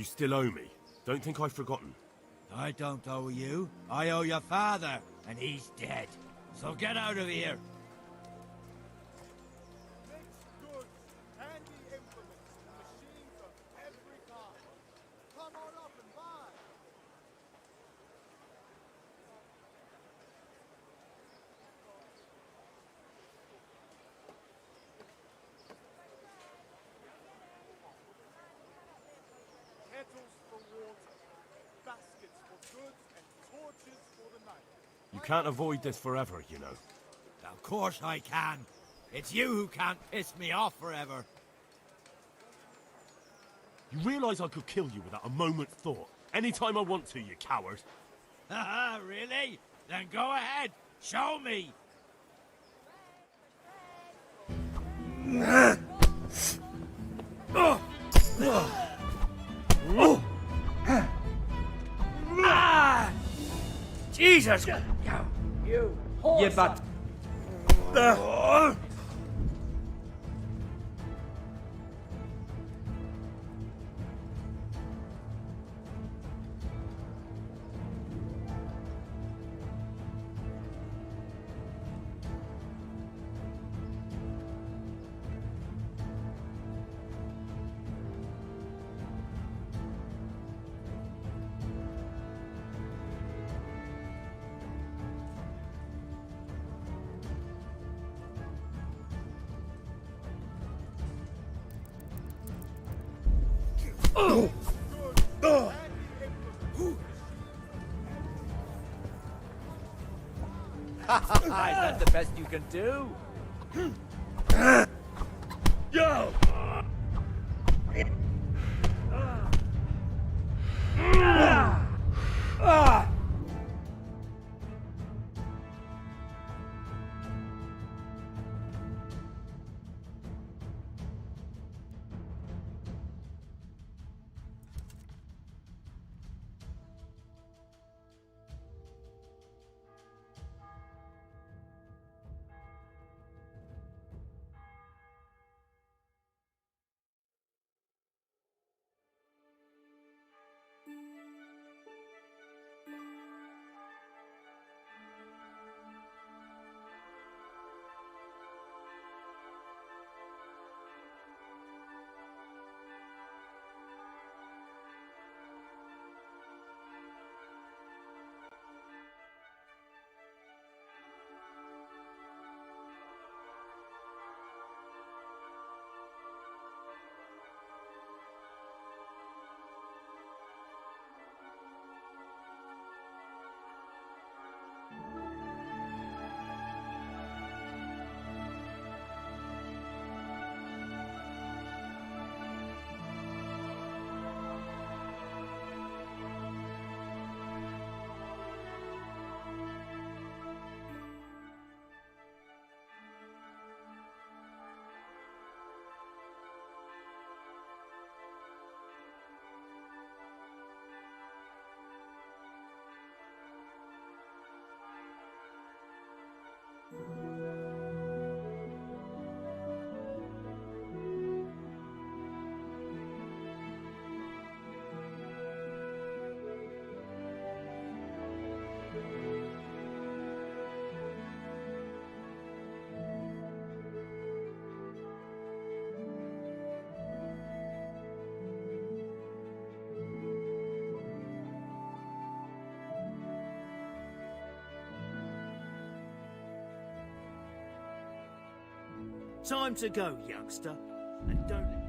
You still owe me. Don't think I've forgotten. I don't owe you. I owe your father, and he's dead. So get out of here. Mixed goods, handy implements, and machines of every kind. Come on up and buy. Kettles for water, baskets for goods, and torches for the night. You can't avoid this forever, you know. Of course I can. It's you who can't piss me off forever. You realise I could kill you without a moment's thought? Anytime I want to, you coward. Haha, really? Then go ahead. Show me. Jesus! You horse! Yeah, but... Is that the best you can do? Yo! Time to go, youngster. And don't...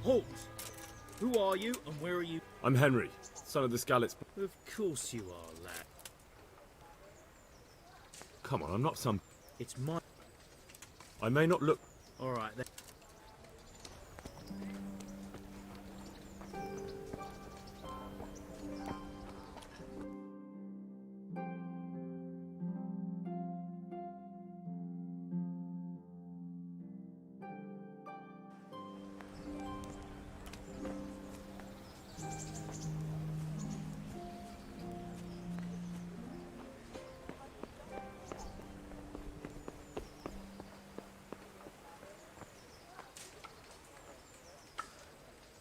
Halt! Who are you and where are you? I'm Henry, son of the Scalets. Of course you are, lad. Come on, I'm not some... It's my... I may not look... Alright then.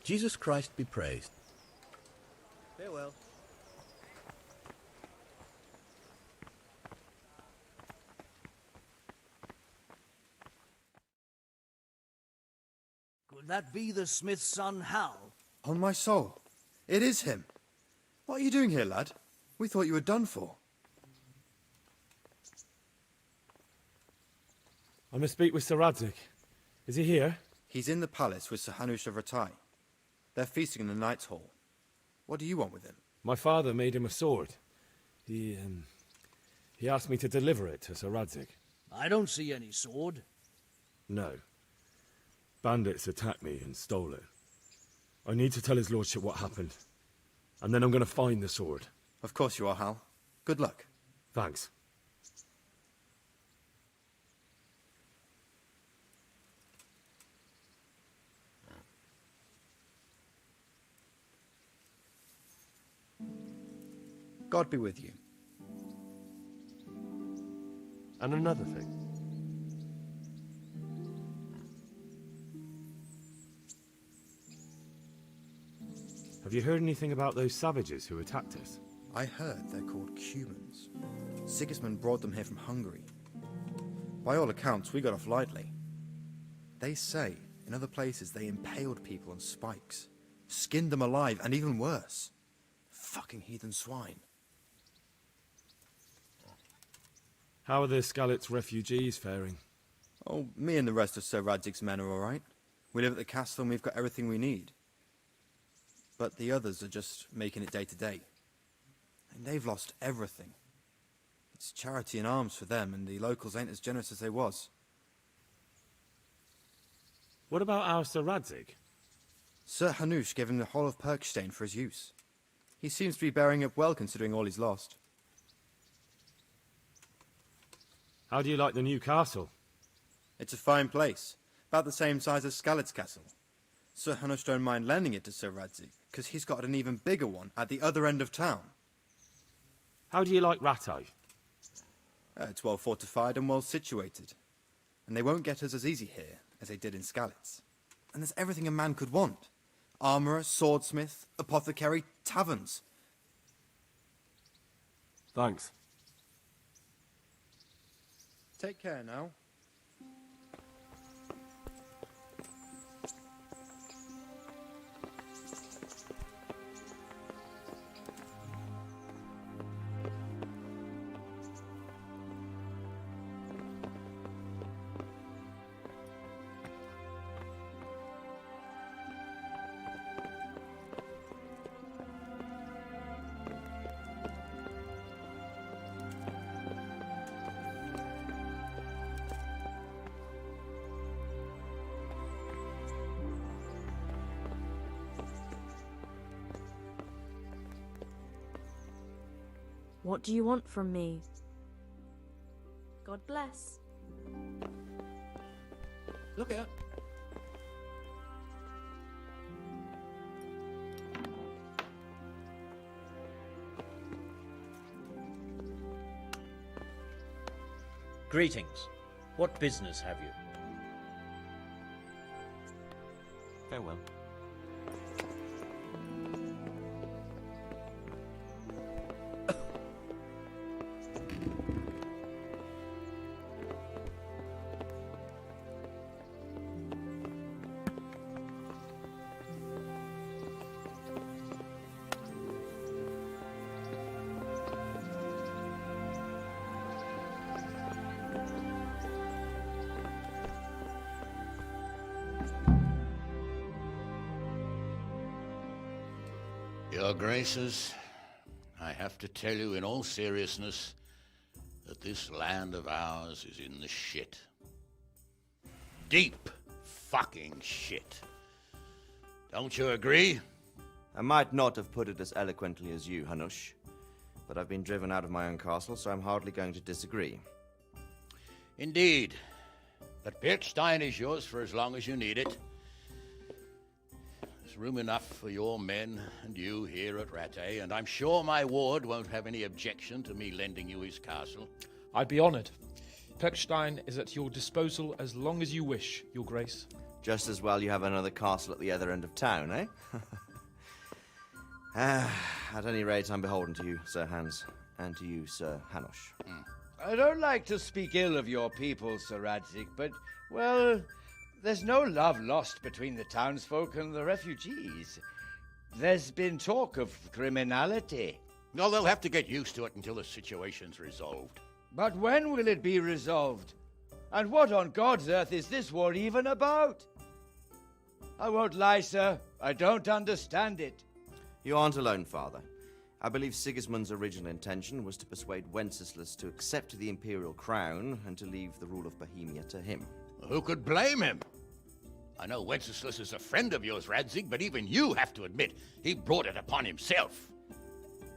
Jesus Christ be praised. Farewell. Could that be the smith's son, Hal? On my soul, it is him. What are you doing here, lad? We thought you were done for. I must speak with Sir Radzig. Is he here? He's in the palace with Sir Hanush of Ratai. They're feasting in the Knight's Hall. What do you want with him? My father made him a sword. He asked me to deliver it to Sir Radzig. I don't see any sword. No. Bandits attacked me and stole it. I need to tell his lordship what happened. And then I'm going to find the sword. Of course you are, Hal. Good luck. Thanks. God be with you. And another thing. Have you heard anything about those savages who attacked us? I heard they're called Cumans. Sigismund brought them here from Hungary. By all accounts, we got off lightly. They say, in other places, they impaled people on spikes, skinned them alive, and even worse. Fucking heathen swine. How are the Scalets refugees faring? Oh, me and the rest of Sir Radzig's men are all right. We live at the castle and we've got everything we need. But the others are just making it day to day. And they've lost everything. It's charity and arms for them, and the locals ain't as generous as they was. What about our Sir Radzig? Sir Hanush gave him the whole of Perkstein for his use. He seems to be bearing up well considering all he's lost. How do you like the new castle? It's a fine place, about the same size as Scalet's castle. Sir Hanush don't mind lending it to Sir Radzig, because he's got an even bigger one at the other end of town. How do you like Rattay? It's well fortified and well situated. And they won't get us as easy here as they did in Scalet's. And there's everything a man could want. Armourer, swordsmith, apothecary, taverns. Thanks. Take care now. What do you want from me? God bless. Look out. Greetings. What business have you? Farewell. Your Graces, I have to tell you in all seriousness that this land of ours is in the shit. Deep fucking shit. Don't you agree? I might not have put it as eloquently as you, Hanush, but I've been driven out of my own castle, so I'm hardly going to disagree. Indeed. But Birkstein is yours for as long as you need it. There's room enough for your men and you here at Rattay, and I'm sure my ward won't have any objection to me lending you his castle. I'd be honoured. Perkstein is at your disposal as long as you wish, Your Grace. Just as well you have another castle at the other end of town, eh? At any rate, I'm beholden to you, Sir Hans, and to you, Sir Hanush. I don't like to speak ill of your people, Sir Radzik, but, well, there's no love lost between the townsfolk and the refugees. There's been talk of criminality. Well, they'll have to get used to it until the situation's resolved. But when will it be resolved? And what on God's earth is this war even about? I won't lie, sir. I don't understand it. You aren't alone, Father. I believe Sigismund's original intention was to persuade Wenceslas to accept the imperial crown and to leave the rule of Bohemia to him. Who could blame him? I know Wenceslas is a friend of yours, Radzig, but even you have to admit he brought it upon himself.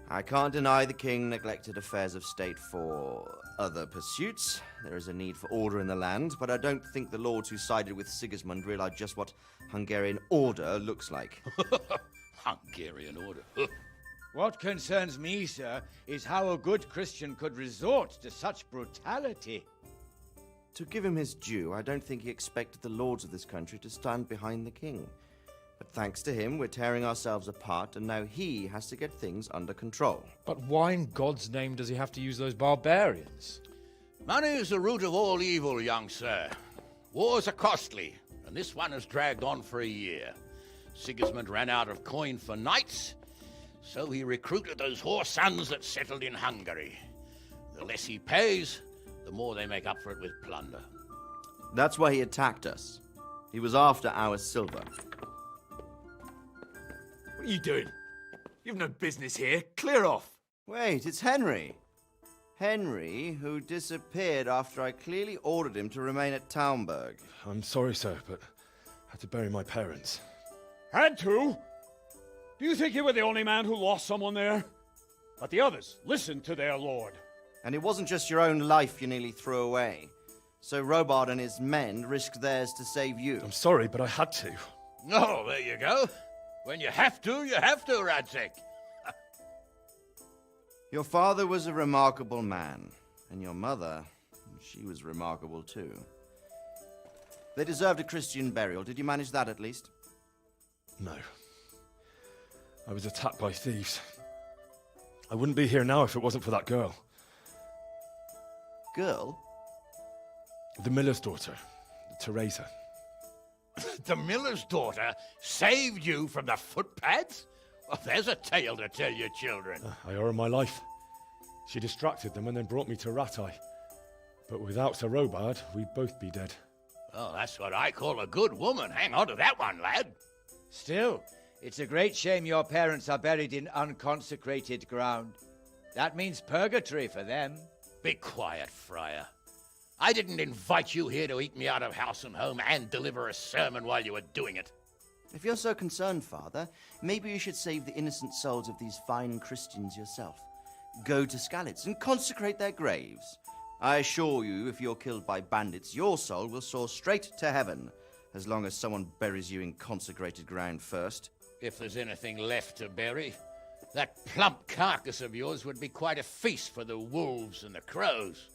I can't deny the king neglected affairs of state for other pursuits. There is a need for order in the land, but I don't think the lords who sided with Sigismund realized just what Hungarian order looks like. Hungarian order? What concerns me, sir, is how a good Christian could resort to such brutality. To give him his due, I don't think he expected the lords of this country to stand behind the king. But thanks to him, we're tearing ourselves apart, and now he has to get things under control. But why in God's name does he have to use those barbarians? Money is the root of all evil, young sir. Wars are costly, and this one has dragged on for a year. Sigismund ran out of coin for knights, so he recruited those whore sons that settled in Hungary. The less he pays, the more they make up for it with plunder. That's why he attacked us. He was after our silver. What are you doing? You've no business here. Clear off. Wait, it's Henry. Henry, who disappeared after I clearly ordered him to remain at Taunberg. I'm sorry, sir, but I had to bury my parents. Had to? Do you think you were the only man who lost someone there? But the others listened to their lord. And it wasn't just your own life you nearly threw away. So Robard and his men risked theirs to save you. I'm sorry, but I had to. Oh, there you go. When you have to, Radzig. Your father was a remarkable man, and your mother, she was remarkable too. They deserved a Christian burial. Did you manage that at least? No. I was attacked by thieves. I wouldn't be here now if it wasn't for that girl. Girl? The miller's daughter, Teresa. The miller's daughter saved you from the footpads? Well, there's a tale to tell your children. I owe her my life. She distracted them and then brought me to Rattay. But without Sir Robard, we'd both be dead. Oh, that's what I call a good woman. Hang on to that one, lad. Still, it's a great shame your parents are buried in unconsecrated ground. That means purgatory for them. Be quiet, friar. I didn't invite you here to eat me out of house and home and deliver a sermon while you were doing it. If you're so concerned, Father, maybe you should save the innocent souls of these fine Christians yourself. Go to Skalitz and consecrate their graves. I assure you, if you're killed by bandits, your soul will soar straight to heaven, as long as someone buries you in consecrated ground first. If there's anything left to bury, that plump carcass of yours would be quite a feast for the wolves and the crows.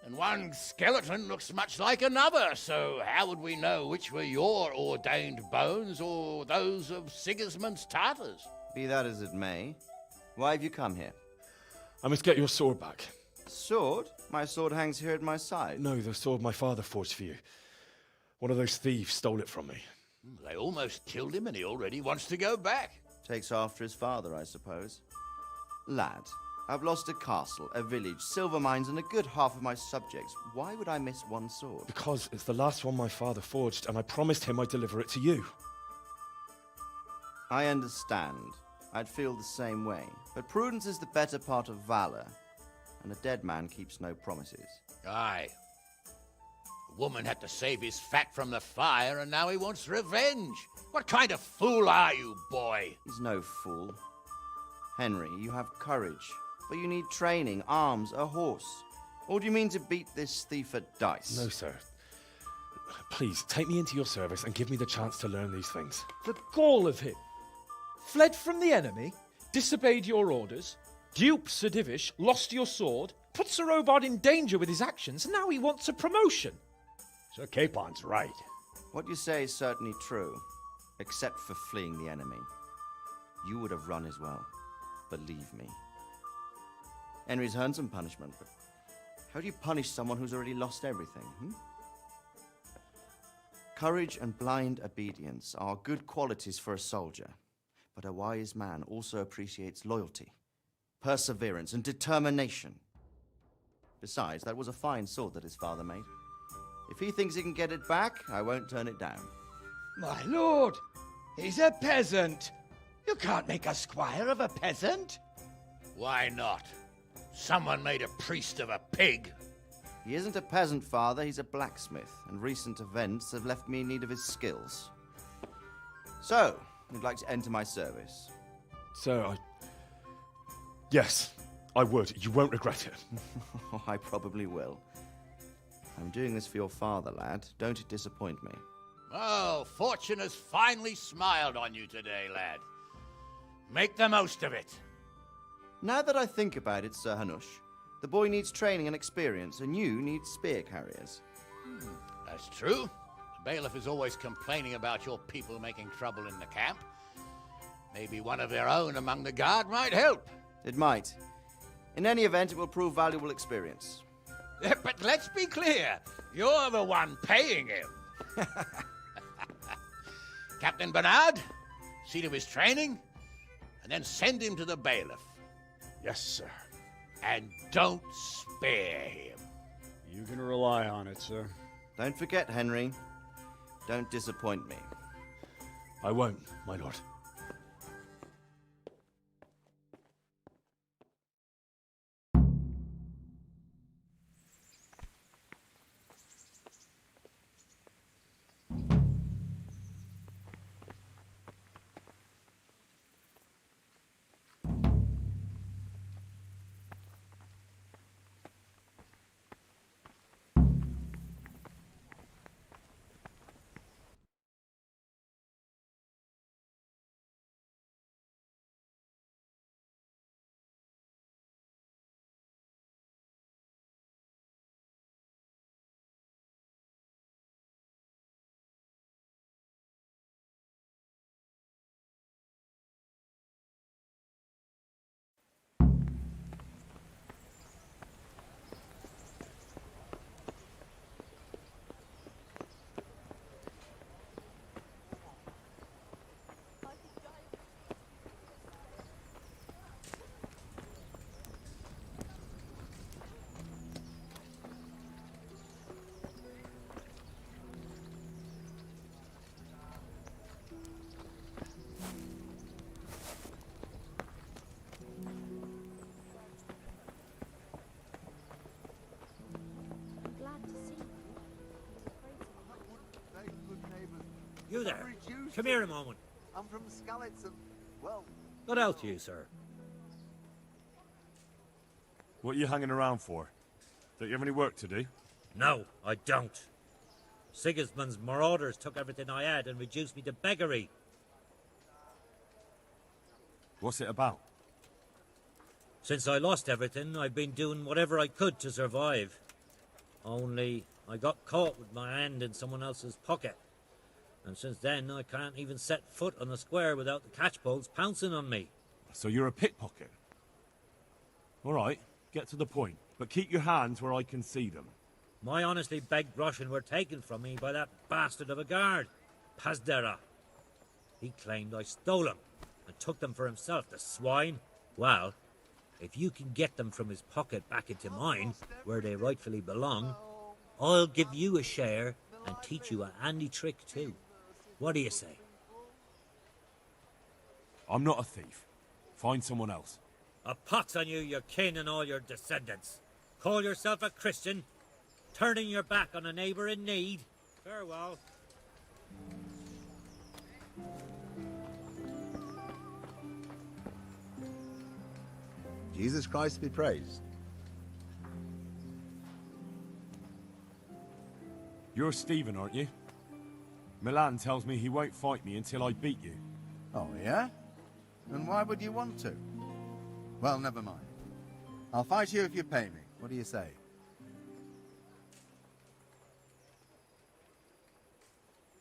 And one skeleton looks much like another, so how would we know which were your ordained bones or those of Sigismund's Tartars? Be that as it may, why have you come here? I must get your sword back. Sword? My sword hangs here at my side. No, the sword my father forged for you. One of those thieves stole it from me. They almost killed him and he already wants to go back. Takes after his father, I suppose. Lad, I've lost a castle, a village, silver mines, and a good half of my subjects. Why would I miss one sword? Because it's the last one my father forged, and I promised him I'd deliver it to you. I understand. I'd feel the same way. But prudence is the better part of valor, and a dead man keeps no promises. Aye. The woman had to save his fat from the fire, and now he wants revenge. What kind of fool are you, boy? He's no fool. Henry, you have courage, but you need training, arms, a horse. Or do you mean to beat this thief at dice? No, sir. Please, take me into your service and give me the chance to learn these things. The gall of him! Fled from the enemy, disobeyed your orders, duped Sir Divish, lost your sword, put Sir Robard in danger with his actions, and now he wants a promotion. Sir Capon's right. What you say is certainly true, except for fleeing the enemy. You would have run as well, believe me. Henry's earned some punishment, but how do you punish someone who's already lost everything, Courage and blind obedience are good qualities for a soldier, but a wise man also appreciates loyalty, perseverance, and determination. Besides, that was a fine sword that his father made. If he thinks he can get it back, I won't turn it down. My lord, he's a peasant. You can't make a squire of a peasant. Why not? Someone made a priest of a pig. He isn't a peasant, father, he's a blacksmith, and recent events have left me in need of his skills. So, you'd like to enter my service? Sir, Yes, I would. You won't regret it. Oh, I probably will. I'm doing this for your father, lad. Don't it disappoint me. Oh, fortune has finally smiled on you today, lad. Make the most of it. Now that I think about it, Sir Hanush, the boy needs training and experience, and you need spear carriers. That's true. The bailiff is always complaining about your people making trouble in the camp. Maybe one of their own among the guard might help. It might. In any event, it will prove valuable experience. But let's be clear. You're the one paying him. Captain Bernard, see to his training, and then send him to the bailiff. Yes, sir. And don't spare him. You can rely on it, sir. Don't forget, Henry. Don't disappoint me. I won't, my lord. You there. Come here a moment. I'm from Skalitz and, well... Good out to you, sir. What are you hanging around for? Don't you have any work to do? No, I don't. Sigismund's marauders took everything I had and reduced me to beggary. What's it about? Since I lost everything, I've been doing whatever I could to survive. Only, I got caught with my hand in someone else's pocket. And since then, I can't even set foot on the square without the catchpoles pouncing on me. So you're a pickpocket? All right, get to the point. But keep your hands where I can see them. My honestly begged groschen were taken from me by that bastard of a guard, Pazdera. He claimed I stole them and took them for himself, the swine. Well, if you can get them from his pocket back into mine, where they rightfully belong, I'll give you a share and teach you a handy trick too. What do you say? I'm not a thief. Find someone else. A pox on you, your kin and all your descendants. Call yourself a Christian, turning your back on a neighbour in need. Farewell. Jesus Christ be praised. You're Stephen, aren't you? Milan tells me he won't fight me until I beat you. Oh, yeah? And why would you want to? Well, never mind. I'll fight you if you pay me. What do you say?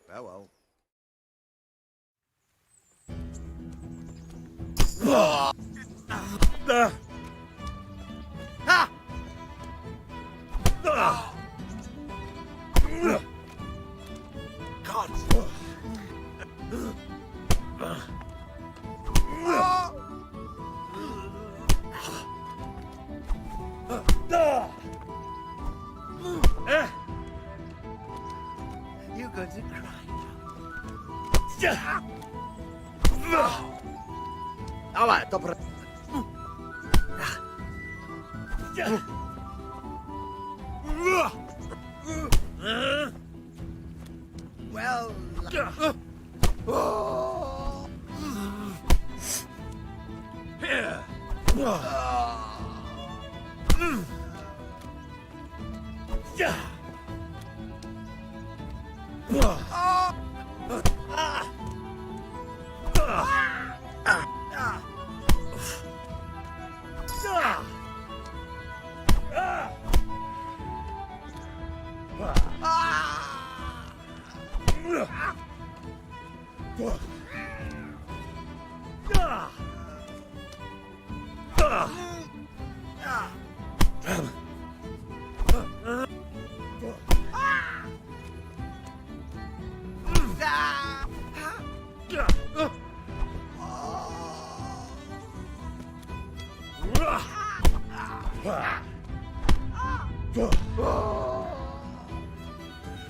Farewell. You're going to cry Avanti, dopo. Well...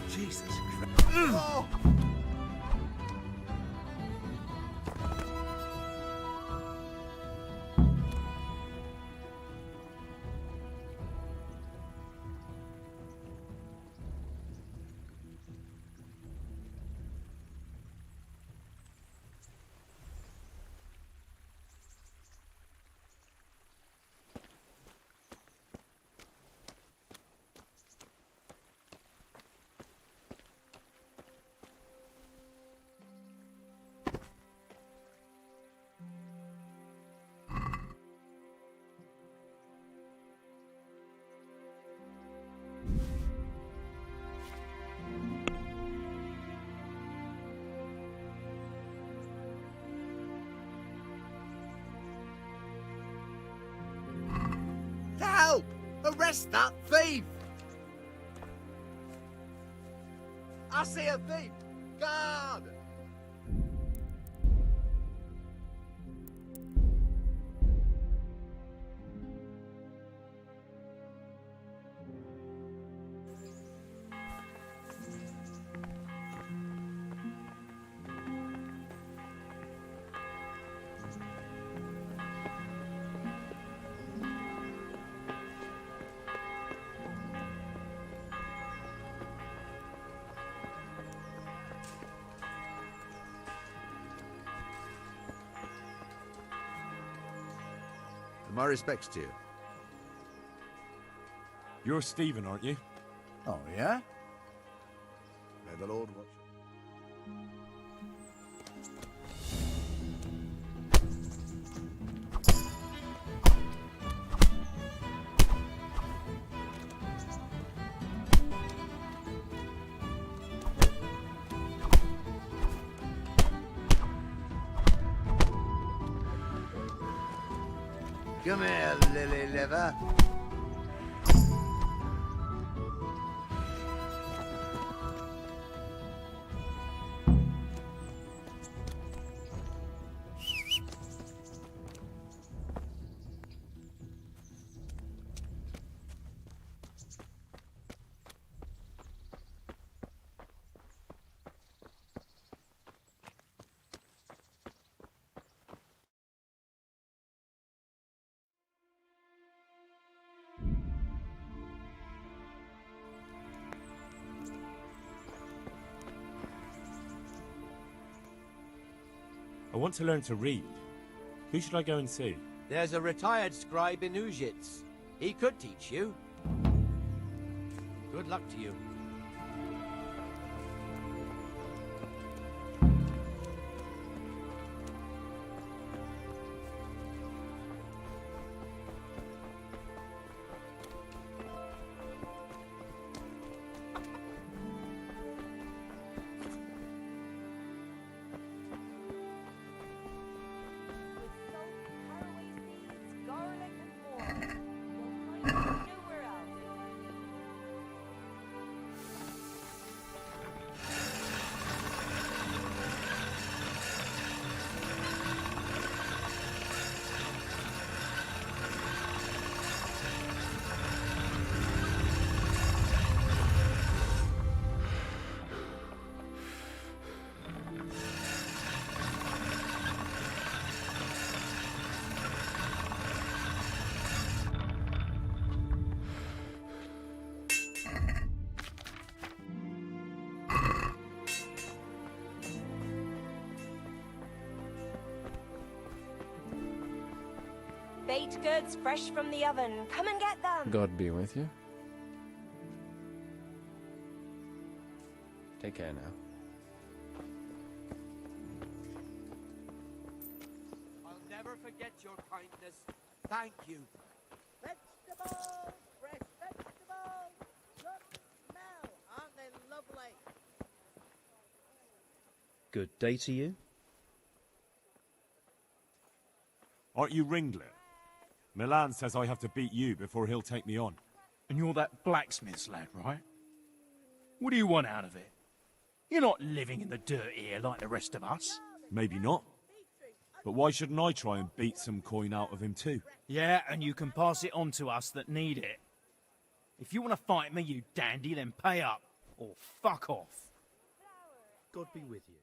Jesus Christ. Help! Arrest that thief! I see a thief! Guard! My respects to you. You're Stephen, aren't you? Oh, yeah? May the Lord watch. Come here, lily liver. I want to learn to read. Who should I go and see? There's a retired scribe in Ujits. He could teach you. Good luck to you. Baked goods fresh from the oven. Come and get them. God be with you. Take care now. I'll never forget your kindness. Thank you. Vegetables! Fresh vegetables! Look, smell! Aren't they lovely? Good day to you. Aren't you Ringlet? Milan says I have to beat you before he'll take me on. And you're that blacksmith's lad, right? What do you want out of it? You're not living in the dirt here like the rest of us. Maybe not. But why shouldn't I try and beat some coin out of him too? Yeah, and you can pass it on to us that need it. If you want to fight me, you dandy, then pay up. Or fuck off. God be with you.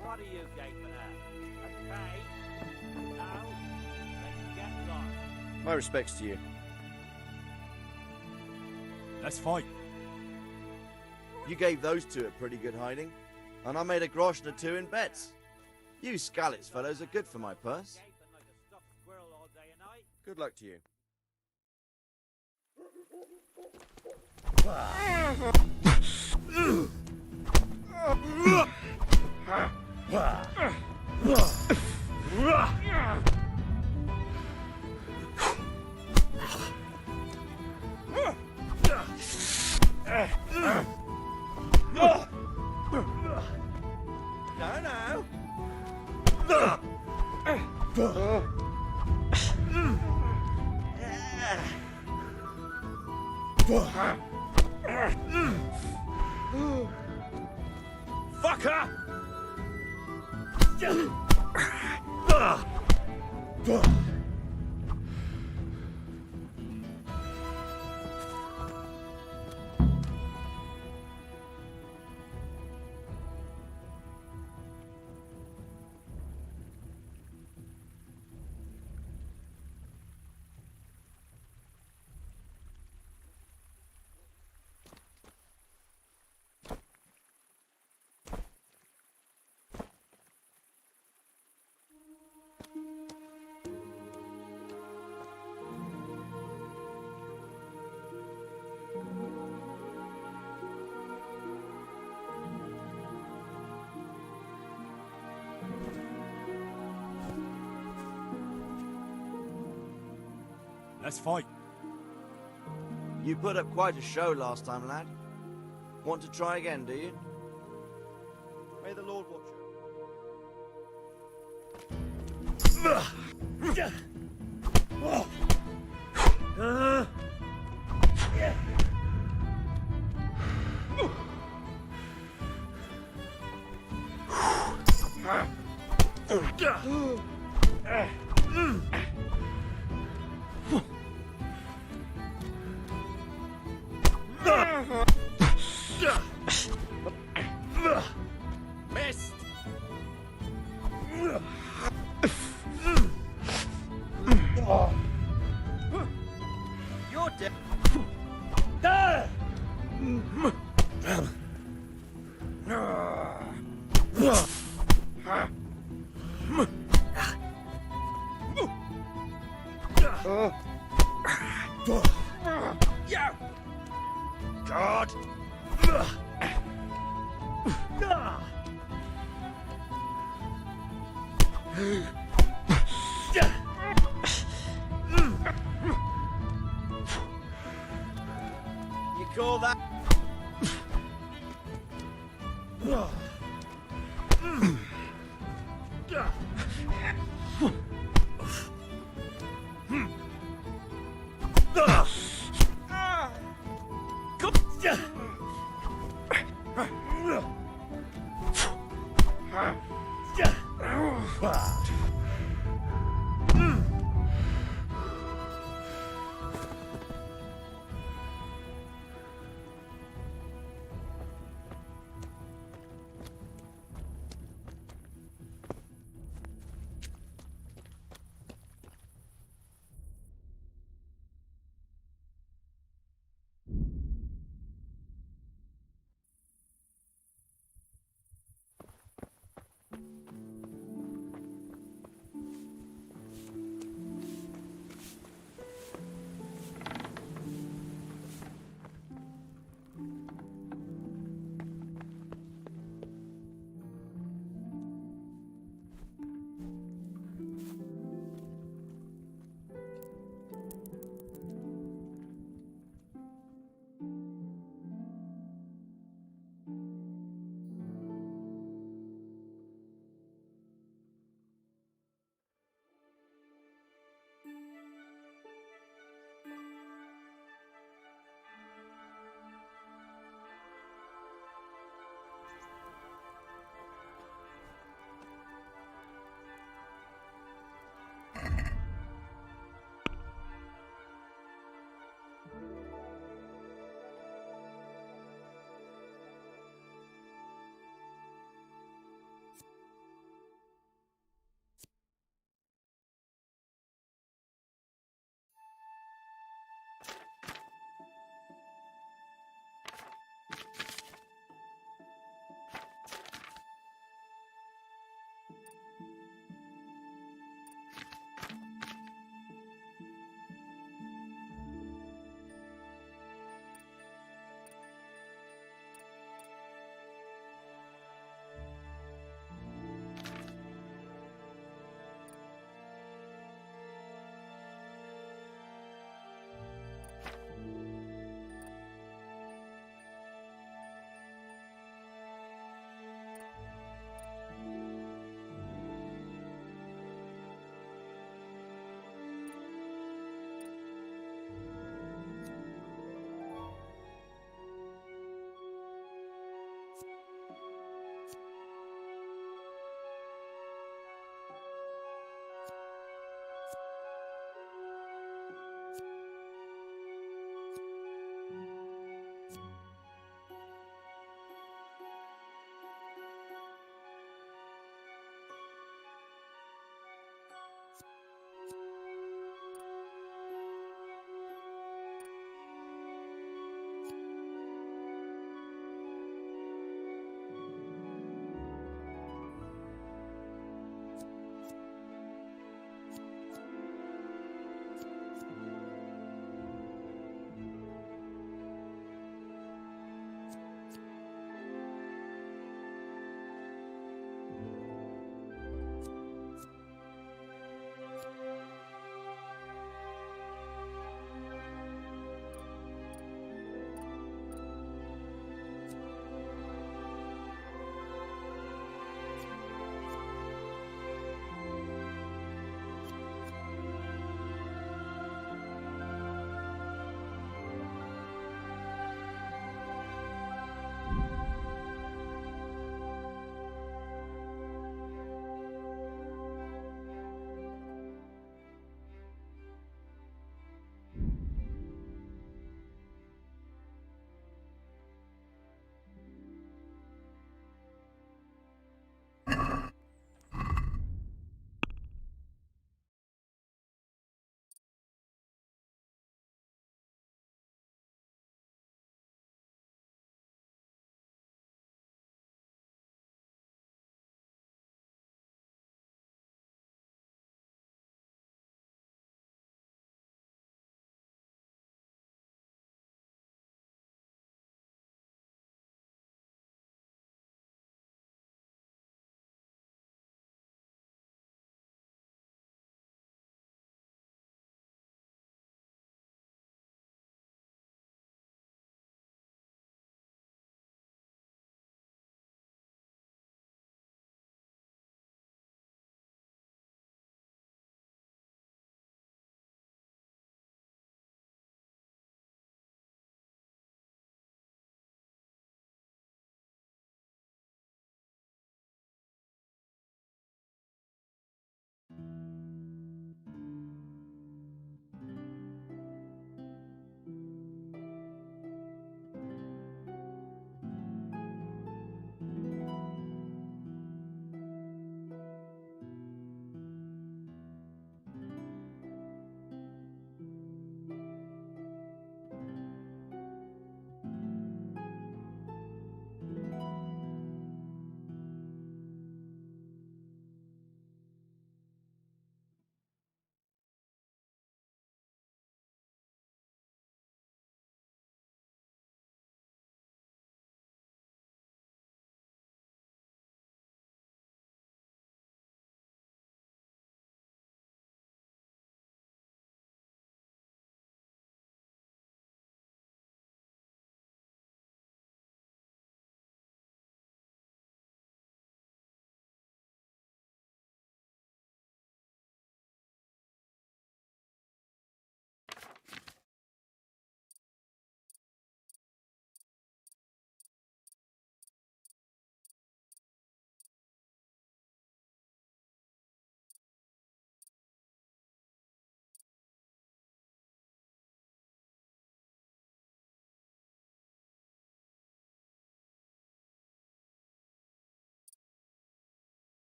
What do you get for that? Okay. Now, let's get lost. My respects to you. Let's fight. You gave those two a pretty good hiding, and I made a groschen or two in bets. You Scalitz fellows are good for my purse. Good luck to you. Fucker! Let's fight. You put up quite a show last time, lad. Want to try again, do you? May the Lord watch Missed! You're dead. Yeah! God! You call that?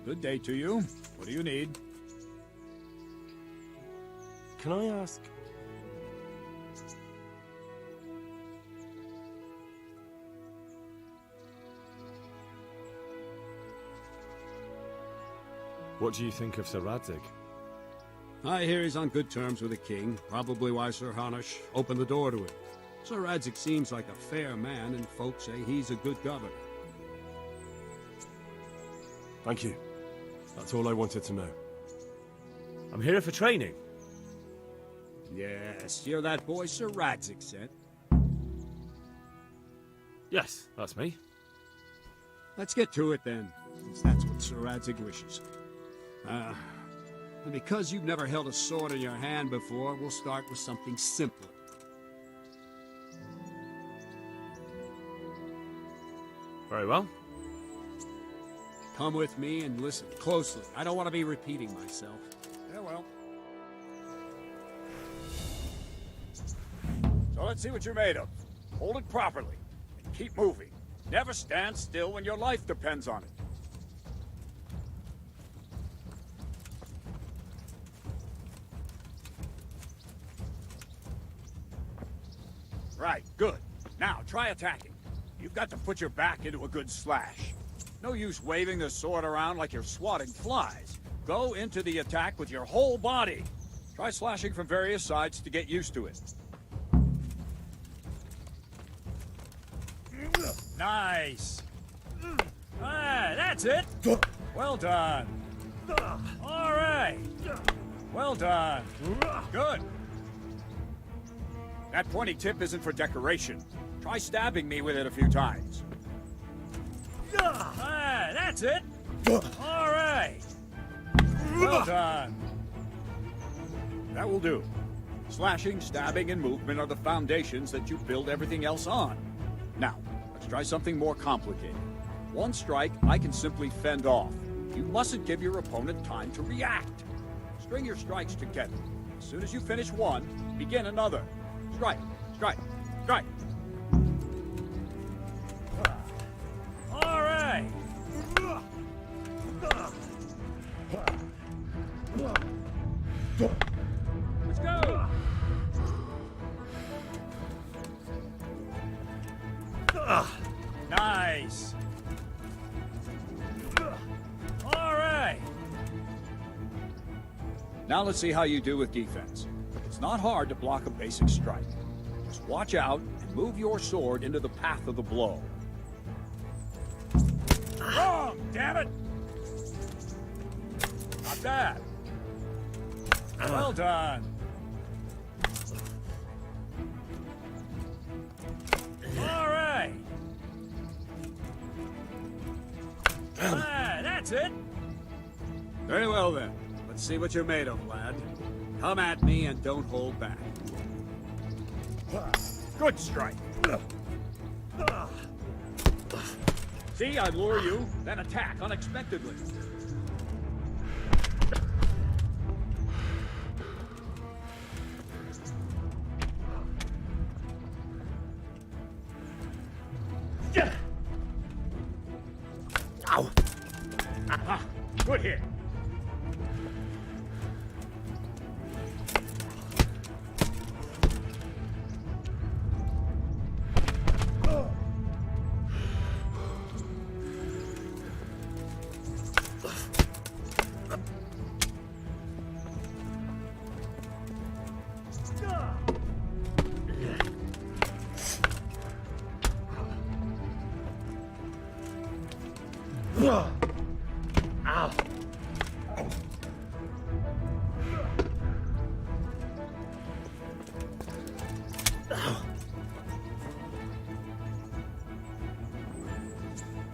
Good day to you. What do you need? Can I ask? What do you think of Sir Radzig? I hear he's on good terms with the king, probably why Sir Hanush opened the door to him. Sir Radzig seems like a fair man, and folks say he's a good governor. Thank you. That's all I wanted to know. I'm here for training. Yes, you're that boy Sir Radzig sent. Yes, that's me. Let's get to it then, since that's what Sir Radzig wishes. And because you've never held a sword in your hand before, we'll start with something simpler. Very well. Come with me and listen closely. I don't want to be repeating myself. Farewell. So let's see what you're made of. Hold it properly and keep moving. Never stand still when your life depends on it. Right, good. Now, try attacking. You've got to put your back into a good slash. No use waving the sword around like you're swatting flies. Go into the attack with your whole body. Try slashing from various sides to get used to it. Nice. Ah, that's it. Well done. All right. Well done. Good. That pointy tip isn't for decoration. Try stabbing me with it a few times. Ah, that's it. All right. Well done. That will do. Slashing, stabbing, and movement are the foundations that you build everything else on. Now, let's try something more complicated. One strike, I can simply fend off. You mustn't give your opponent time to react. String your strikes together. As soon as you finish one, begin another. Strike, strike, strike. All right. Let's go. Nice. All right. Now let's see how you do with defense. It's not hard to block a basic strike. Just watch out and move your sword into the path of the blow. Wrong, damn it! Not bad. Well done. All right. Ah, that's it. Very well then. Let's see what you're made of, lad. Come at me and don't hold back. Good strike. See, I lure you, then attack unexpectedly. Ow! Aha! Good hit. Ow.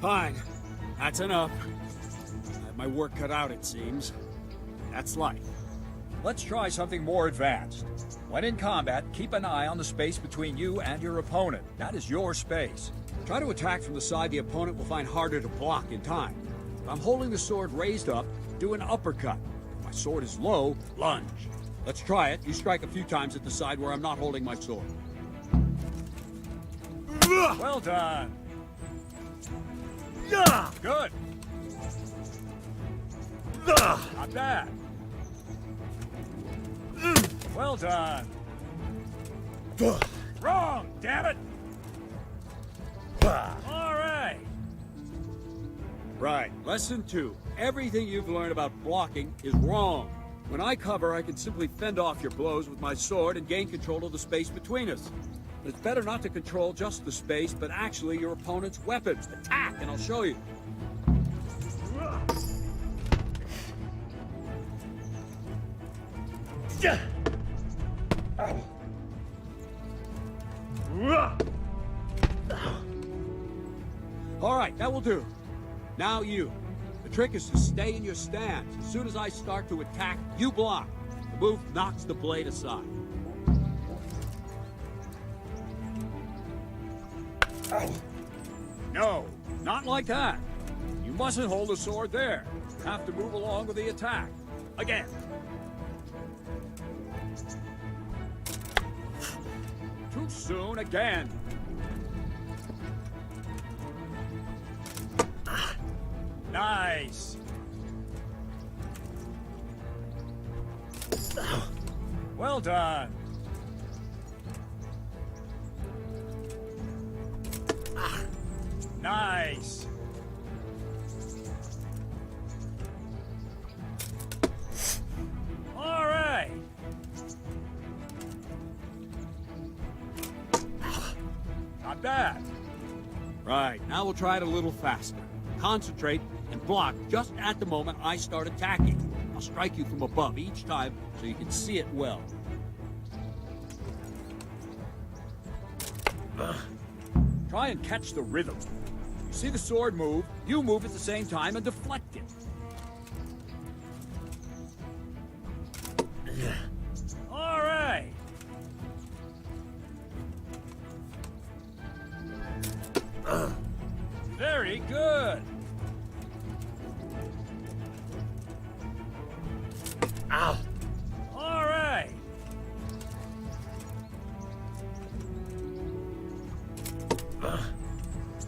Fine. That's enough. I have my work cut out, it seems. That's life. Let's try something more advanced. When in combat, keep an eye on the space between you and your opponent. That is your space. Try to attack from the side the opponent will find harder to block in time. If I'm holding the sword raised up, do an uppercut. If my sword is low, lunge. Let's try it. You strike a few times at the side where I'm not holding my sword. Well done. Good. Not bad. Well done. Wrong, damn it! All right. Right, lesson 2. Everything you've learned about blocking is wrong. When I cover, I can simply fend off your blows with my sword and gain control of the space between us. But it's better not to control just the space, but actually your opponent's weapons. Attack, and I'll show you. All right, that will do. Now you. The trick is to stay in your stance. As soon as I start to attack, you block. The move knocks the blade aside. No, not like that. You mustn't hold the sword there. You have to move along with the attack. Again. Too soon again. Nice. Well done. Nice. All right. Not bad. Right, now we'll try it a little faster. Concentrate and block just at the moment I start attacking. I'll strike you from above each time so you can see it well. Try and catch the rhythm. You see the sword move, you move at the same time and deflect it. All right. Very good. Ow. All right.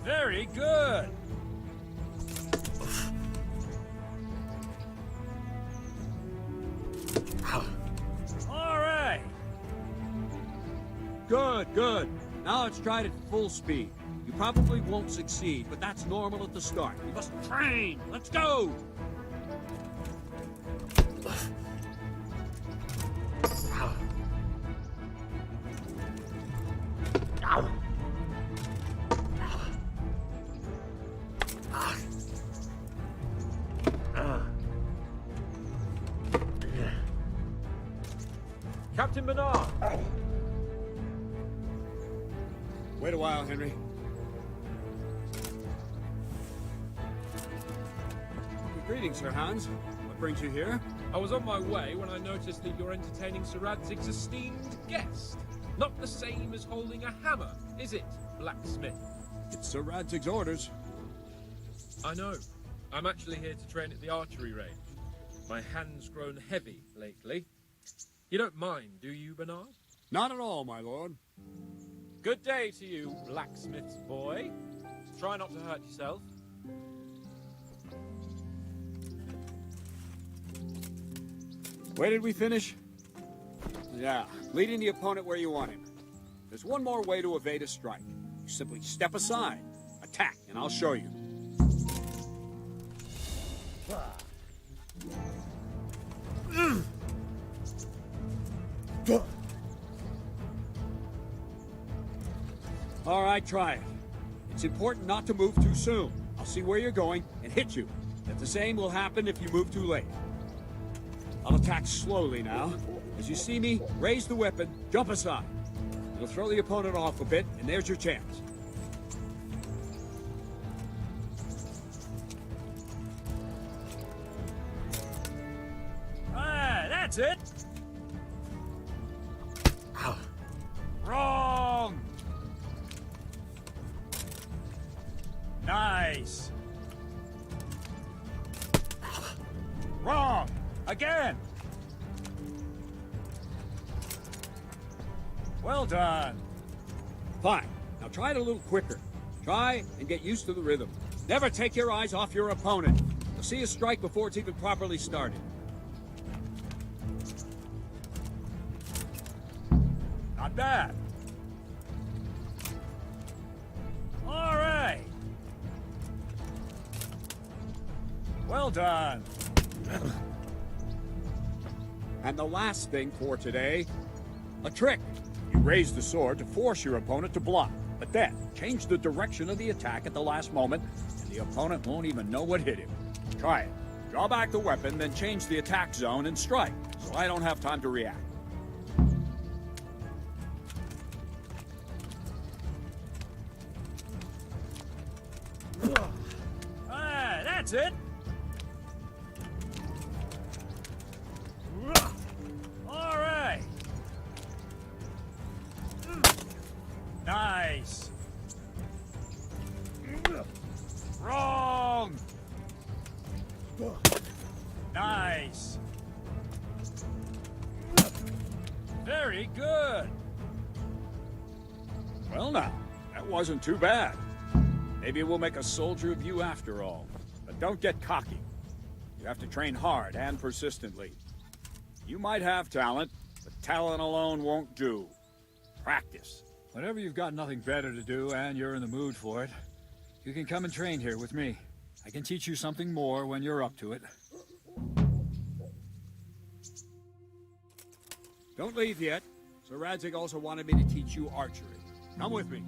Very good. All right. Good, good. Now let's try it at full speed. You probably won't succeed, but that's normal at the start. You must train. Let's go! Captain Bernard! Wait a while, Henry. Greetings, Sir Hans. What brings you here? I was on my way when I noticed that you're entertaining Sir Radzig's esteemed guest. Not the same as holding a hammer, is it, blacksmith? It's Sir Radzig's orders. I know. I'm actually here to train at the archery range. My hand's grown heavy lately. You don't mind, do you, Bernard? Not at all, my lord. Good day to you, blacksmith's boy. Try not to hurt yourself. Where did we finish? Yeah, leading the opponent where you want him. There's one more way to evade a strike. You simply step aside, attack, and I'll show you. All right, try it. It's important not to move too soon. I'll see where you're going and hit you. If the same will happen if you move too late. I'll attack slowly now. As you see me, raise the weapon, jump aside. It'll throw the opponent off a bit, and there's your chance. Ah, that's it. Ow. Wrong. Nice. Wrong. Again. Well done. Fine. Now try it a little quicker. Try and get used to the rhythm. Never take your eyes off your opponent. The see us strike before it's even properly started. Not bad. All right. Well done. And the last thing for today, a trick. You raise the sword to force your opponent to block, but then change the direction of the attack at the last moment, and the opponent won't even know what hit him. Try it. Draw back the weapon, then change the attack zone and strike, so I don't have time to react. Ah, that's it. All right. Nice. Wrong. Nice. Very good. Well now, that wasn't too bad. Maybe we'll make a soldier of you after all. But don't get cocky. You have to train hard and persistently. You might have talent, but talent alone won't do. Practice. Whenever you've got nothing better to do and you're in the mood for it, you can come and train here with me. I can teach you something more when you're up to it. Don't leave yet. Sir Radzig also wanted me to teach you archery. Come with me.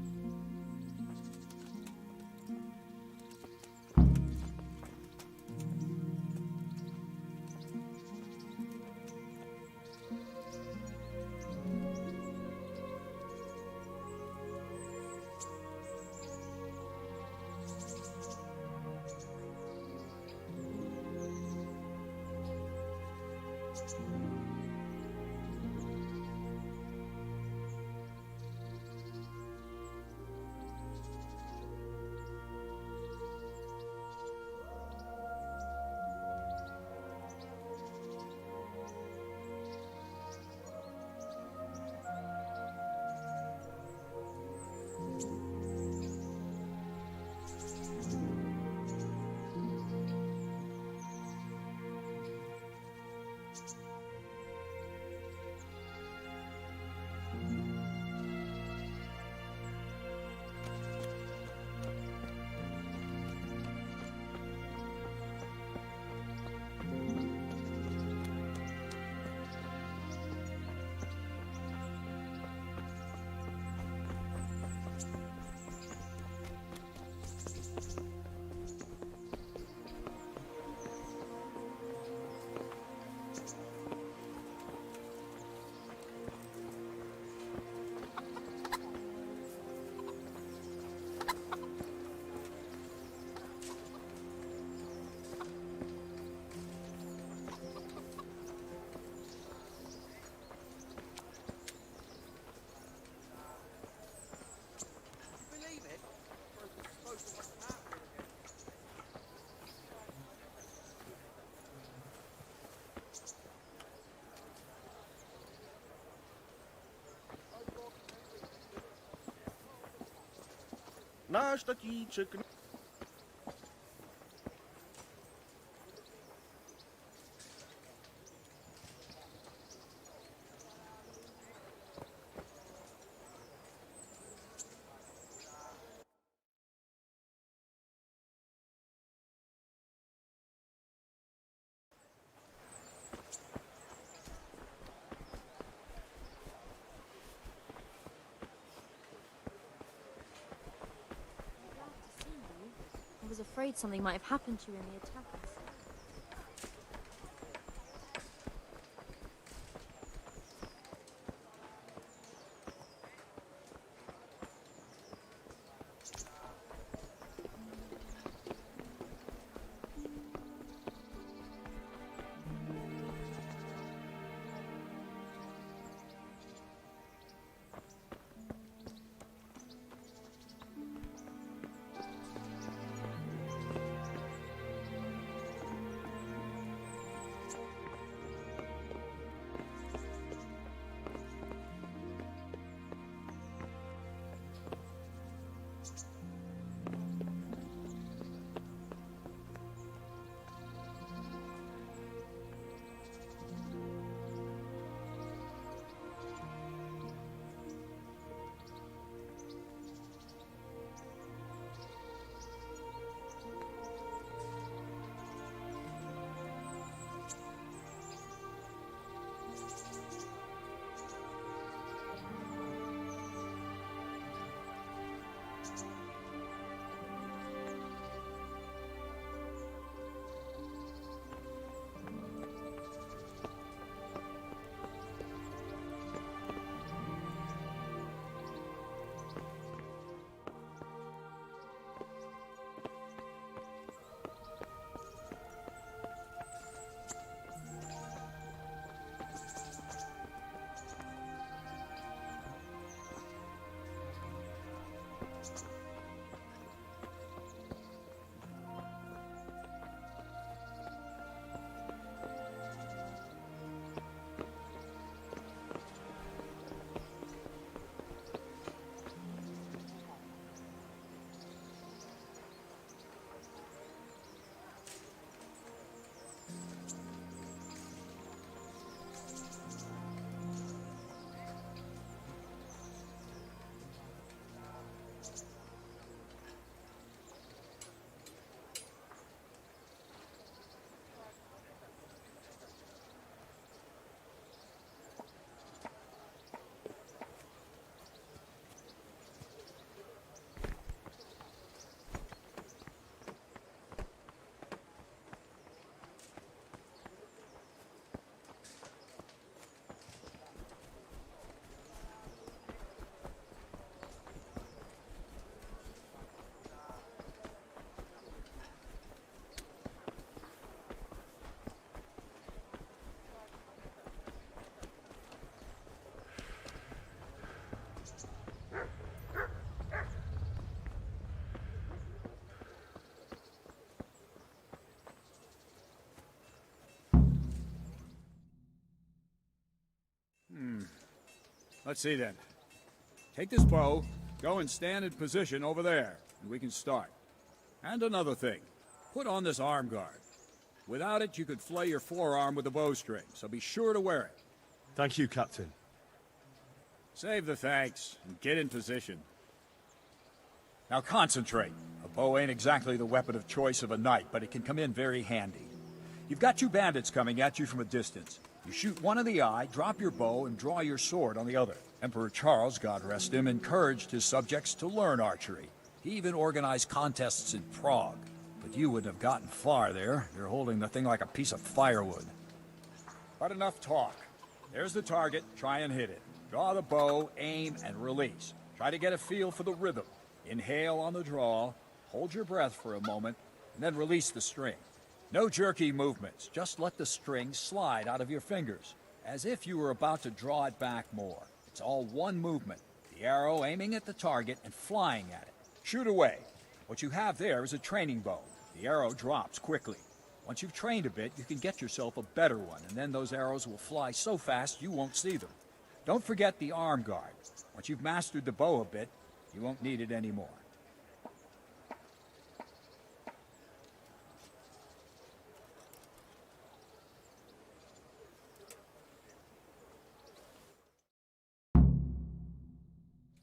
Náš tatíček. I was afraid something might have happened to you in the attack. Let's see then. Take this bow, go and stand in position over there, and we can start. And another thing, put on this arm guard. Without it, you could flay your forearm with a bowstring, so be sure to wear it. Thank you, Captain. Save the thanks, and get in position. Now concentrate. A bow ain't exactly the weapon of choice of a knight, but it can come in very handy. You've got two bandits coming at you from a distance. You shoot one in the eye, drop your bow, and draw your sword on the other. Emperor Charles, God rest him, encouraged his subjects to learn archery. He even organized contests in Prague. But you wouldn't have gotten far there. You're holding the thing like a piece of firewood. But enough talk. There's the target. Try and hit it. Draw the bow, aim, and release. Try to get a feel for the rhythm. Inhale on the draw, hold your breath for a moment, and then release the string. No jerky movements. Just let the string slide out of your fingers, as if you were about to draw it back more. It's all one movement. The arrow aiming at the target and flying at it. Shoot away. What you have there is a training bow. The arrow drops quickly. Once you've trained a bit, you can get yourself a better one, and then those arrows will fly so fast you won't see them. Don't forget the arm guard. Once you've mastered the bow a bit, you won't need it anymore.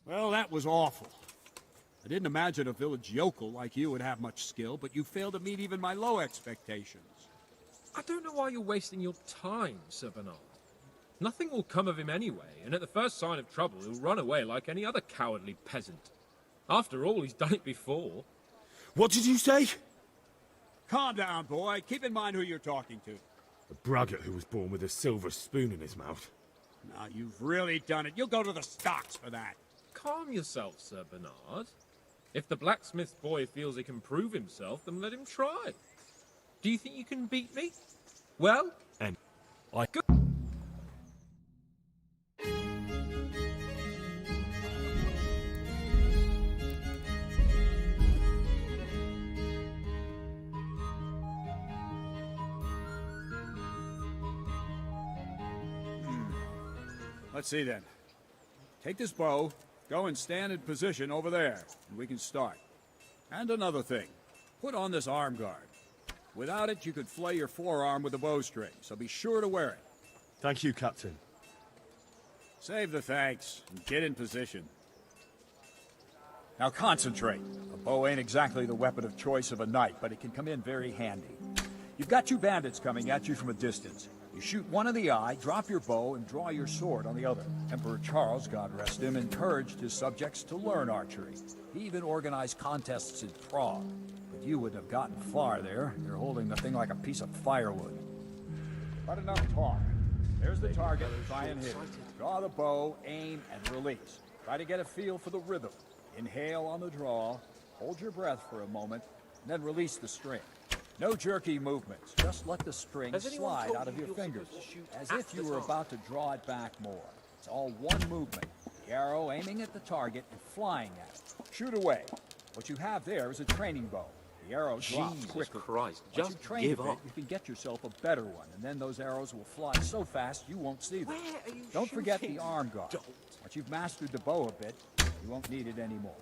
Well, that was awful. I didn't imagine a village yokel like you would have much skill, but you failed to meet even my low expectations. I don't know why you're wasting your time, Sir Bernard. Nothing will come of him anyway, and at the first sign of trouble he'll run away like any other cowardly peasant. After all, he's done it before. What did you say? Calm down, boy. Keep in mind who you're talking to. A braggart who was born with a silver spoon in his mouth. Now, you've really done it. You'll go to the stocks for that. Calm yourself, Sir Bernard. If the blacksmith boy feels he can prove himself, then let him try. Do you think you can beat me? Well, And I... Good. Let's see then. Take this bow, go and stand in position over there, and we can start. And another thing, put on this arm guard. Without it, you could flay your forearm with a bowstring, so be sure to wear it. Thank you, Captain. Save the thanks, and get in position. Now concentrate. A bow ain't exactly the weapon of choice of a knight, but it can come in very handy. You've got two bandits coming at you from a distance. You shoot one in the eye, drop your bow, and draw your sword on the other. Emperor Charles, God rest him, encouraged his subjects to learn archery. He even organized contests in Prague. But you wouldn't have gotten far there. You're holding the thing like a piece of firewood. But enough talk. There's the target. Try and hit it. Draw the bow, aim, and release. Try to get a feel for the rhythm. Inhale on the draw, hold your breath for a moment, and then release the string. No jerky movements. Just let the string slide out of your fingers, as if you were about to draw it back more. It's all one movement. The arrow aiming at the target and flying at it. Shoot away. What you have there is a training bow. The arrow drops quickly. Christ, Once you've trained a bit, you can get yourself a better one, and then those arrows will fly so fast you won't see them. Don't forget the arm guard. Once you've mastered the bow a bit, you won't need it anymore.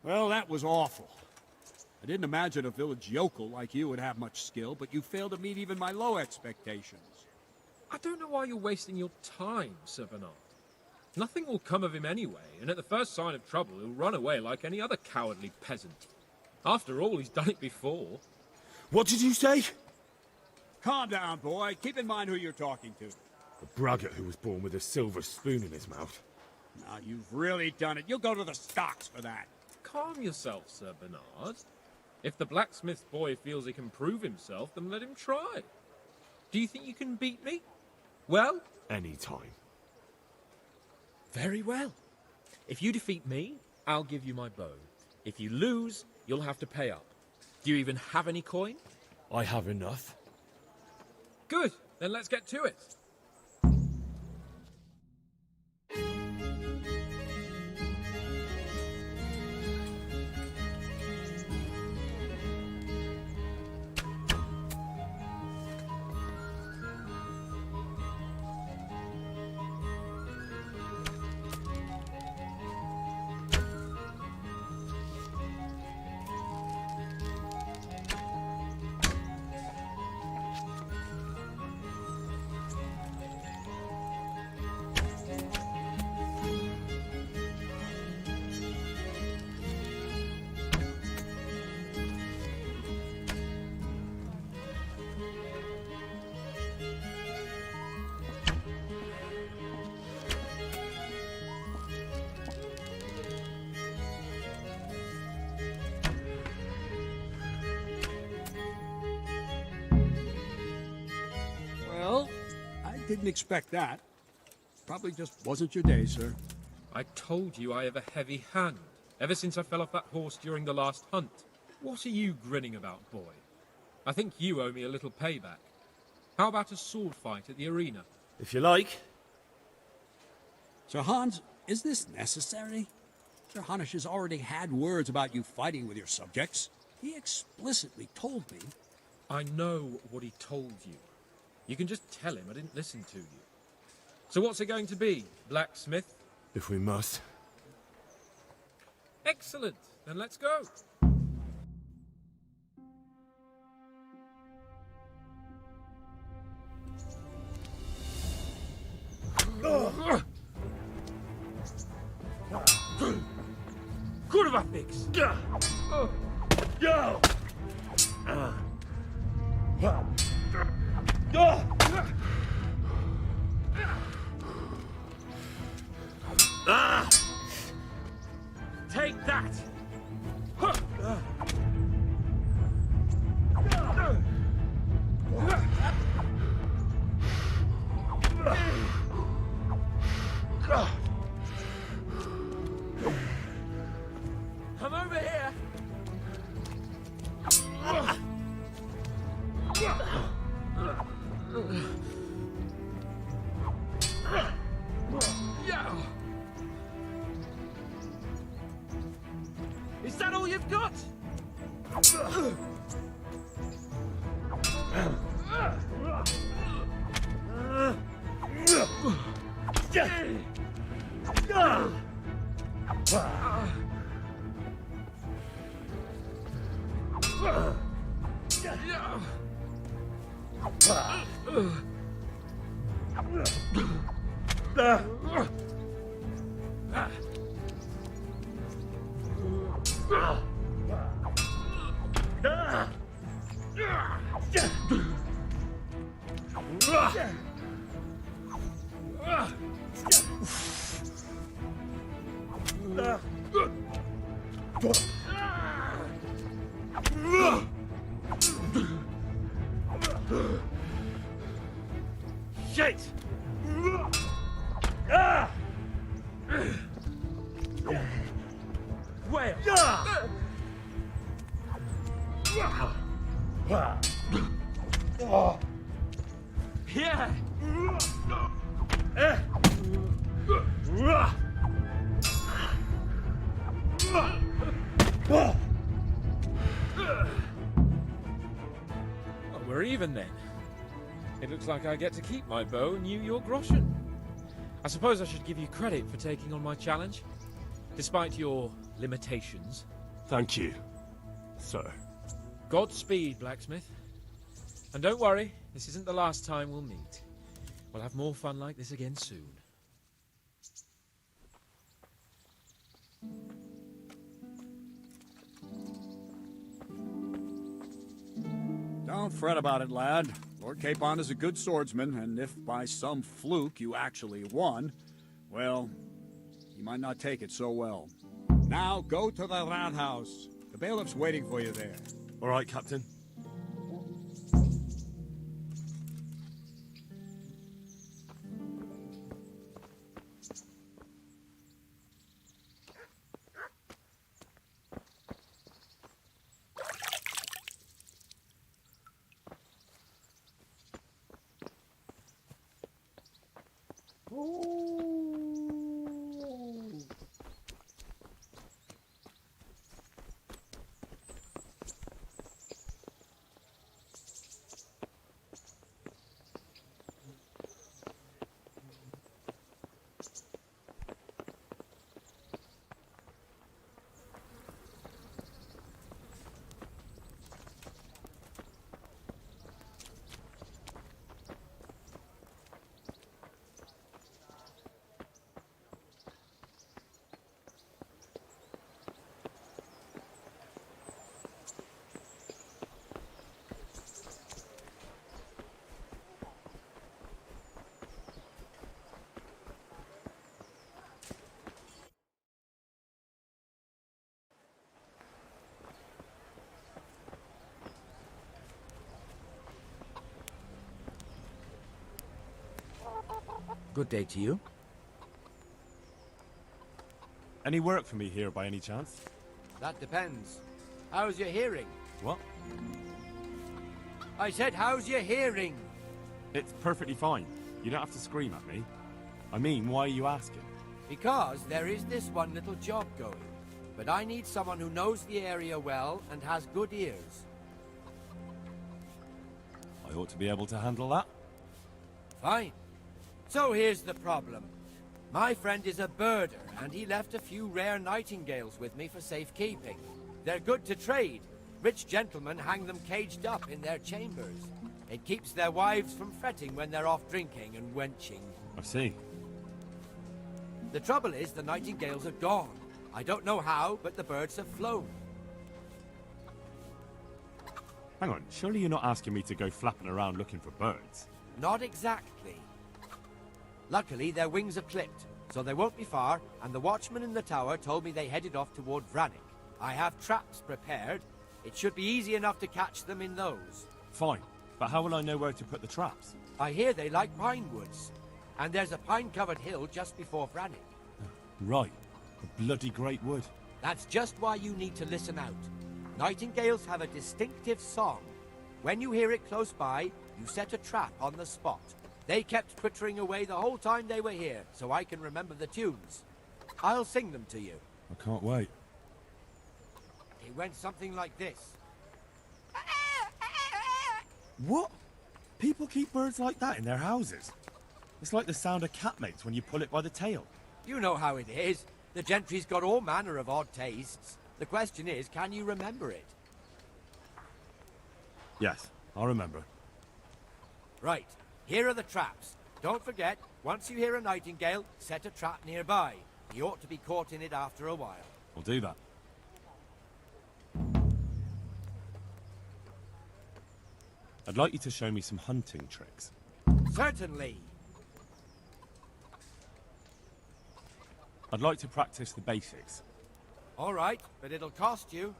Well, that was awful. I didn't imagine a village yokel like you would have much skill, but you failed to meet even my low expectations. I don't know why you're wasting your time, Sir Bernard. Nothing will come of him anyway, and at the first sign of trouble he'll run away like any other cowardly peasant. After all, he's done it before. What did you say? Calm down, boy. Keep in mind who you're talking to. A braggart who was born with a silver spoon in his mouth. Now, you've really done it. You'll go to the stocks for that. Calm yourself, Sir Bernard. If the blacksmith boy feels he can prove himself, then let him try. Do you think you can beat me? Well, Any time. very well. If you defeat me, I'll give you my bow. If you lose, you'll have to pay up. Do you even have any coin? I have enough. Good, then let's get to it. didn't expect that. Probably just wasn't your day, sir. I told you I have a heavy hand, ever since I fell off that horse during the last hunt. What are you grinning about, boy? I think you owe me a little payback. How about a sword fight at the arena? If you like. Sir Hans, is this necessary? Sir Hanush has already had words about you fighting with your subjects. He explicitly told me. I know what he told you. You can just tell him I didn't listen to you. So what's it going to be, blacksmith? If we must. Excellent. Then let's go. Kurwa fix. Take that. Come over here. Is that all you've got? Shit! Where? Yeah! Well, we're even then. It looks like I get to keep my bow and you your groschen. I suppose I should give you credit for taking on my challenge, despite your limitations. Thank you, sir. Godspeed, blacksmith. And don't worry, this isn't the last time we'll meet. We'll have more fun like this again soon. Don't fret about it, lad. Lord Capon is a good swordsman, and if by some fluke you actually won, well, he might not take it so well. Now go to the rat house. The bailiff's waiting for you there. All right, Captain. Good day to you. Any work for me here by any chance? That depends. How's your hearing? What? I said, how's your hearing? It's perfectly fine. You don't have to scream at me. I mean, why are you asking? Because there is this one little job going. But I need someone who knows the area well and has good ears. I ought to be able to handle that. Fine. So here's the problem. My friend is a birder, and he left a few rare nightingales with me for safekeeping. They're good to trade. Rich gentlemen hang them caged up in their chambers. It keeps their wives from fretting when they're off drinking and wenching. I see. The trouble is, the nightingales are gone. I don't know how, but the birds have flown. Hang on, surely you're not asking me to go flapping around looking for birds? Not exactly. Luckily, their wings are clipped, so they won't be far, and the watchman in the tower told me they headed off toward Vranik. I have traps prepared. It should be easy enough to catch them in those. Fine, but how will I know where to put the traps? I hear they like pine woods, and there's a pine-covered hill just before Vranik. Right, a bloody great wood. That's just why you need to listen out. Nightingales have a distinctive song. When you hear it close by, you set a trap on the spot. They kept twittering away the whole time they were here, so I can remember the tunes. I'll sing them to you. I can't wait. It went something like this. What? People keep birds like that in their houses? It's like the sound a cat makes when you pull it by the tail. You know how it is. The gentry's got all manner of odd tastes. The question is, can you remember it? Yes, I'll remember. Right, here are the traps. Don't forget, once you hear a nightingale, set a trap nearby. He ought to be caught in it after a while. I'll do that. I'd like you to show me some hunting tricks. Certainly. I'd like to practice the basics. All right, but it'll cost you.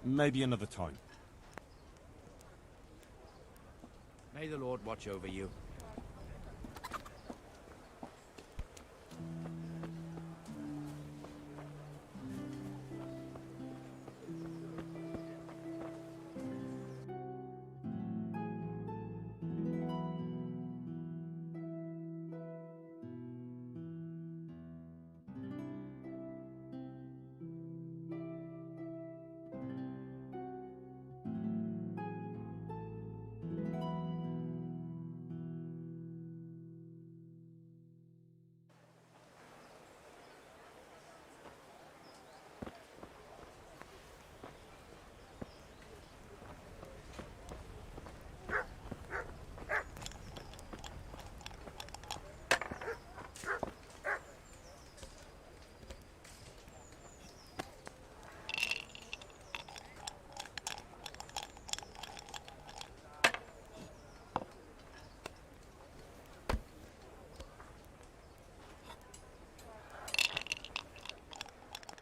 Maybe another time. May the Lord watch over you.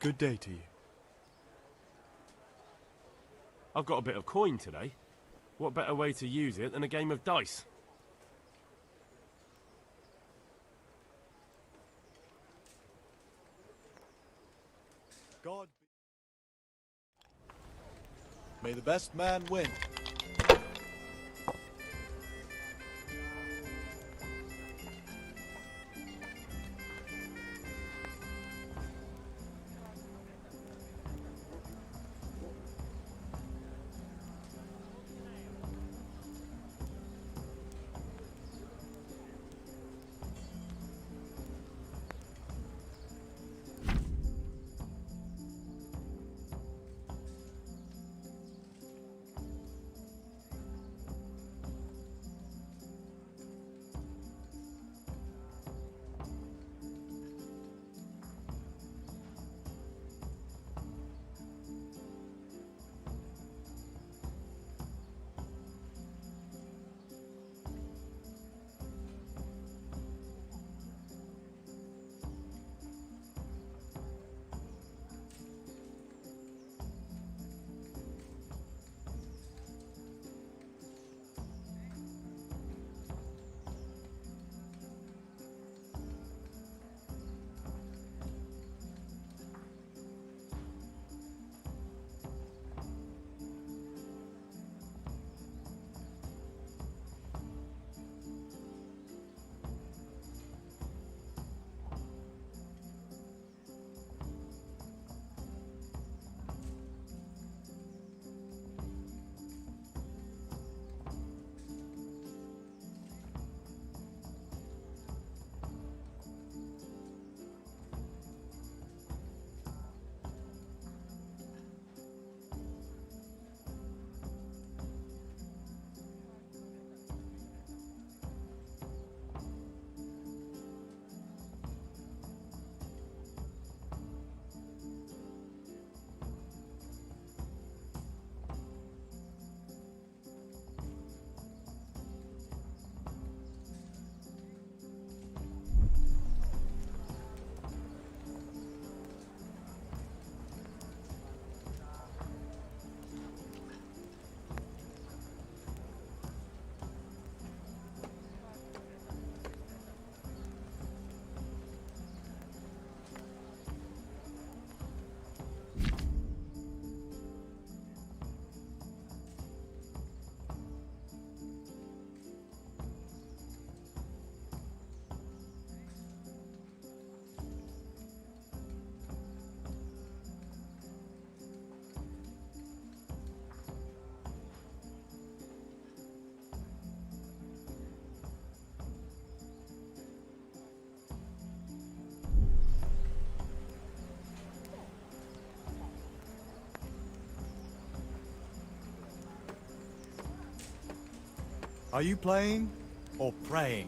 Good day to you. I've got a bit of coin today. What better way to use it than a game of dice? God. May the best man win. Are you playing or praying?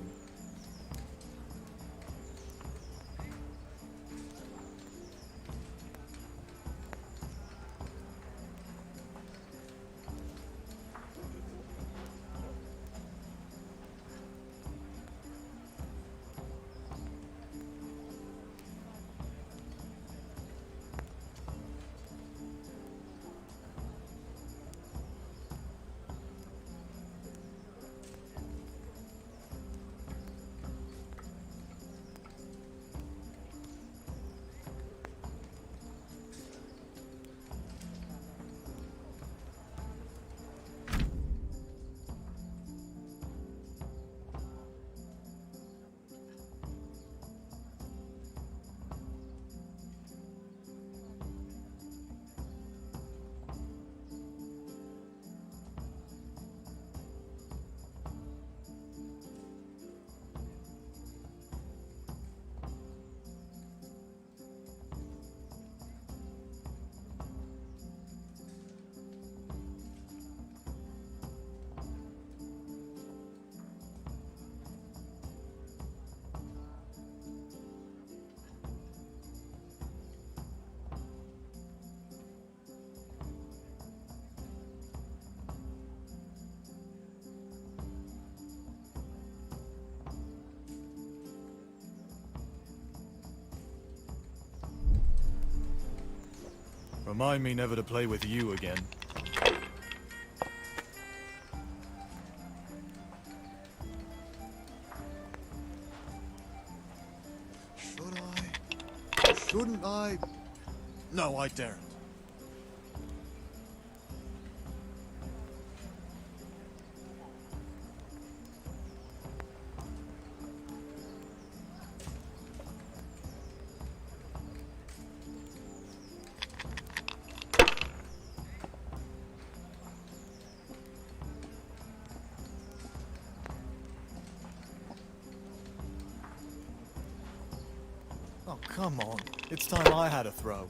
Remind me never to play with you again. Should I? Shouldn't I? No, I daren't. Oh, come on. It's time I had a throw.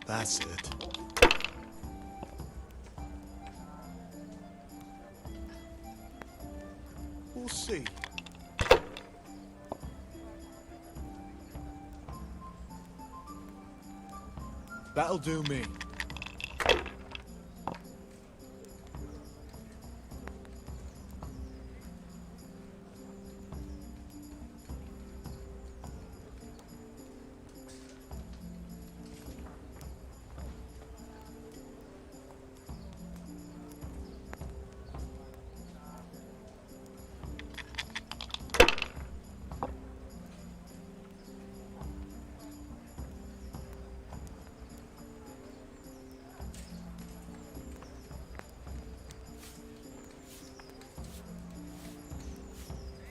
That's it. We'll see. That'll do me.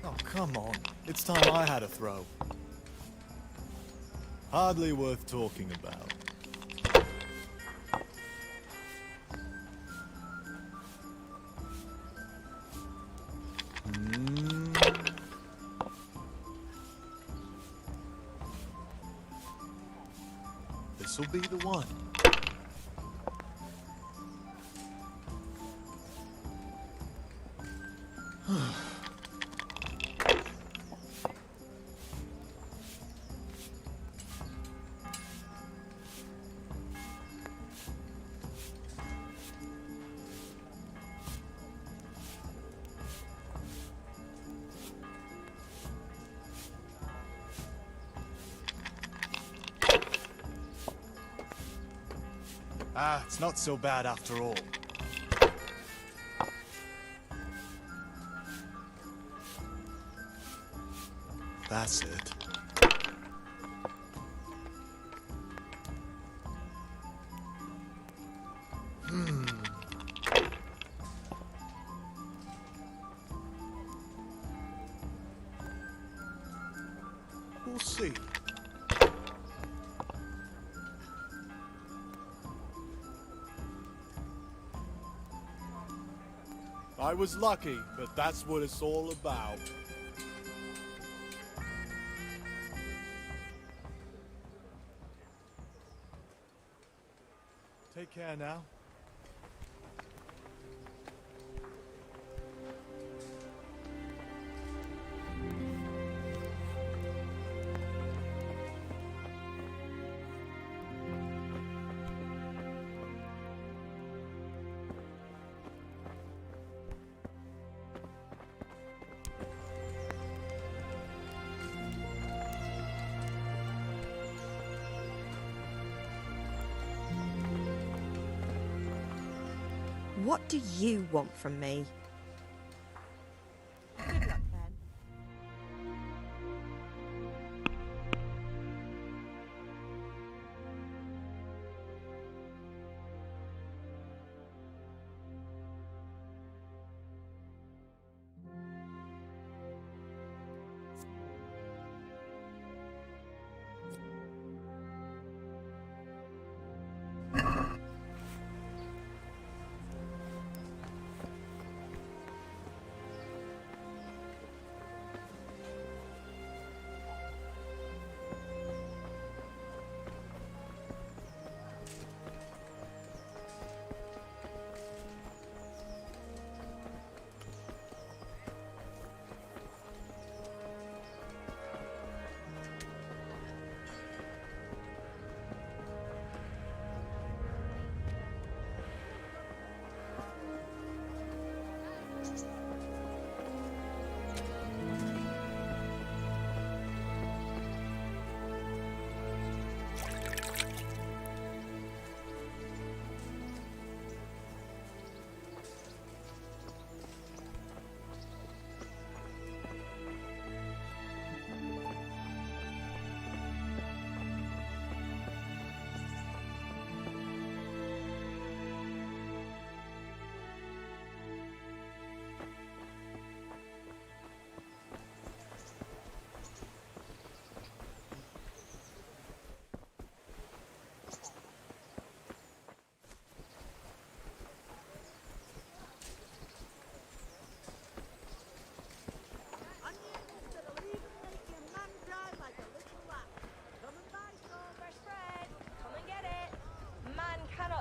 Oh, come on. It's time I had a throw. Hardly worth talking about. This'll be the one. Ah, it's not so bad after all. That's it. I was lucky, but that's what it's all about. Take care now. What do you want from me? Good luck then.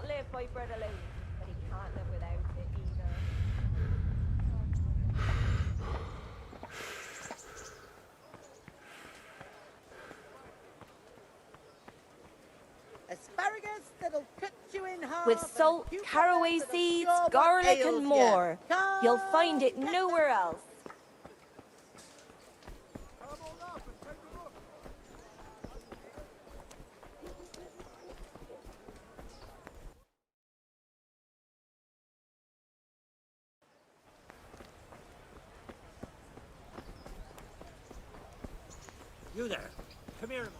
Live by bread alone, but he can't live without it either. Asparagus that'll cut you in half. With salt, caraway seeds, garlic, and more. You'll find it nowhere else. You there. Come here a moment.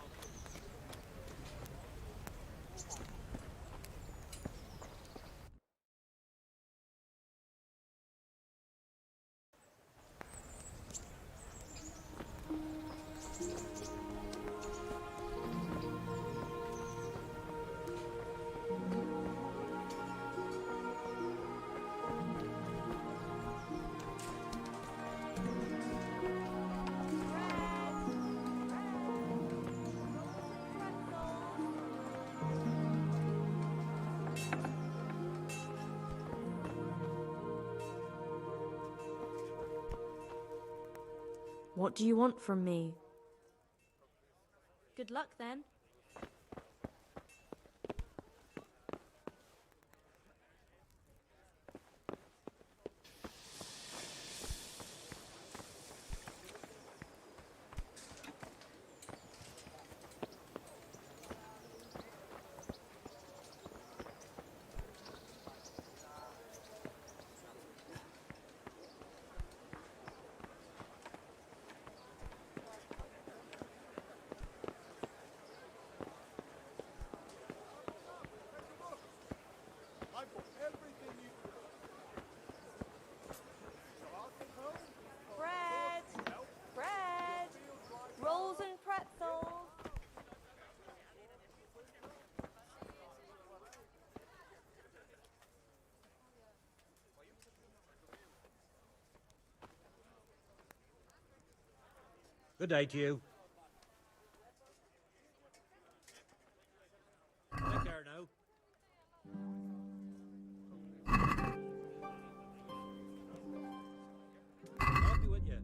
What do you want from me? Good luck then. Good day to you. Take care now. I'll be with you.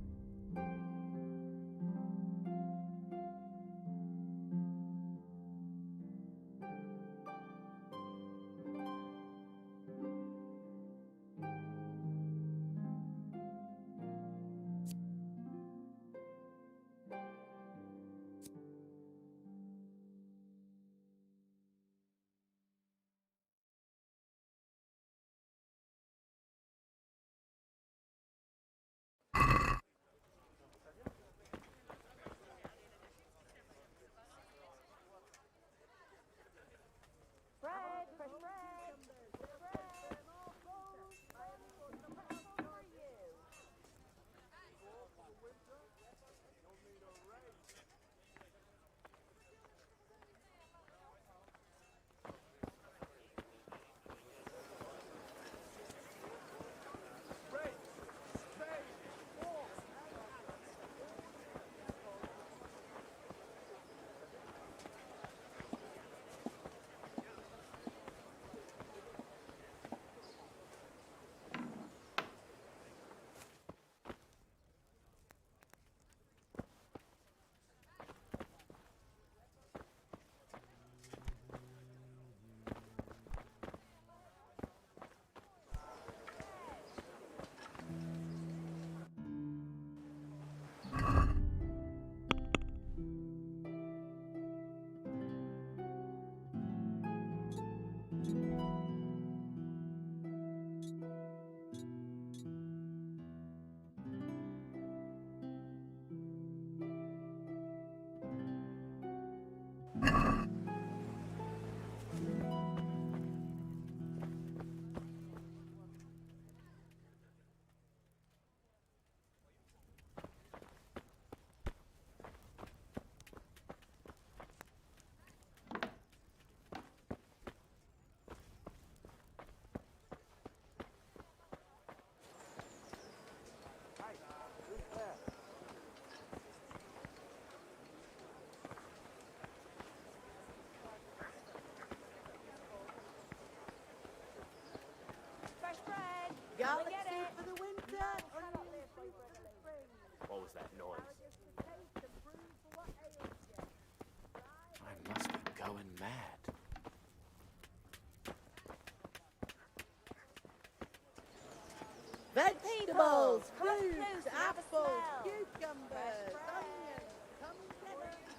Bread, fresh bread. Fresh bread. Garlic Get soup it. for the winter, onion soup for the spring. What was that noise? Asparagus to taste and prune for what ails you. I must be going mad. Vegetables, Come up fruit, close and have a apples, smell. cucumbers, onions. Come get it.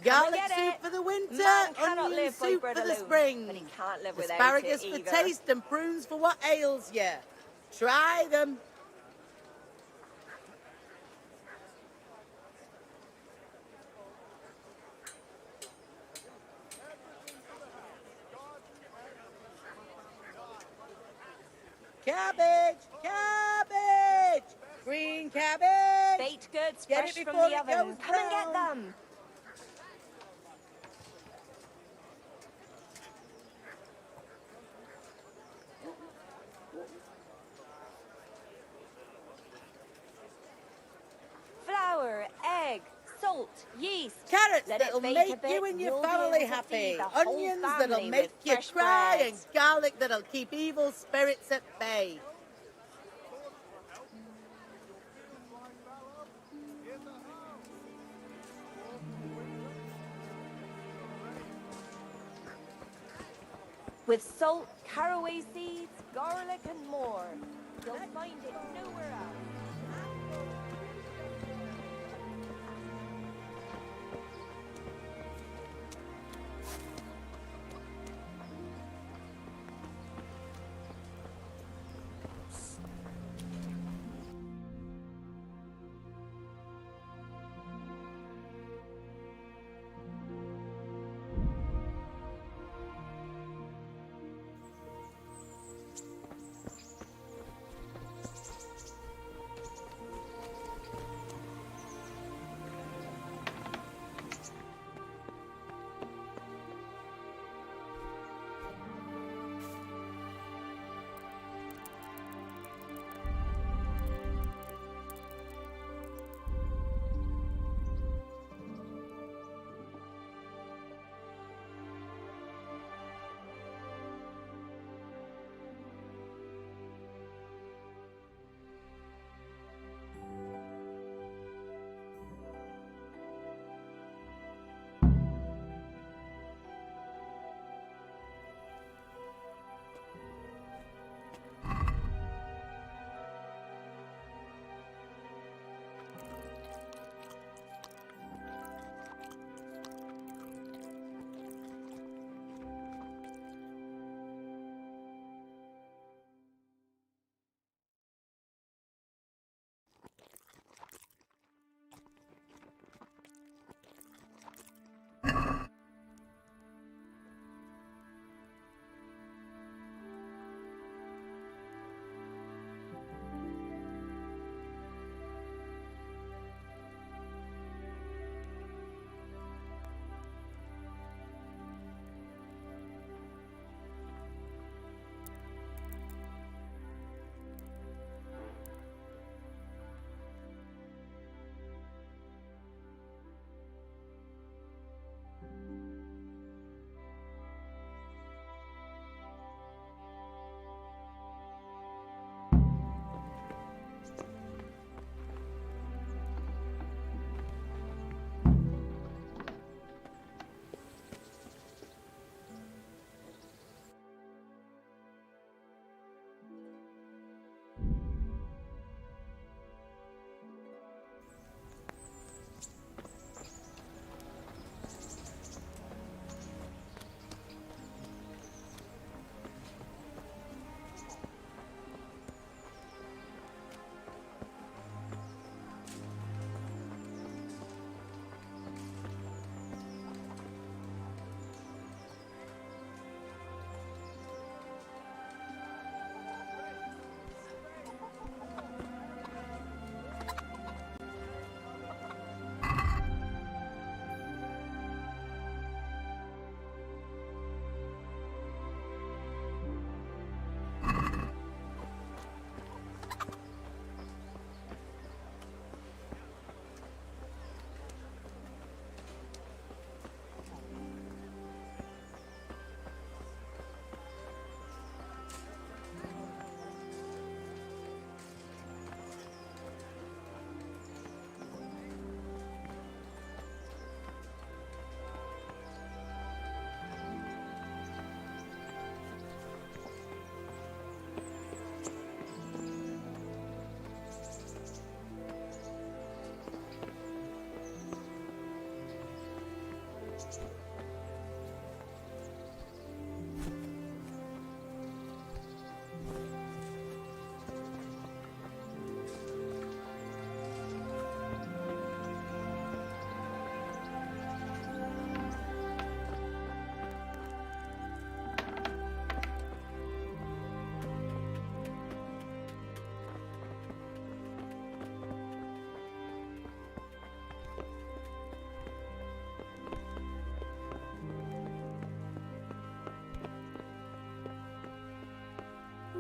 Garlic get soup it. for the winter, Man cannot onion live by soup bread for the alone, spring. but he can't live without Asparagus it for either. taste and prunes for what ails you. Try them. Cabbage! Cabbage! Green cabbage! Baked goods Get fresh it from before the it oven. goes Come and get brown. them. Flour, egg, salt, yeast. Carrots Let it that'll bake make a bit, you and your you'll be family able to happy. feed the whole Onions that'll family make with you fresh cry, bread. and garlic that'll keep evil spirits at bay. With salt, caraway seeds, garlic, and more. You'll find it nowhere else.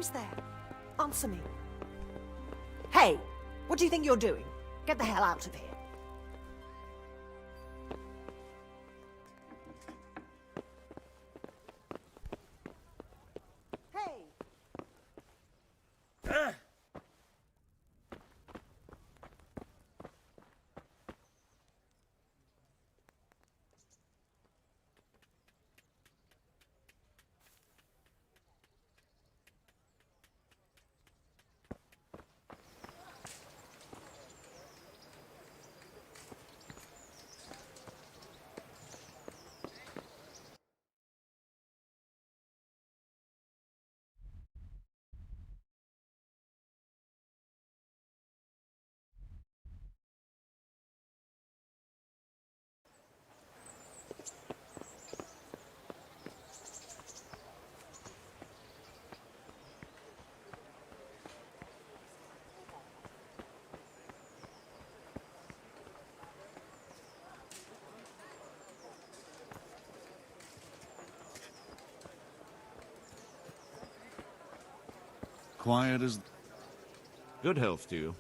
Who's there? Answer me. Hey, what do you think you're doing? Get the hell out of here. Hey! Quiet as... Good health to you.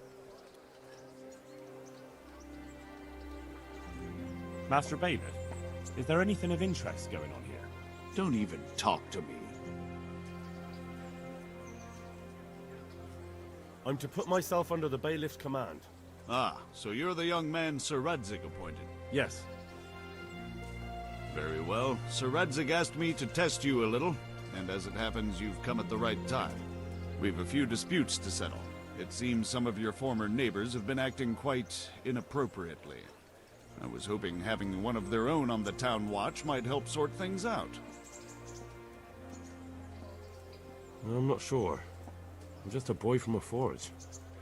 Master Bailiff, is there anything of interest going on here? Don't even talk to me. I'm to put myself under the bailiff's command. Ah, so you're the young man Sir Radzig appointed. Yes. Very well. Sir Radzig asked me to test you a little, and as it happens, you've come at the right time. We've a few disputes to settle. It seems some of your former neighbors have been acting quite inappropriately. I was hoping having one of their own on the town watch might help sort things out. I'm not sure. I'm just a boy from a forge.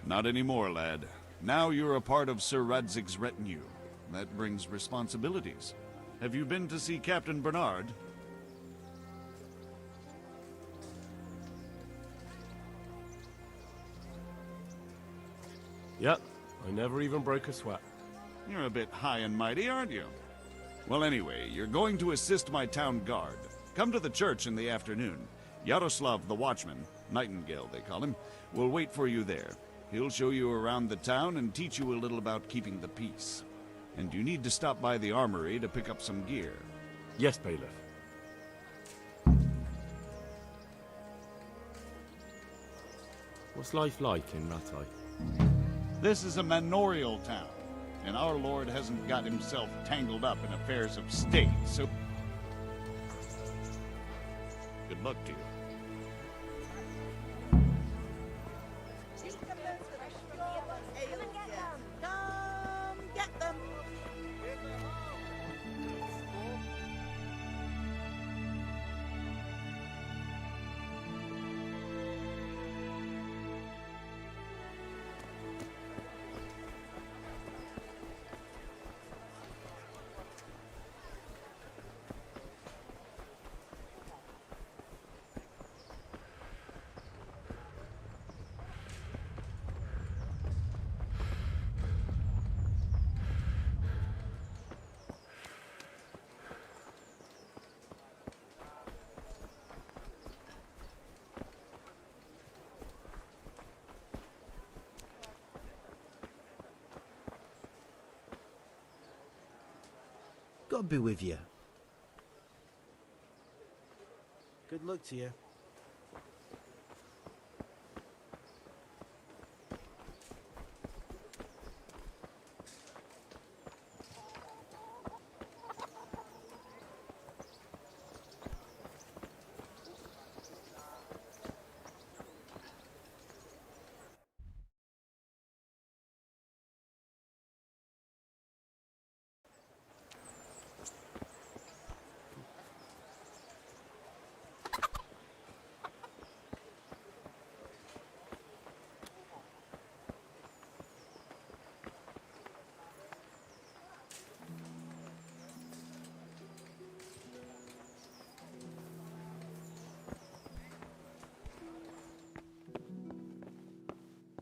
Not anymore, lad. Now you're a part of Sir Radzig's retinue. That brings responsibilities. Have you been to see Captain Bernard? Yep, I never even broke a sweat. You're a bit high and mighty, aren't you? Well, anyway, you're going to assist my town guard. Come to the church in the afternoon. Yaroslav the Watchman, Nightingale they call him, will wait for you there. He'll show you around the town and teach you a little about keeping the peace. And you need to stop by the armory to pick up some gear. Yes, Bailiff. What's life like in Rattay? This is a manorial town, and our lord hasn't got himself tangled up in affairs of state, so... Good luck to you. Come get them! God be with you. Good luck to you.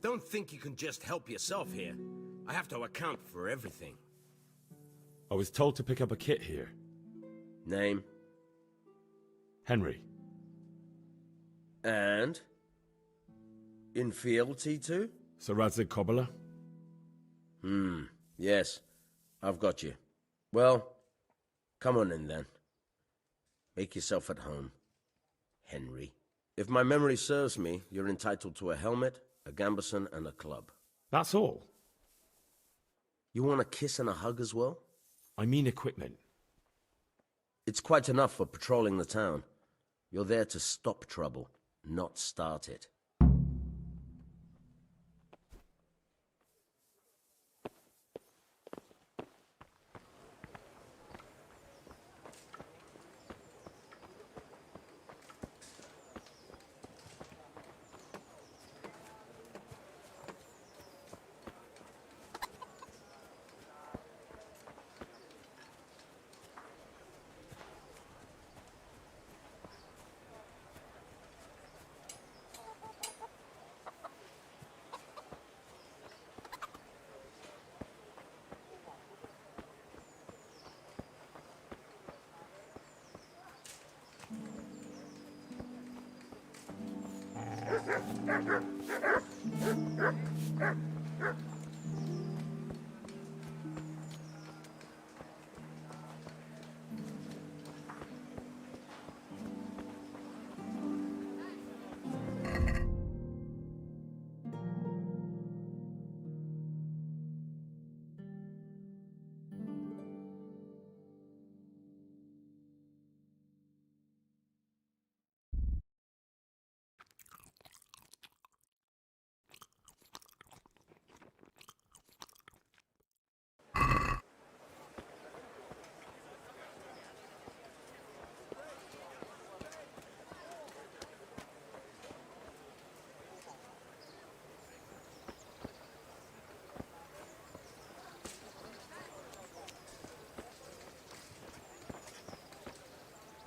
Don't think you can just help yourself here. I have to account for everything. I was told to pick up a kit here. Name? Henry. And? In fealty to? Sir Radzig Kobyla? Yes. I've got you. Well, come on in then. Make yourself at home, Henry. If my memory serves me, you're entitled to a helmet, a gambeson, and a club. That's all? You want a kiss and a hug as well? I mean equipment. It's quite enough for patrolling the town. You're there to stop trouble, not start it.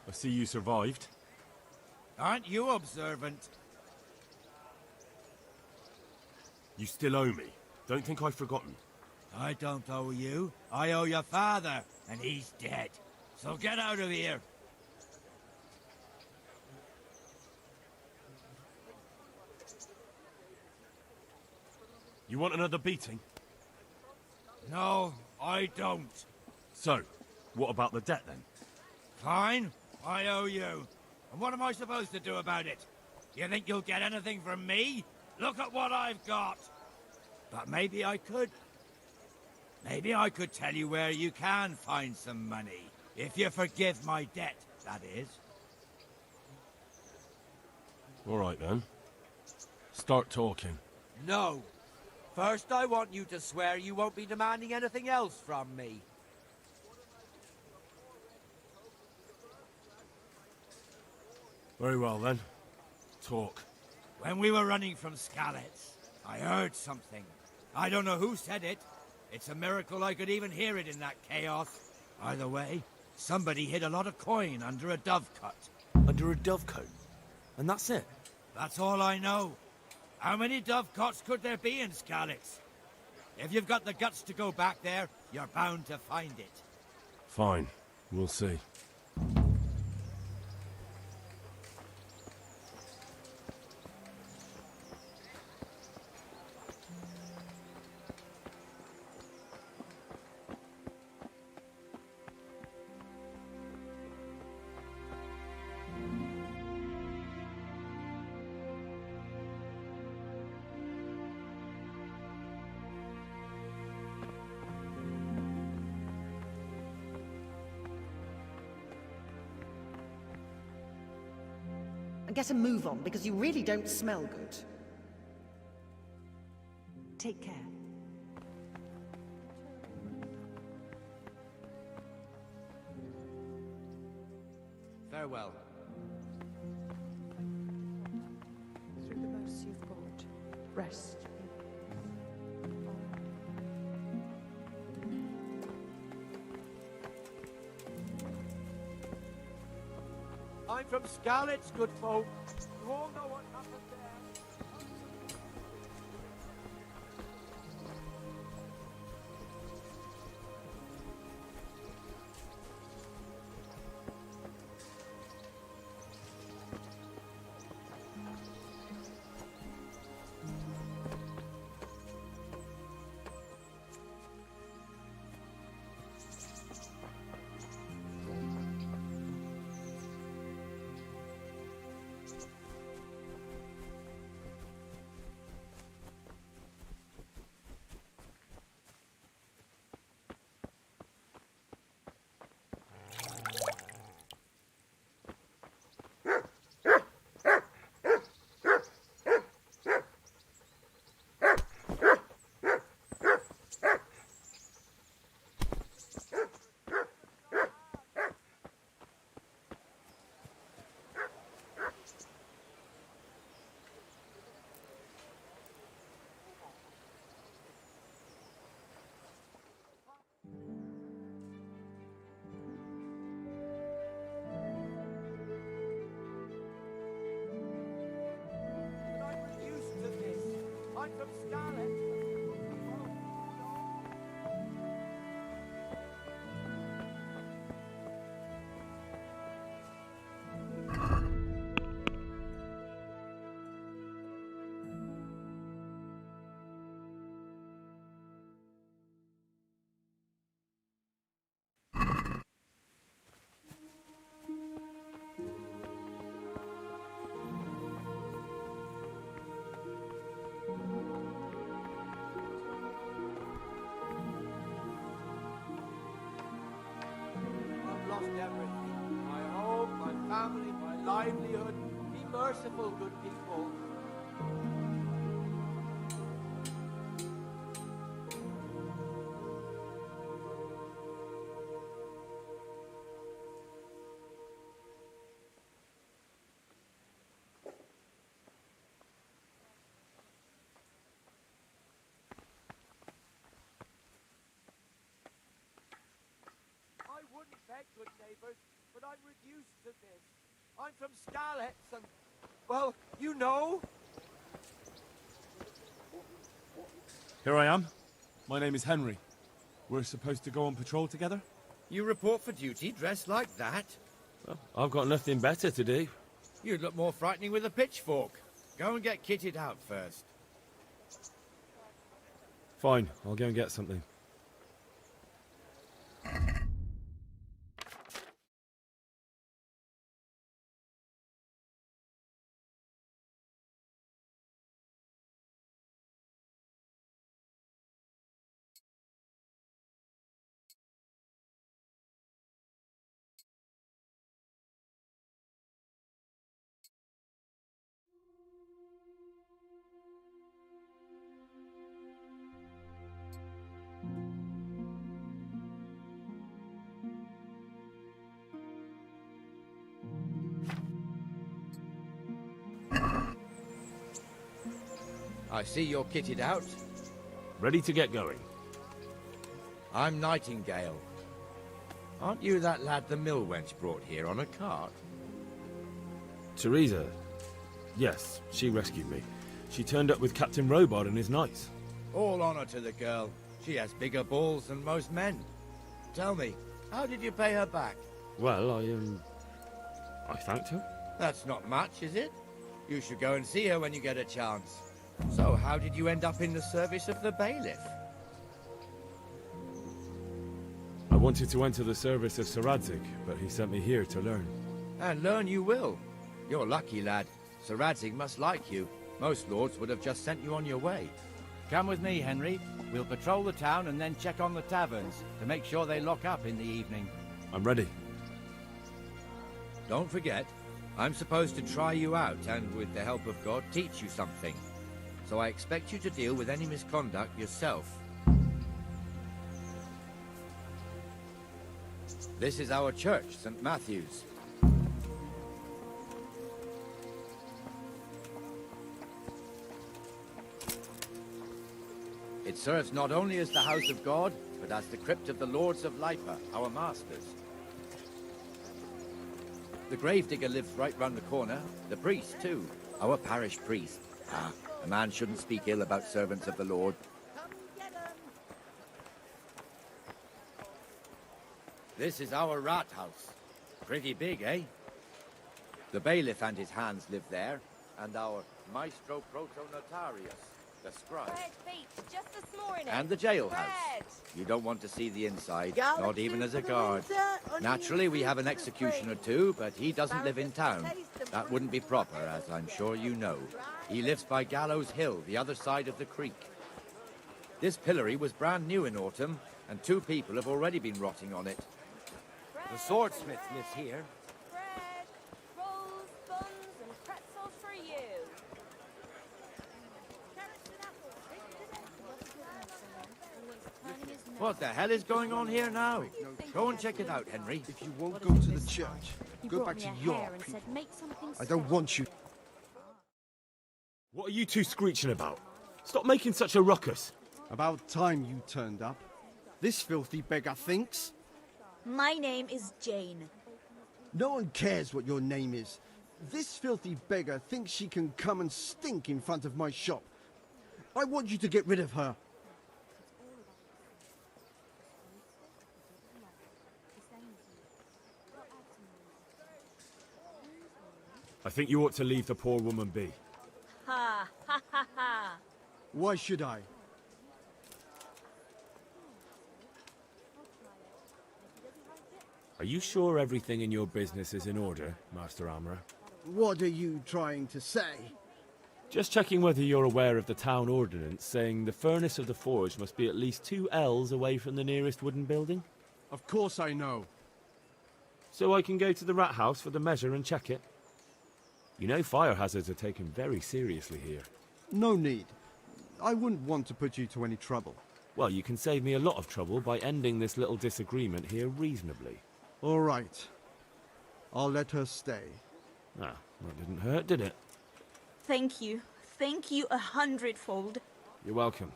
I see you survived. Aren't you observant? You still owe me. Don't think I've forgotten. I don't owe you. I owe your father, and he's dead. So get out of here. You want another beating? No, I don't. So, what about the debt then? Fine, I owe you. And what am I supposed to do about it? You think you'll get anything from me? Look at what I've got. But maybe I could. Maybe I could tell you where you can find some money. If you forgive my debt, that is. All right then. Start talking. No. First, I want you to swear you won't be demanding anything else from me. Very well then. Talk. When we were running from Skalitz, I heard something. I don't know who said it. It's a miracle I could even hear it in that chaos. Either way, somebody hid a lot of coin under a dovecote. Under a dovecote? And that's it? That's all I know. How many dovecotes could there be in Skalitz? If you've got the guts to go back there, you're bound to find it. Fine. We'll see. And get a move on, because you really don't smell good. Take care. Farewell. Through the mercy of God, rest. I'm from Skalitz, good folk. You all know what happened there. from Scarlet. I've lost everything. My home, my family, my livelihood. Be merciful, good people. I wouldn't beg, good neighbors, but I'm reduced to this. I'm from Scarlets and, well, you know. Here I am. My name is Henry. We're supposed to go on patrol together? You report for duty dressed like that? Well, I've got nothing better to do. You'd look more frightening with a pitchfork. Go and get kitted out first. Fine, I'll go and get something. I see you're kitted out. Ready to get going. I'm Nightingale. Aren't you that lad the mill wench brought here on a cart? Teresa? Yes, she rescued me. She turned up with Captain Robard and his knights. All honor to the girl. She has bigger balls than most men. Tell me, how did you pay her back? Well, I thanked her. That's not much, is it? You should go and see her when you get a chance. So, how did you end up in the service of the bailiff? I wanted to enter the service of Sir Radzig, but he sent me here to learn. And learn you will. You're lucky, lad. Sir Radzig must like you. Most lords would have just sent you on your way. Come with me, Henry. We'll patrol the town and then check on the taverns to make sure they lock up in the evening. I'm ready. Don't forget, I'm supposed to try you out and, with the help of God, teach you something. So I expect you to deal with any misconduct yourself. This is our church, St. Matthew's. It serves not only as the house of God, but as the crypt of the Lords of Lipa, our masters. The gravedigger lives right round the corner. The priest, too. Our parish priest. Ah, a man shouldn't speak ill about servants of the Lord. This is our rat house. Pretty big, eh? The bailiff and his hands live there, and our maestro protonotarius, the scribe. Red feet, just this morning. And the jailhouse. Red. You don't want to see the inside, Garlic not even soup as a for the guard. winter, onion Naturally, we soup have an for the executioner spring. too, but he doesn't live in town. Taste of That wouldn't be proper, as I'm sure you know. He lives by Gallows Hill, the other side of the creek. This pillory was brand new in autumn, and 2 people have already been rotting on it. The swordsmith lives here. Bread, rolls, buns, and pretzels for you. What the hell is going on here now? Go and check it out, Henry. If you won't go to the church, He go brought back me to a your hare and people. said, make something I don't want you. What are you two screeching about? Stop making such a ruckus. About time you turned up. This filthy beggar thinks. My name is Jane. No one cares what your name is. This filthy beggar thinks she can come and stink in front of my shop. I want you to get rid of her. I think you ought to leave the poor woman be. Ha ha ha ha. Why should I? Are you sure everything in your business is in order, Master Armourer? What are you trying to say? Just checking whether you're aware of the town ordinance saying the furnace of the forge must be at least 2 ells away from the nearest wooden building. Of course I know. So I can go to the rat house for the measure and check it. You know fire hazards are taken very seriously here. No need. I wouldn't want to put you to any trouble. Well, you can save me a lot of trouble by ending this little disagreement here reasonably. All right. I'll let her stay. Ah, that didn't hurt, did it? Thank you. Thank you 100-fold. You're welcome.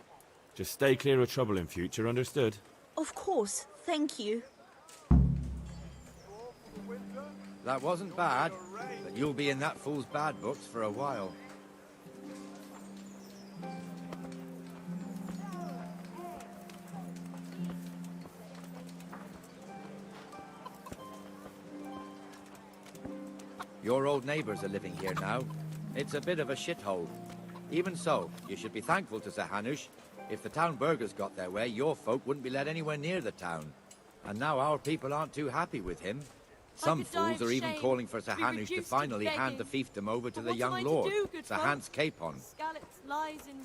Just stay clear of trouble in future, understood? Of course. Thank you. That wasn't bad, but you'll be in that fool's bad books for a while. Your old neighbours are living here now. It's a bit of a shithole. Even so, you should be thankful to Sir Hanush. If the town burghers got their way, your folk wouldn't be let anywhere near the town. And now our people aren't too happy with him. Some fools are even calling for Sir Hanush to finally hand the fiefdom over to the young lord, Sir Hans Capon.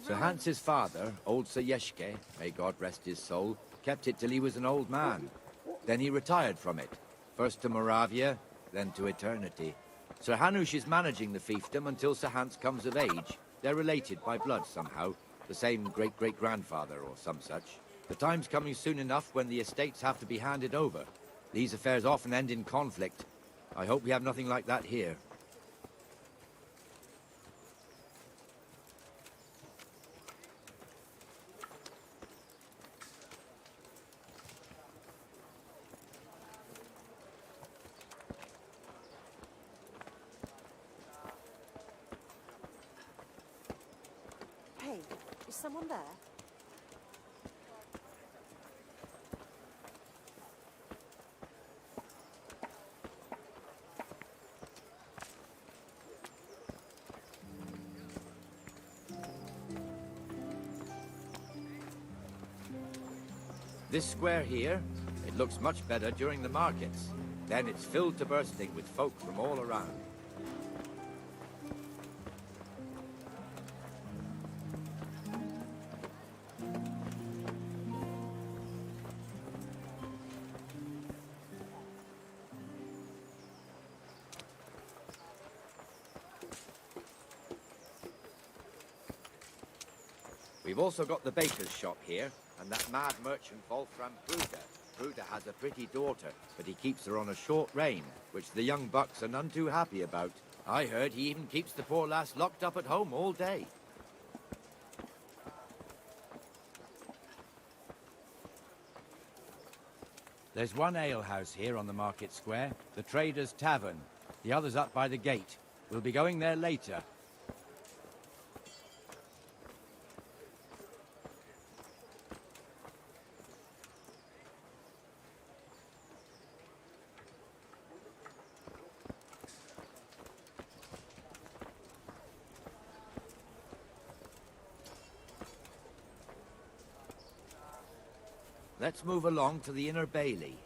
Sir Hans's father, old Sir Yeshke, may God rest his soul, kept it till he was an old man. Then he retired from it, first to Moravia, then to eternity. Sir Hanush is managing the fiefdom until Sir Hans comes of age. They're related by blood somehow, the same great-great-grandfather or some such. The time's coming soon enough when the estates have to be handed over. These affairs often end in conflict. I hope we have nothing like that here. Hey, is someone there? This square here, it looks much better during the markets. Then it's filled to bursting with folk from all around. We've also got the baker's shop here, and that mad merchant Wolfram Bruder. Bruder has a pretty daughter, but he keeps her on a short rein, which the young bucks are none too happy about. I heard he even keeps the poor lass locked up at home all day. There's one alehouse here on the market square, the Trader's Tavern. The other's up by the gate. We'll be going there later. Let's move along to the Inner Bailey.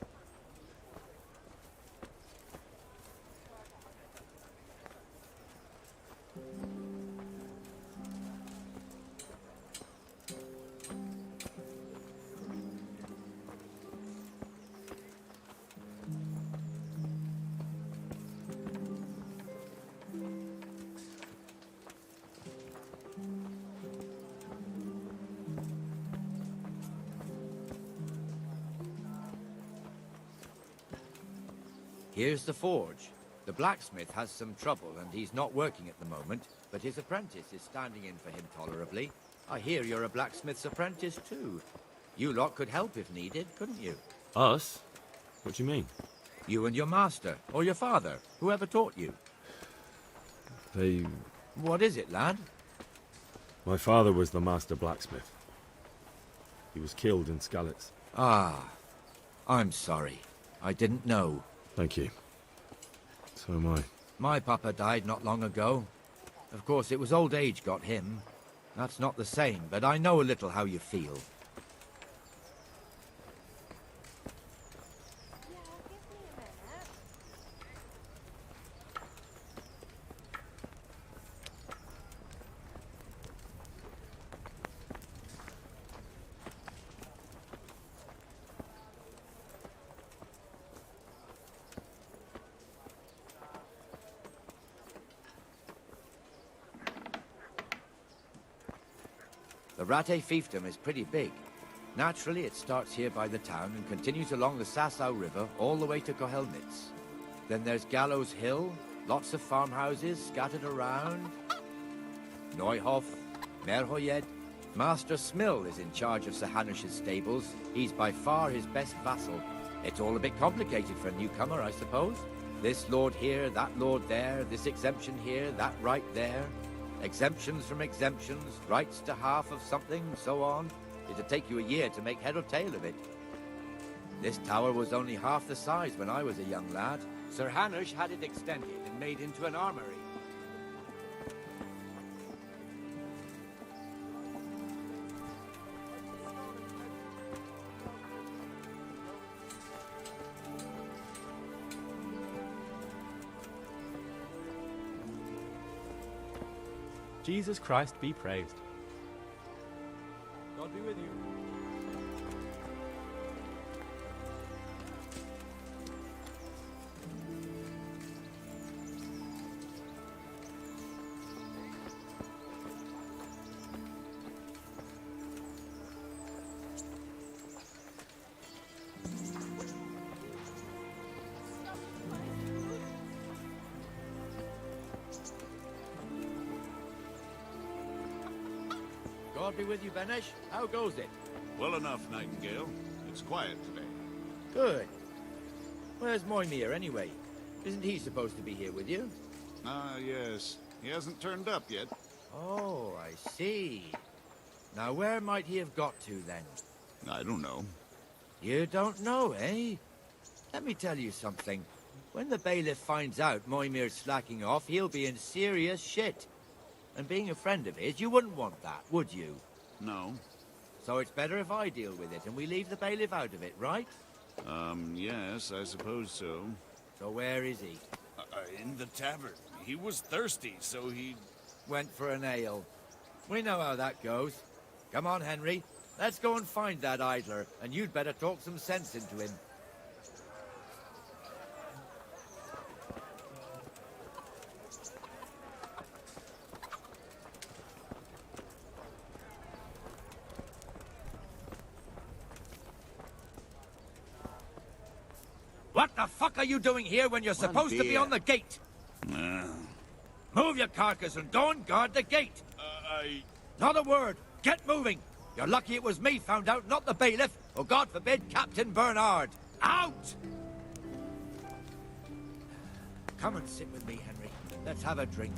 Here's the forge. The blacksmith has some trouble and he's not working at the moment, but his apprentice is standing in for him tolerably. I hear you're a blacksmith's apprentice too. You lot could help if needed, couldn't you? Us? What do you mean? You and your master, or your father, whoever taught you. They... What is it, lad? My father was the master blacksmith. He was killed in Skalitz. Ah, I'm sorry. I didn't know. Thank you. So am I. My papa died not long ago. Of course, it was old age got him. That's not the same, but I know a little how you feel. The Rate fiefdom is pretty big. Naturally, it starts here by the town and continues along the Sasau River all the way to Kohelnitz. Then there's Gallows Hill, lots of farmhouses scattered around. Neuhof, Merhoyed. Master Smill is in charge of Sir Hanush's stables. He's by far his best vassal. It's all a bit complicated for a newcomer, I suppose. This lord here, that lord there, this exemption here, that right there. Exemptions from exemptions, rights to half of something, so on. It'd take you a year to make head or tail of it. This tower was only half the size when I was a young lad. Sir Hanush had it extended and made into an armory. Jesus Christ be praised. God be with you. God be with you, Benesh. How goes it? Well enough, Nightingale. It's quiet today. Good. Where's Moimir, anyway? Isn't he supposed to be here with you? Ah, yes. He hasn't turned up yet. Oh, I see. Now, where might he have got to, then? I don't know. You don't know, eh? Let me tell you something. When the bailiff finds out Moimir's slacking off, he'll be in serious shit. And being a friend of his, you wouldn't want that, would you? No. So it's better if I deal with it and we leave the bailiff out of it, right? Yes, I suppose so. So where is he? In the tavern. He was thirsty, so he... Went for an ale. We know how that goes. Come on, Henry. Let's go and find that idler, and you'd better talk some sense into him. What the fuck are you doing here when you're supposed to be on the gate? Move your carcass and go and guard the gate. Not a word. Get moving. You're lucky it was me found out, not the bailiff, or God forbid, Captain Bernard. Out! Come and sit with me, Henry. Let's have a drink.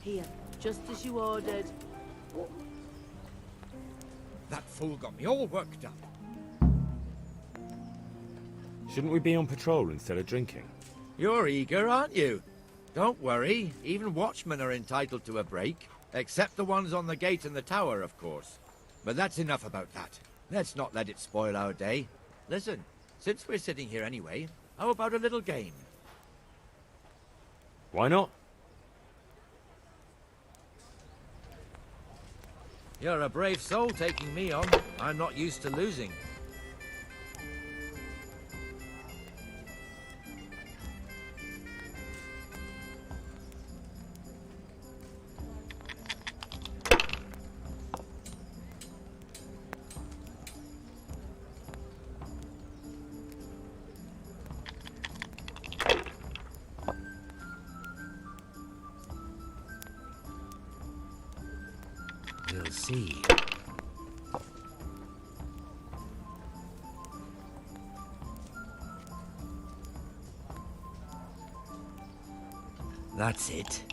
Here, just as you ordered. That fool got me all worked up. Shouldn't we be on patrol instead of drinking? You're eager, aren't you? Don't worry. Even watchmen are entitled to a break. Except the ones on the gate and the tower, of course. But that's enough about that. Let's not let it spoil our day. Listen, since we're sitting here anyway, how about a little game? Why not? You're a brave soul taking me on. I'm not used to losing. We'll see. That's it.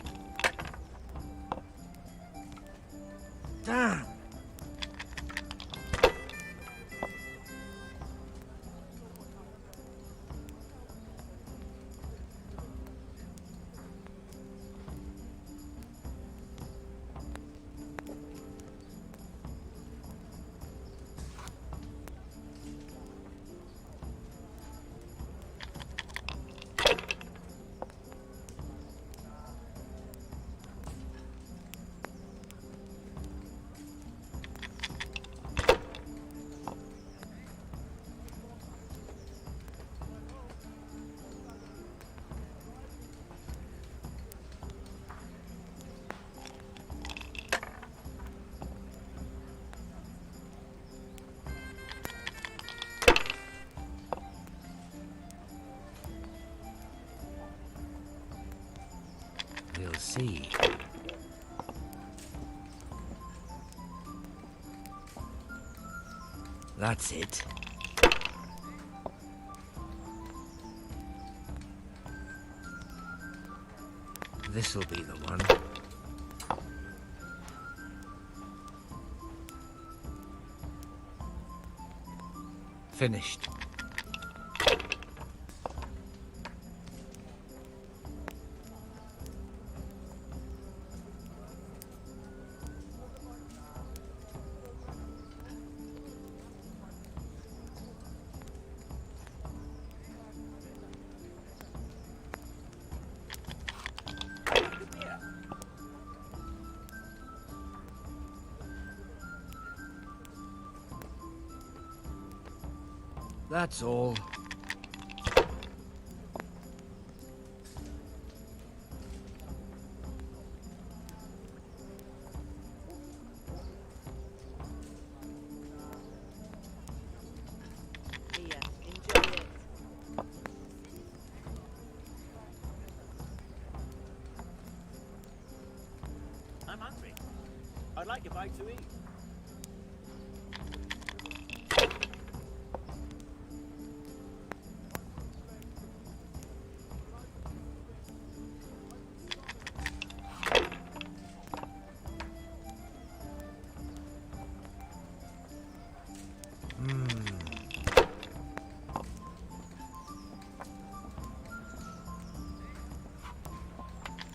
Damn! We'll see. That's it. This'll be the one. Finished. That's all. Here, enjoy it. I'm hungry. I'd like a bite to eat.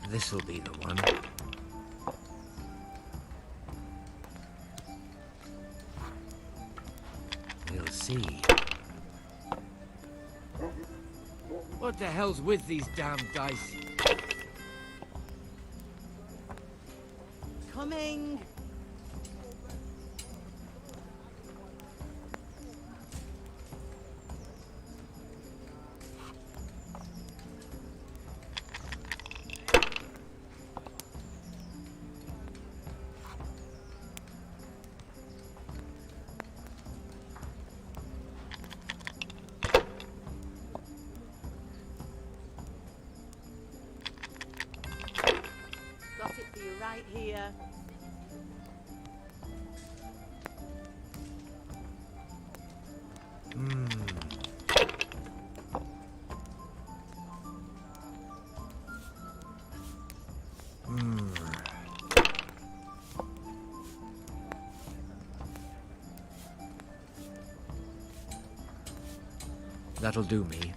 This'll be the one. We'll see. What the hell's with these damn dice? Coming. Got it for you right here. That'll do me.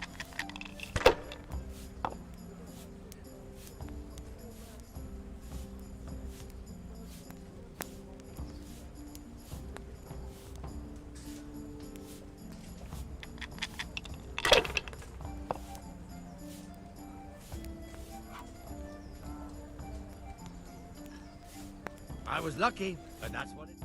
I was lucky, but that's what it...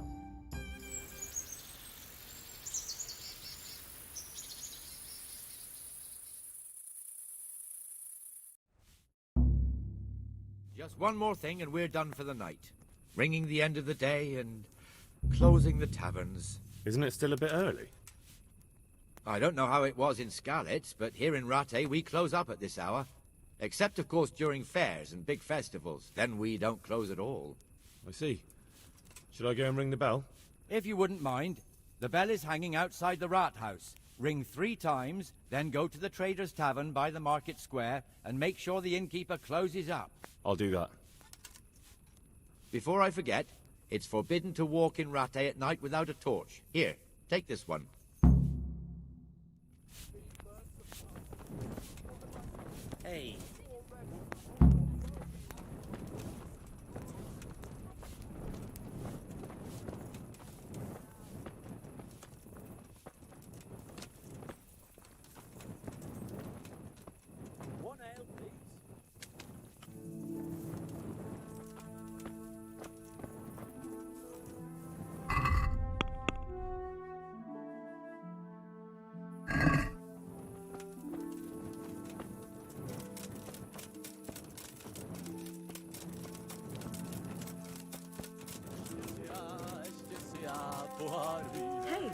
Just one more thing and we're done for the night. Ringing the end of the day and closing the taverns. Isn't it still a bit early? I don't know how it was in Skalitz, but here in Rattay we close up at this hour. Except, of course, during fairs and big festivals. Then we don't close at all. I see. Should I go and ring the bell? If you wouldn't mind. The bell is hanging outside the rat house. Ring 3 times, then go to the Trader's Tavern by the Market Square and make sure the innkeeper closes up. I'll do that. Before I forget, it's forbidden to walk in Rattay at night without a torch. Here, take this one. Hey. One ale, please. Hey,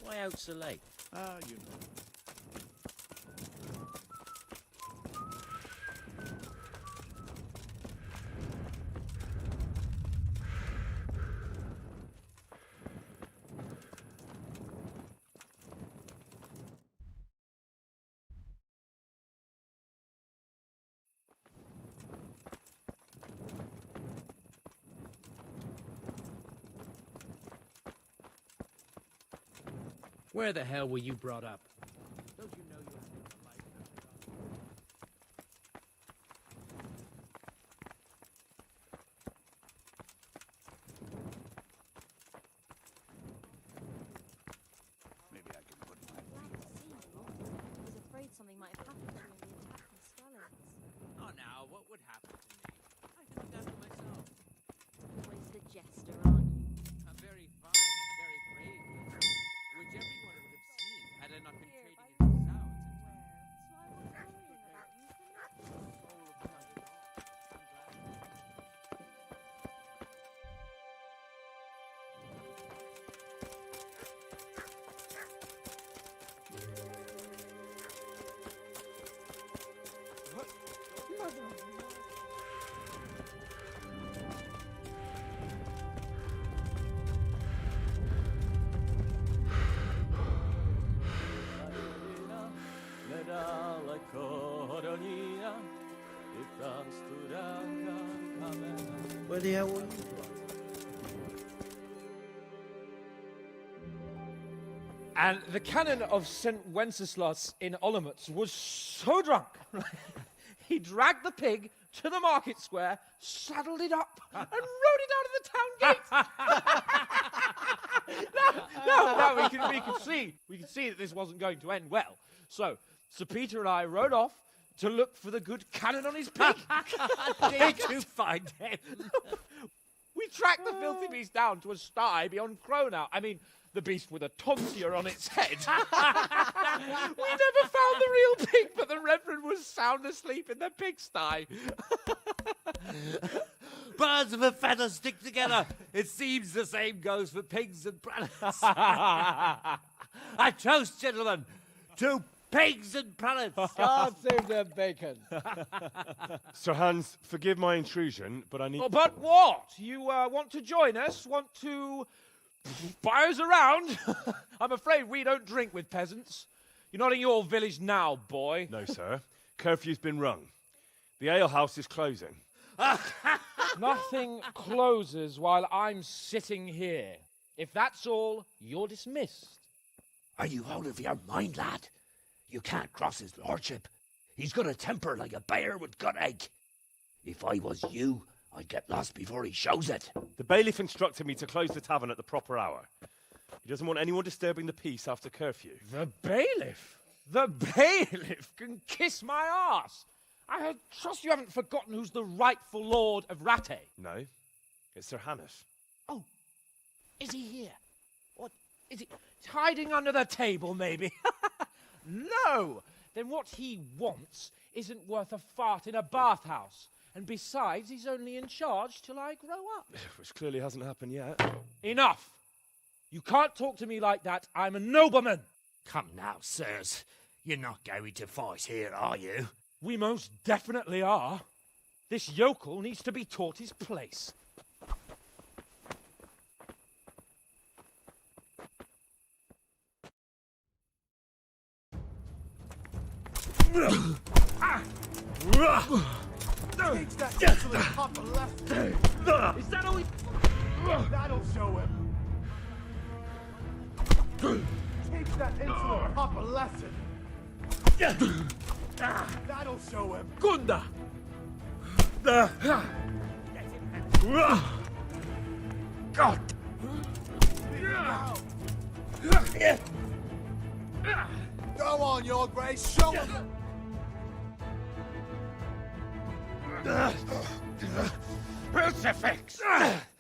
Why out so late? You know. Where the hell were you brought up? Don't you know you have to life Maybe I can put my I was afraid something might have happened to you in the attack from Skeletons. Oh, now, what would happen to me? I could have done it myself. Always the jester, aren't you? I'm very fine, very brave, which everyone would have seen had I not been trading in sours and Where the hell were you? And the canon of St. Wenceslas in Olomouc was so drunk, he dragged the pig to the market square, saddled it up, and rode it out of the town gate. No, we can see that this wasn't going to end well. So, Sir Peter and I rode off to look for the good canon on his pig. did you find him? We tracked the filthy beast down to a sty beyond Cronau. I mean, the beast with a tonsure on its head. We never found the real pig, but the Reverend was sound asleep in the pigsty. Birds of a feather stick together. It seems the same goes for pigs and prelates. I toast, gentlemen, to pigs and prelates. God save the bacon. Sir Hans, forgive my intrusion, but I need... Oh, but what? You want to join us? Want to buy us around? I'm afraid we don't drink with peasants. You're not in your village now, boy. No, sir. Curfew's been rung. The alehouse is closing. Nothing closes while I'm sitting here. If that's all, you're dismissed. Are you out of your mind, lad? You can't cross his lordship. He's got a temper like a bear with gut ache. If I was you, I'd get lost before he shows it. The bailiff instructed me to close the tavern at the proper hour. He doesn't want anyone disturbing the peace after curfew. The bailiff? The bailiff can kiss my arse. I trust you haven't forgotten who's the rightful lord of Rattay. No, it's Sir Hannes. Oh, is he here? What, is he hiding under the table, maybe? No! Then what he wants isn't worth a fart in a bathhouse. And besides, he's only in charge till I grow up. Which clearly hasn't happened yet. Enough! You can't talk to me like that. I'm a nobleman. Come now, sirs. You're not going to fight here, are you? We most definitely are. This yokel needs to be taught his place. Teach that insolent pup a lesson. Is that all? That'll show him. Teach that insolent pup a lesson. That'll show him. Gunda! God! Go on, Your Grace, show him! Crucifix!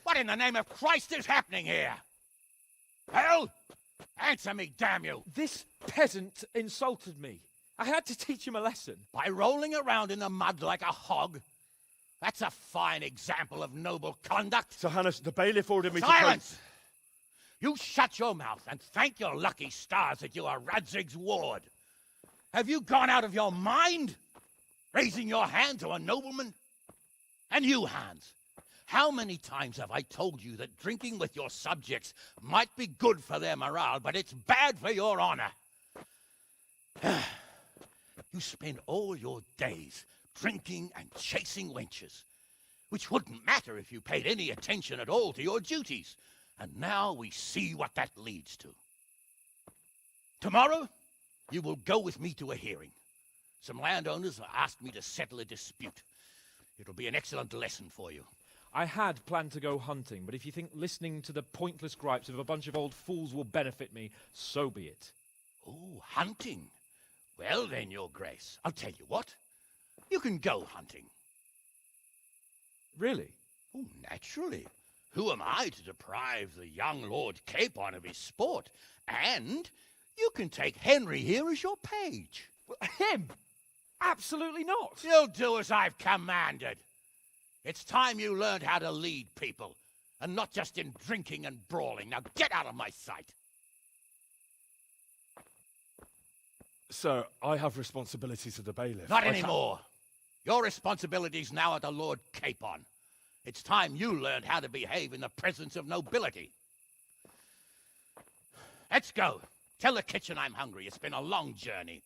What in the name of Christ is happening here? Hell? Answer me, damn you! This peasant insulted me. I had to teach him a lesson. By rolling around in the mud like a hog? That's a fine example of noble conduct. Sir Hanush, the bailiff ordered me Silence! You shut your mouth and thank your lucky stars that you are Radzig's ward. Have you gone out of your mind? Raising your hand to a nobleman? And you, Hans, how many times have I told you that drinking with your subjects might be good for their morale, but it's bad for your honor? You spend all your days drinking and chasing wenches, which wouldn't matter if you paid any attention at all to your duties. And now we see what that leads to. Tomorrow, you will go with me to a hearing. Some landowners have asked me to settle a dispute. It'll be an excellent lesson for you. I had planned to go hunting, but if you think listening to the pointless gripes of a bunch of old fools will benefit me, so be it. Oh, hunting. Well then, Your Grace, I'll tell you what. You can go hunting. Really? Oh, naturally. Who am I to deprive the young Lord Capon of his sport? And you can take Henry here as your page. Him? Absolutely not. You'll do as I've commanded. It's time you learned how to lead people, and not just in drinking and brawling. Now get out of my sight. Sir, I have responsibilities to the bailiff. Not anymore. Your responsibilities now are to Lord Capon. It's time you learned how to behave in the presence of nobility. Let's go. Tell the kitchen I'm hungry. It's been a long journey.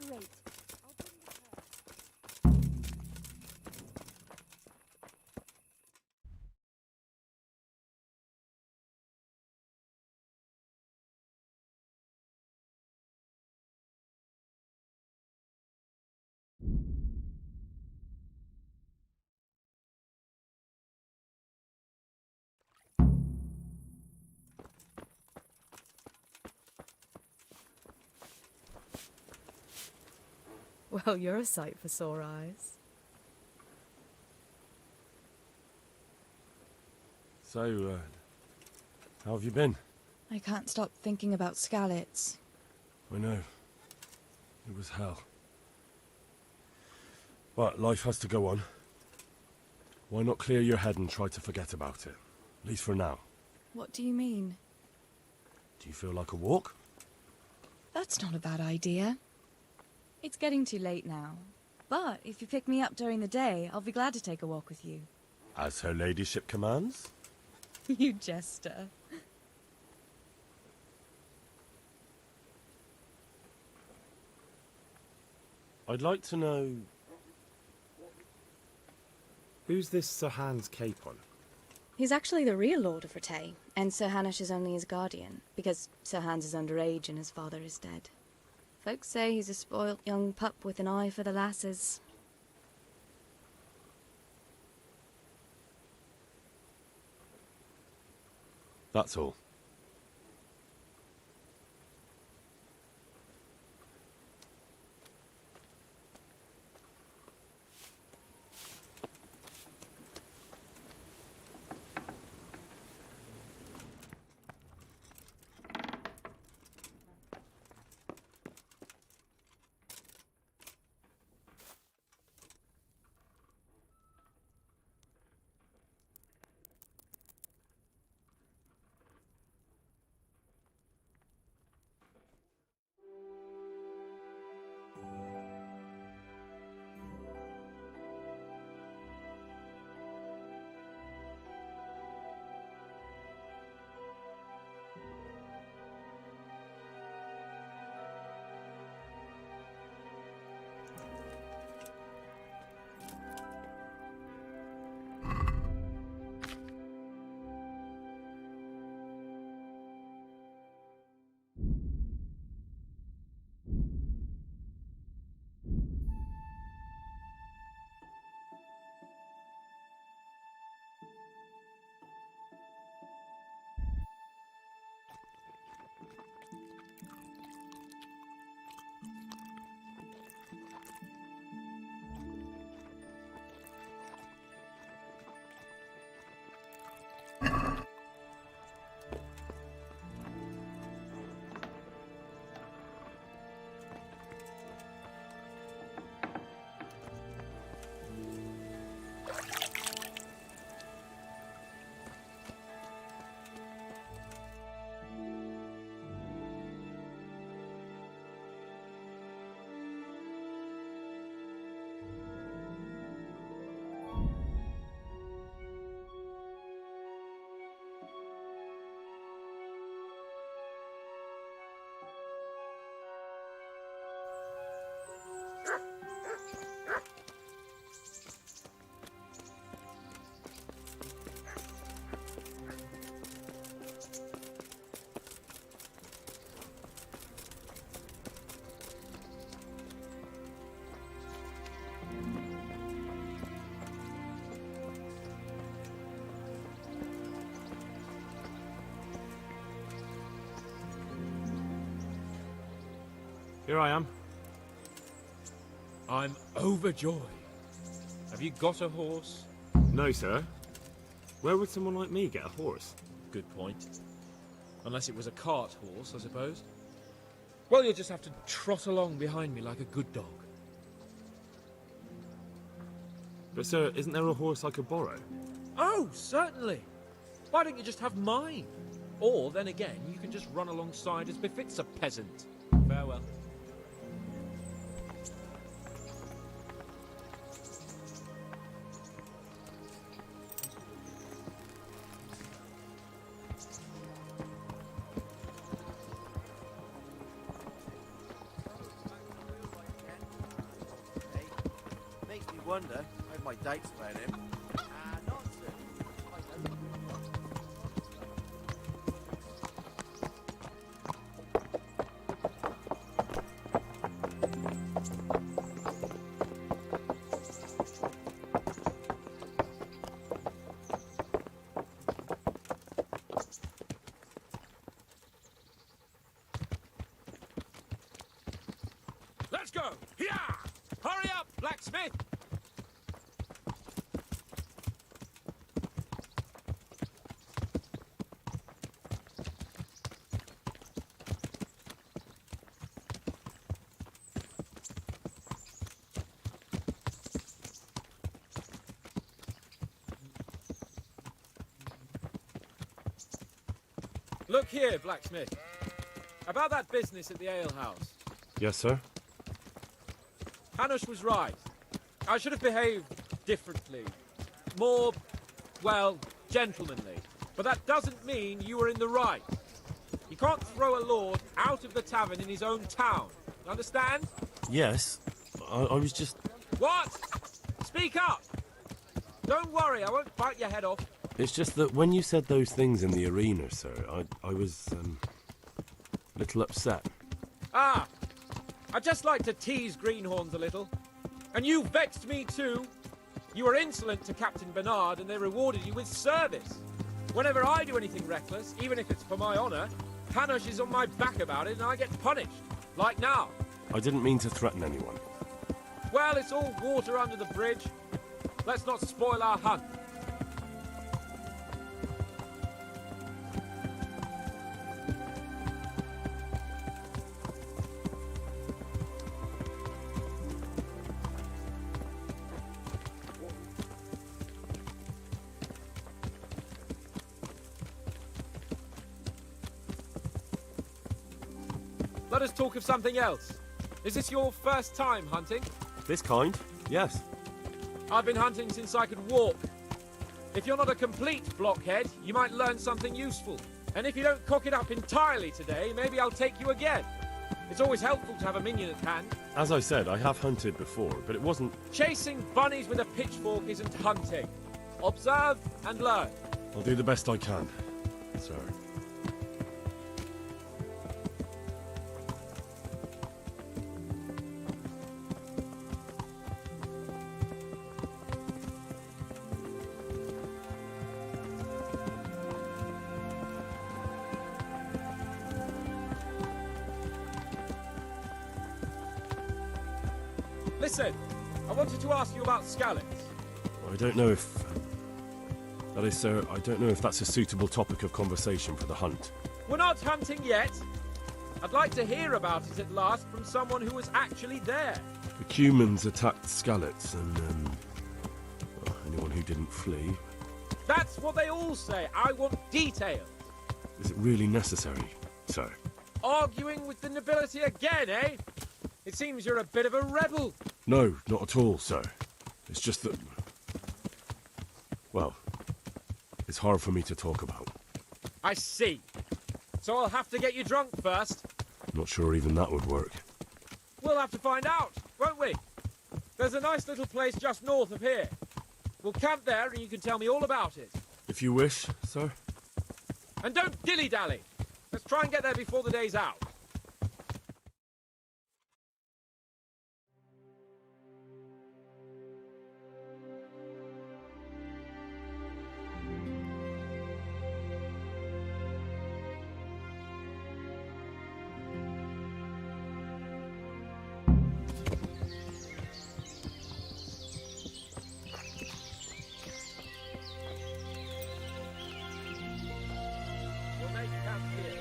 Great. Well, you're a sight for sore eyes. So, how have you been? I can't stop thinking about Skalitz. I know. It was hell. But life has to go on. Why not clear your head and try to forget about it? At least for now. What do you mean? Do you feel like a walk? That's not a bad idea. It's getting too late now. But if you pick me up during the day, I'll be glad to take a walk with you. As her ladyship commands? You jester. I'd like to know... Who's this Sir Hans Capon? He's actually the real Lord of Rattay, and Sir Hanush is only his guardian, because Sir Hans is underage and his father is dead. Folks say he's a spoilt young pup with an eye for the lasses. That's all. Here I am. I'm overjoyed. Have you got a horse? No, sir. Where would someone like me get a horse? Good point. Unless it was a cart horse, I suppose. Well, you'll just have to trot along behind me like a good dog. But, sir, isn't there a horse I could borrow? Oh, certainly. Why don't you just have mine? Or, then again, you can just run alongside as befits a peasant. Farewell. Makes me wonder. I have my doubts about him. Nonsense. Let's go! Here! Hurry up, blacksmith! Look here, blacksmith. About that business at the alehouse. Yes, sir? Hanush was right. I should have behaved differently. More, well, gentlemanly. But that doesn't mean you were in the right. You can't throw a lord out of the tavern in his own town. Understand? Yes. I was just... What? Speak up! Don't worry, I won't bite your head off. It's just that when you said those things in the arena, sir, I was, a little upset. Ah! I just like to tease greenhorns a little. And you vexed me too. You were insolent to Captain Bernard and they rewarded you with service. Whenever I do anything reckless, even if it's for my honour, Hanush is on my back about it and I get punished. Like now. I didn't mean to threaten anyone. Well, it's all water under the bridge. Let's not spoil our hunt. Let us talk of something else. Is this your first time hunting? This kind? Yes. I've been hunting since I could walk. If you're not a complete blockhead, you might learn something useful. And if you don't cock it up entirely today, maybe I'll take you again. It's always helpful to have a minion at hand. As I said, I have hunted before, but it wasn't... Chasing bunnies with a pitchfork isn't hunting. Observe and learn. I'll do the best I can, sir. Listen, I wanted to ask you about scallops. I don't know if... That is, sir, I don't know if that's a suitable topic of conversation for the hunt. We're not hunting yet. I'd like to hear about it at last from someone who was actually there. The Cumans attacked Skallets, and, well, anyone who didn't flee. That's what they all say. I want details. Is it really necessary, sir? Arguing with the nobility again, eh? It seems you're a bit of a rebel. No, not at all, sir. It's just that... Well, it's hard for me to talk about. I see. So I'll have to get you drunk first. Not sure even that would work. We'll have to find out, won't we? There's a nice little place just north of here. We'll camp there and you can tell me all about it. If you wish, sir. And don't dilly-dally. Let's try and get there before the day's out. camp here.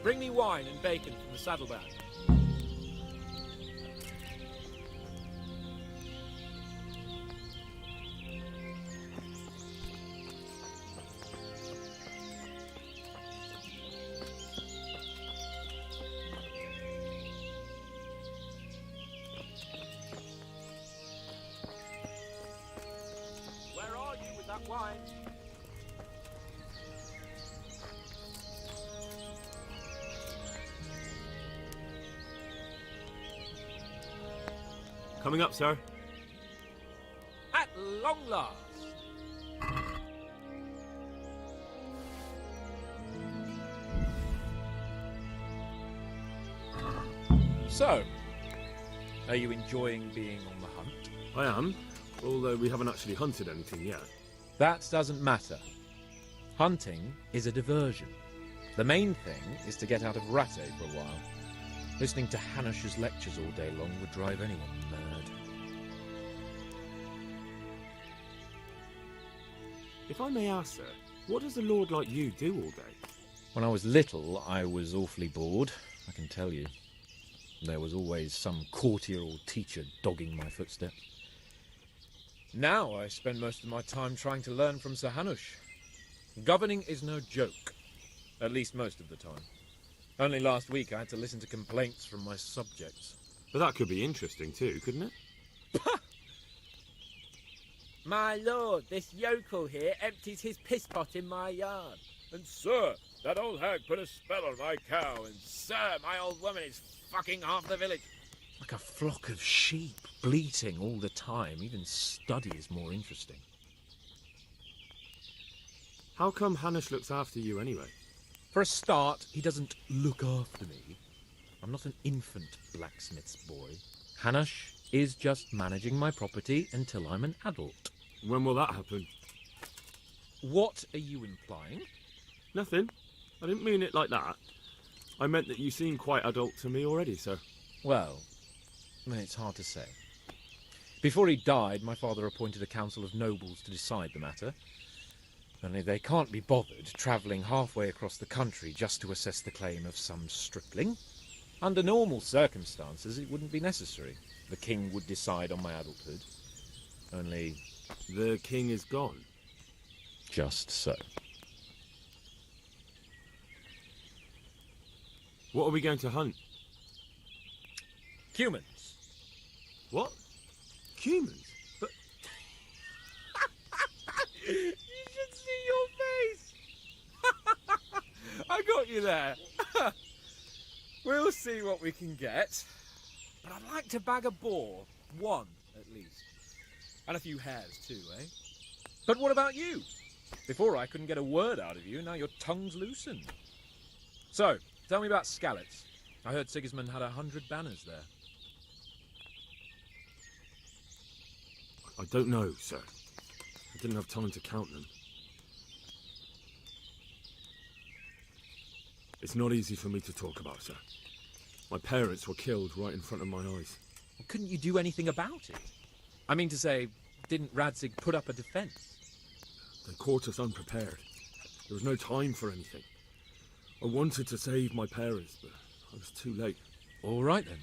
Bring me wine and bacon from the saddlebag. Where are you with that wine? Coming up, sir. At long last. So, are you enjoying being on the hunt? I am, although we haven't actually hunted anything yet. That doesn't matter. Hunting is a diversion. The main thing is to get out of Rattay for a while. Listening to Hanush's lectures all day long would drive anyone mad. If I may ask, sir, what does a lord like you do all day? When I was little, I was awfully bored, I can tell you. There was always some courtier or teacher dogging my footsteps. Now I spend most of my time trying to learn from Sir Hanush. Governing is no joke, at least most of the time. Only last week I had to listen to complaints from my subjects. But that could be interesting too, couldn't it? My lord, this yokel here empties his piss pot in my yard. And sir, that old hag put a spell on my cow, and sir, my old woman is fucking half the village. Like a flock of sheep, bleating all the time. Even study is more interesting. How come Hanush looks after you anyway? For a start, he doesn't look after me. I'm not an infant blacksmith's boy. Hanush is just managing my property until I'm an adult. When will that happen? What are you implying? Nothing. I didn't mean it like that. I meant that you seem quite adult to me already, sir. Well, it's hard to say. Before he died, my father appointed a council of nobles to decide the matter. Only they can't be bothered travelling halfway across the country just to assess the claim of some stripling. Under normal circumstances, it wouldn't be necessary. The king would decide on my adulthood. Only... The king is gone. Just so. What are we going to hunt? Humans. What? Humans? But... You should see your face! I got you there. We'll see what we can get. But I'd like to bag a boar. One, at least. And a few hares, too, eh? But what about you? Before I couldn't get a word out of you, now your tongue's loosened. So, tell me about Skalitz. I heard Sigismund had 100 banners there. I don't know, sir. I didn't have time to count them. It's not easy for me to talk about, sir. My parents were killed right in front of my eyes. Well, couldn't you do anything about it? I mean to say, didn't Radzig put up a defence? They caught us unprepared. There was no time for anything. I wanted to save my parents, but I was too late. All right, then.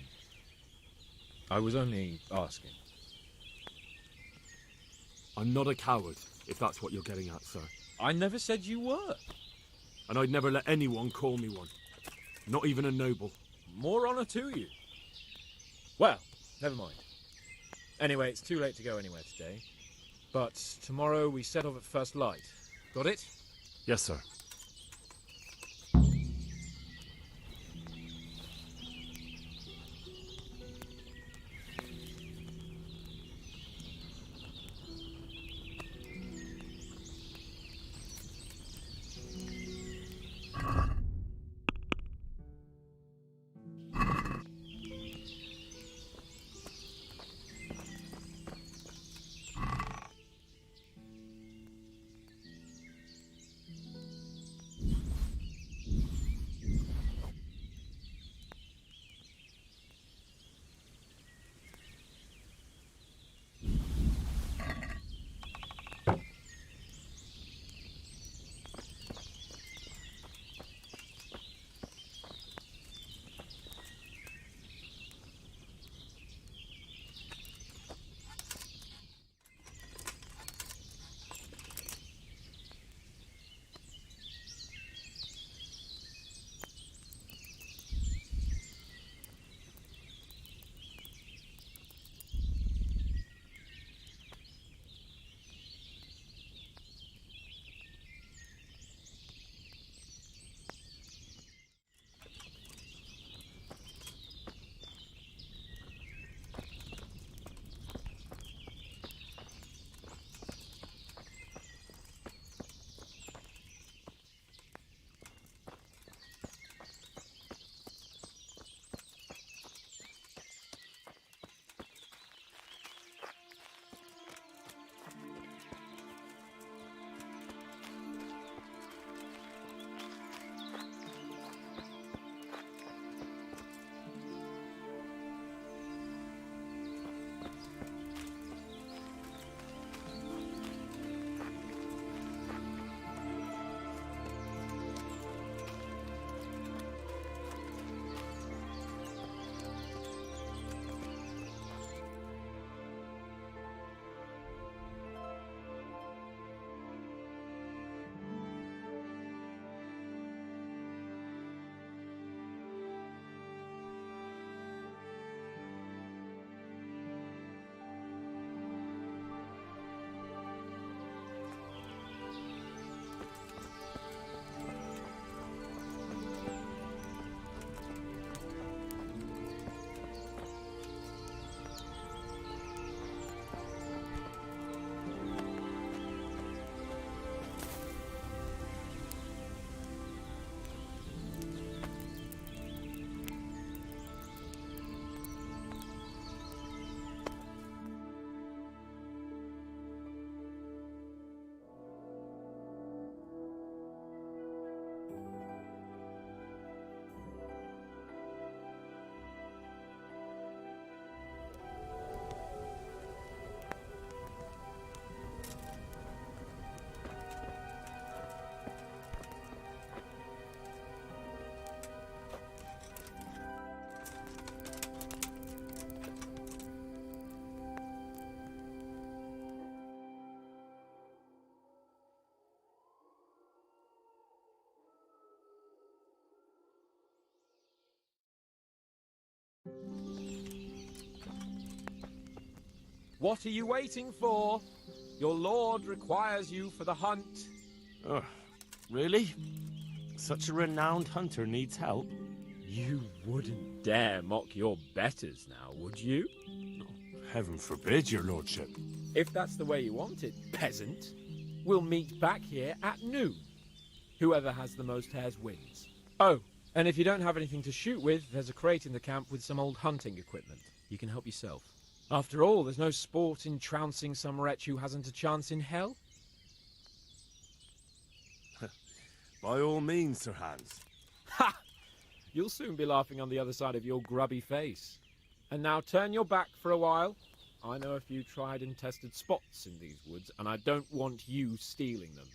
I was only asking. I'm not a coward, if that's what you're getting at, sir. I never said you were. And I'd never let anyone call me one. Not even a noble. More honour to you. Well, never mind. Anyway, it's too late to go anywhere today. But tomorrow we set off at first light. Got it? Yes, sir. What are you waiting for? Your lord requires you for the hunt. Oh, really? Such a renowned hunter needs help? You wouldn't dare mock your betters now, would you? Heaven forbid, your lordship. If that's the way you want it, peasant, we'll meet back here at noon. Whoever has the most hares wins. Oh, and if you don't have anything to shoot with, there's a crate in the camp with some old hunting equipment. You can help yourself. After all, there's no sport in trouncing some wretch who hasn't a chance in hell. By all means, Sir Hans. Ha! You'll soon be laughing on the other side of your grubby face. And now turn your back for a while. I know a few tried and tested spots in these woods, and I don't want you stealing them.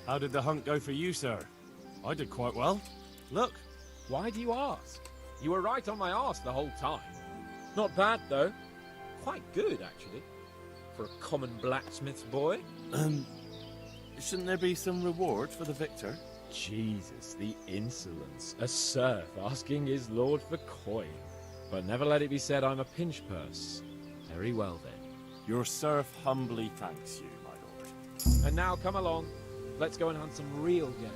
How did the hunt go for you, sir? I did quite well. Look, why do you ask? You were right on my arse the whole time. Not bad, though. Quite good, actually. For a common blacksmith's boy. Shouldn't there be some reward for the victor? Jesus, the insolence. A serf asking his lord for coin. But never let it be said I'm a pinch purse. Very well, then. Your serf humbly thanks you, my lord. And now, come along. Let's go and hunt some real game.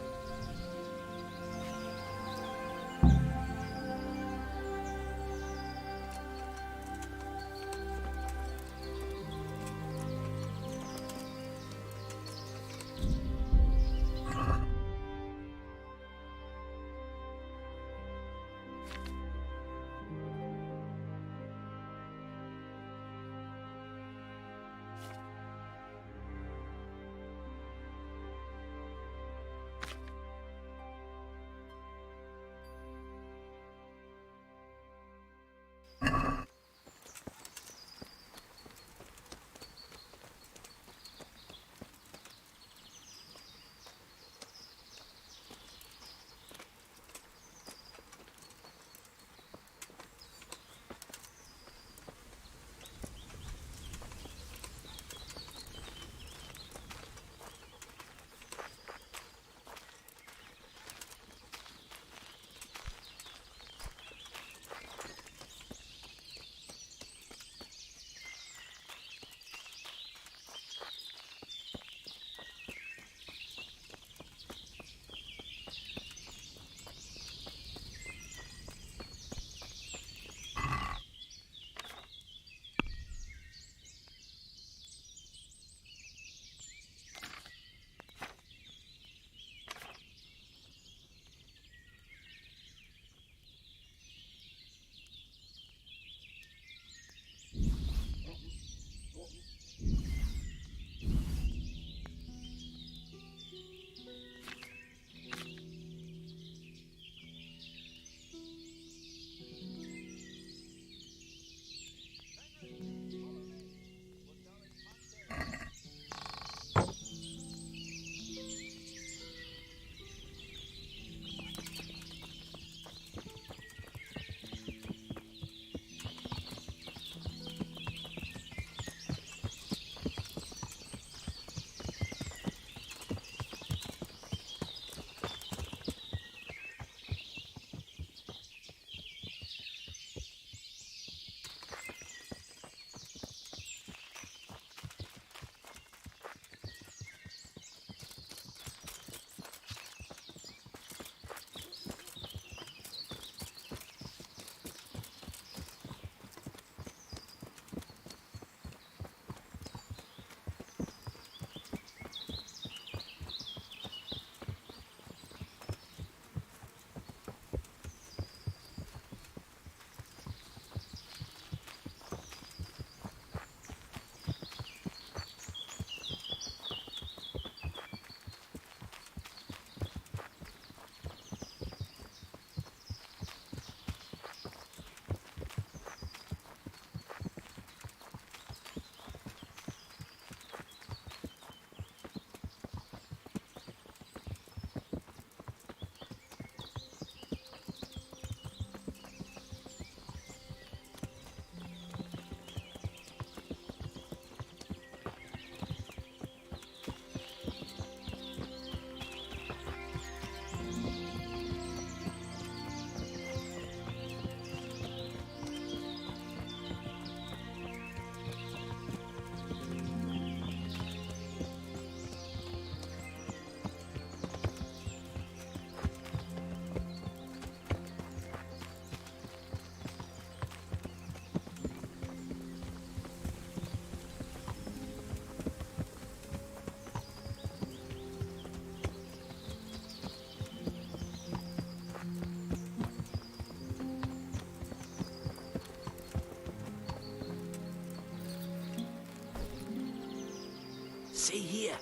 See here,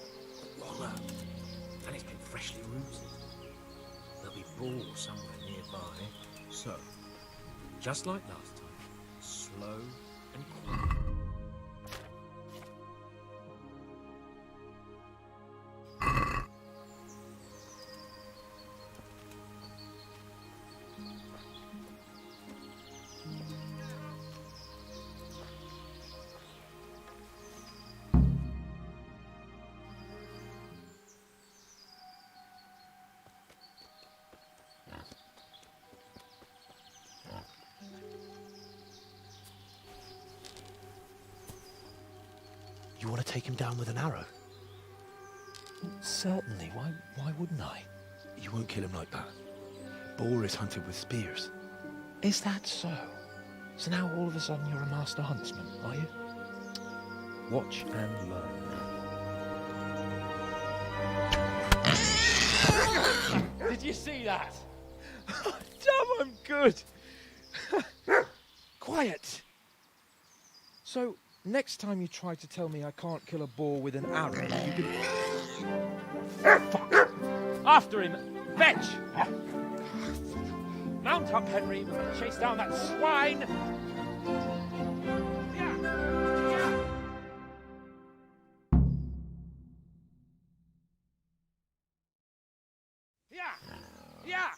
wallow, and it's been freshly rooted. There'll be boars somewhere nearby, so, just like last time, slow and quiet. You want to take him down with an arrow? Certainly. Why wouldn't I? You won't kill him like that. Boar is hunted with spears. Is that so? So now all of a sudden you're a master huntsman, are you? Watch and learn. Did you see that? Damn, I'm good. Quiet. So, next time you try to tell me I can't kill a boar with an arrow, you can... Fuck! After him! Fetch! Mount up, Henry. We're going to chase down that swine! Yeah!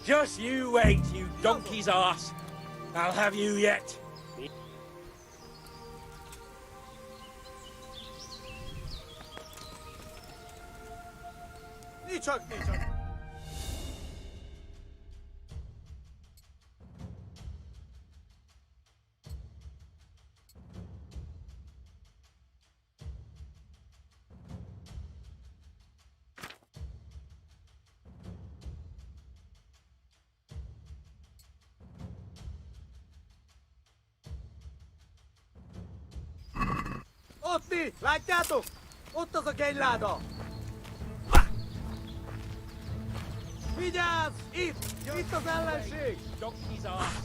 Just you wait, you donkey's arse. I'll have you yet. Niczok. Otti, laitteatu! Uttoso keillado! Vigyázz! Itt az ellenség! Donkey's arse.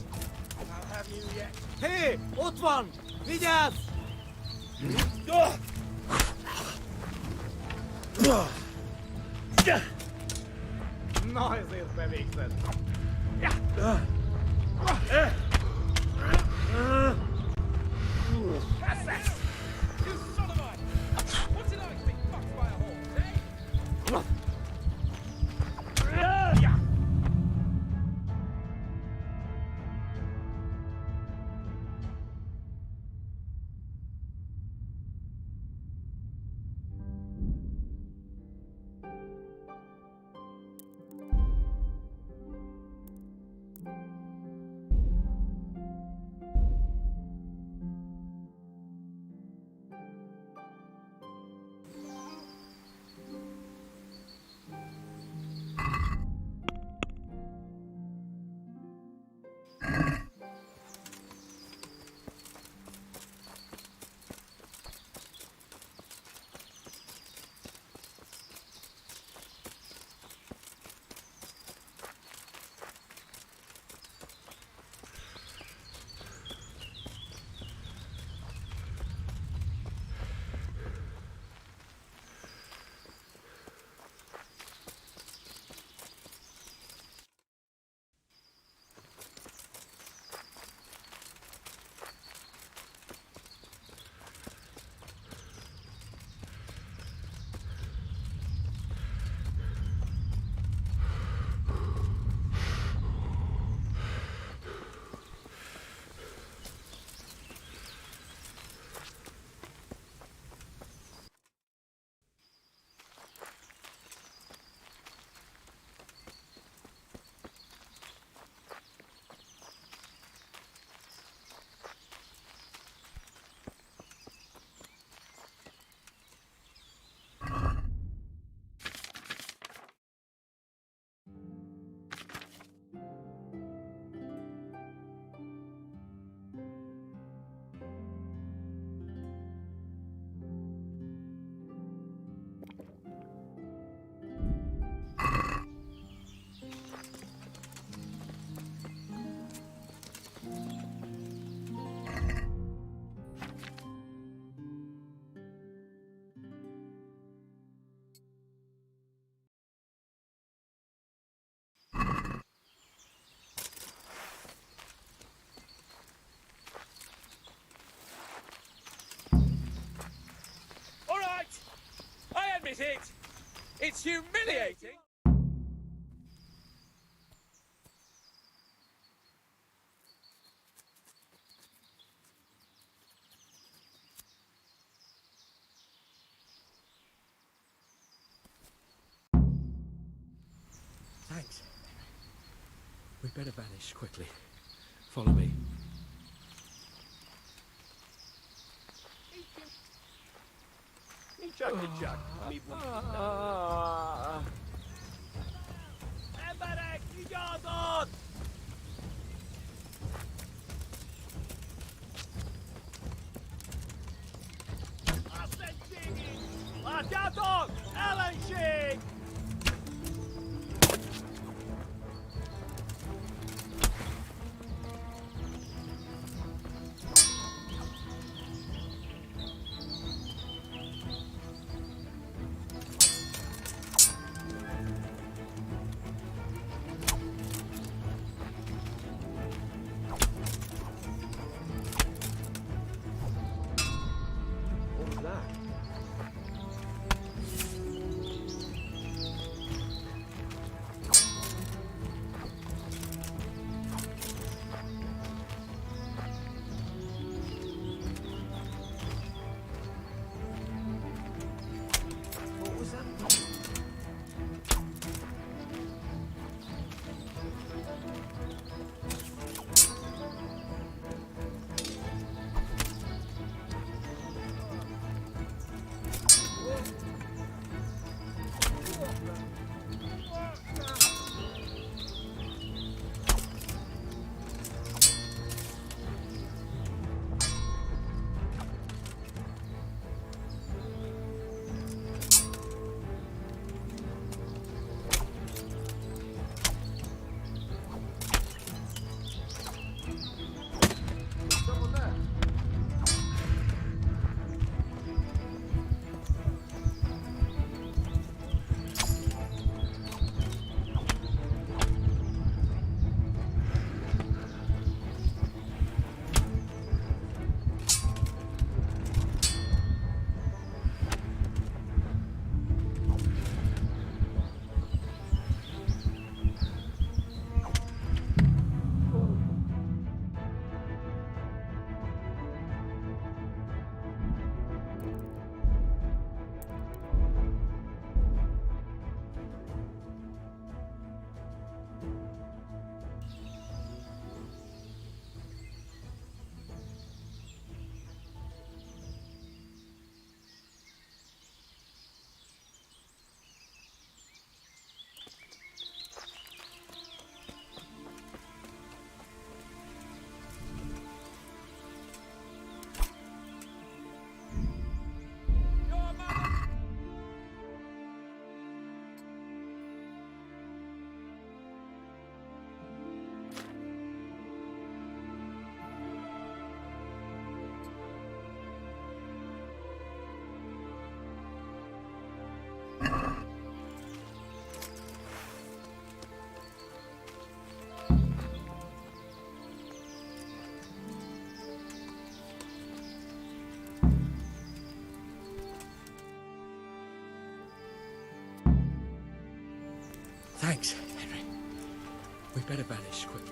I'll have you yet. Hé! Ott van! Vigyázz! Na, ezért bevégzett. Is it? It's humiliating. Thanks. We'd better vanish quickly. Follow me. Niczak. Emberek, vigyázat! Ellenség! Látjátok? Ellenség! We'd better vanish quickly.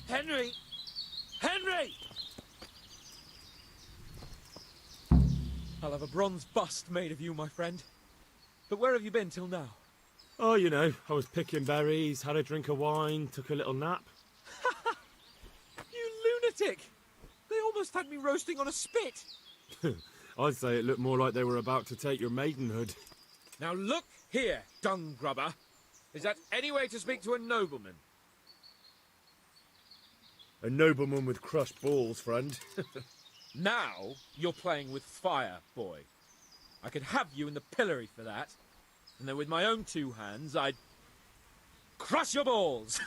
Henry! Henry! I'll have a bronze bust made of you, my friend. But where have you been till now? Oh, you know, I was picking berries, had a drink of wine, took a little nap. You lunatic! They almost had me roasting on a spit. I'd say it looked more like they were about to take your maidenhood. Now look here, dung grubber. Is that any way to speak to a nobleman? A nobleman with crushed balls, friend. Now you're playing with fire, boy. I could have you in the pillory for that. And then with my own two hands, I'd crush your balls.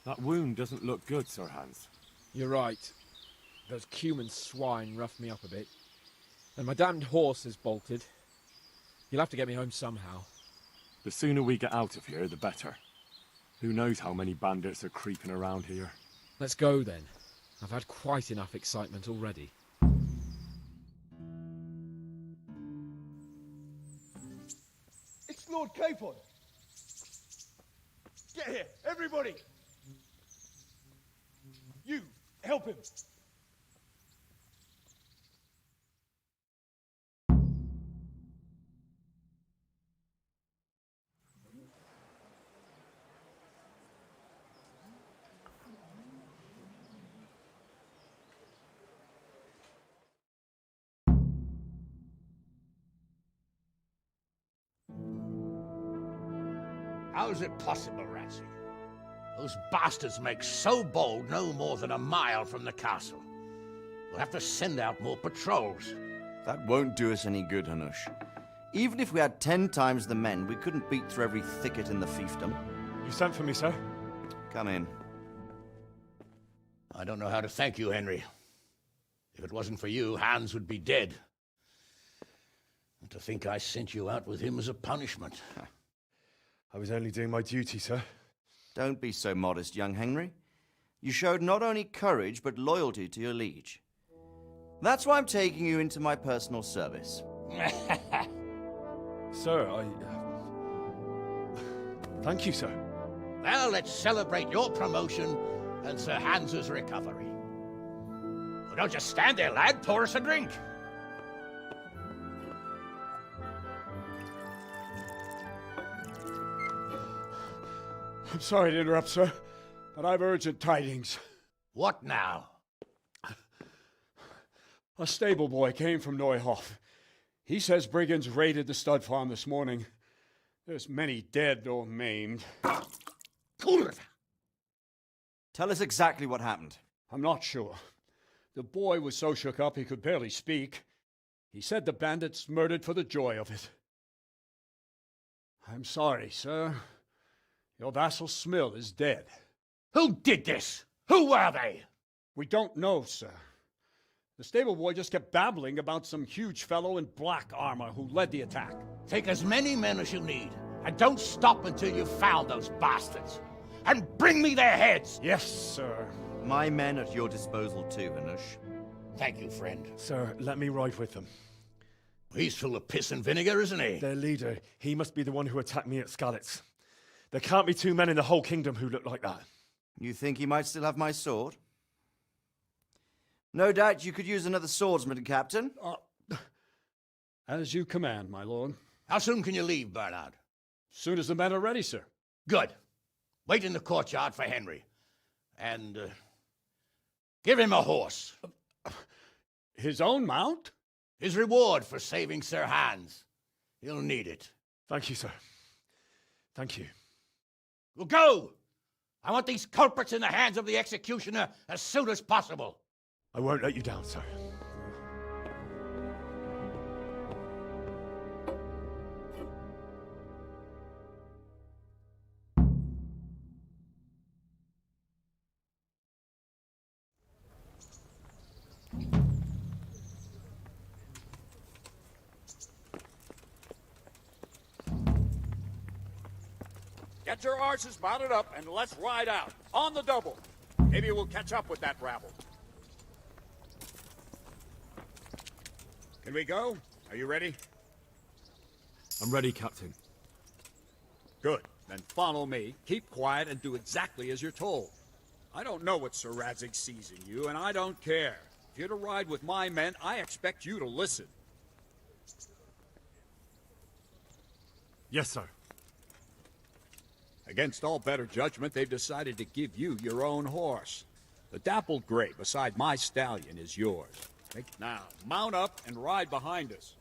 That wound doesn't look good, Sir Hans. You're right. Those cumin swine roughed me up a bit. And my damned horse is bolted. You'll have to get me home somehow. The sooner we get out of here, the better. Who knows how many bandits are creeping around here. Let's go then. I've had quite enough excitement already. It's Lord Capon. Get here, everybody. You, help him. How is it possible, Ratsy? Those bastards make so bold no more than a mile from the castle. We'll have to send out more patrols. That won't do us any good, Hanush. Even if we had 10 times the men, we couldn't beat through every thicket in the fiefdom. You sent for me, sir? Come in. I don't know how to thank you, Henry. If it wasn't for you, Hans would be dead. And to think I sent you out with him as a punishment. I was only doing my duty, sir. Don't be so modest, young Henry. You showed not only courage, but loyalty to your liege. That's why I'm taking you into my personal service. Sir, thank you, sir. Well, let's celebrate your promotion and Sir Hans's recovery. Well, don't just stand there, lad. Pour us a drink. I'm sorry to interrupt, sir, but I've urgent tidings. What now? A stable boy came from Neuhof. He says brigands raided the stud farm this morning. There's many dead or maimed. Tell us exactly what happened. I'm not sure. The boy was so shook up he could barely speak. He said the bandits murdered for the joy of it. I'm sorry, sir. Your vassal Smill is dead. Who did this? Who were they? We don't know, sir. The stable boy just kept babbling about some huge fellow in black armor who led the attack. Take as many men as you need, and don't stop until you've found those bastards. And bring me their heads! Yes, sir. My men at your disposal too, Hanush. Thank you, friend. Sir, let me ride with them. He's full of piss and vinegar, isn't he? Their leader, he must be the one who attacked me at Skalitz. There can't be two men in the whole kingdom who look like that. You think he might still have my sword? No doubt you could use another swordsman, Captain. As you command, my lord. How soon can you leave, Bernard? Soon as the men are ready, sir. Good. Wait in the courtyard for Henry. And give him a horse. His own mount? His reward for saving Sir Hans. He'll need it. Thank you, sir. Thank you. Well, go! I want these culprits in the hands of the executioner as soon as possible. I won't let you down, sir. Get your horses mounted up and let's ride out. On the double. Maybe we'll catch up with that rabble. Can we go? Are you ready? I'm ready, Captain. Good. Then follow me. Keep quiet and do exactly as you're told. I don't know what Sir Radzig sees in you, and I don't care. If you're to ride with my men, I expect you to listen. Yes, sir. Against all better judgment, they've decided to give you your own horse. The dappled gray beside my stallion is yours. Now, mount up and ride behind us.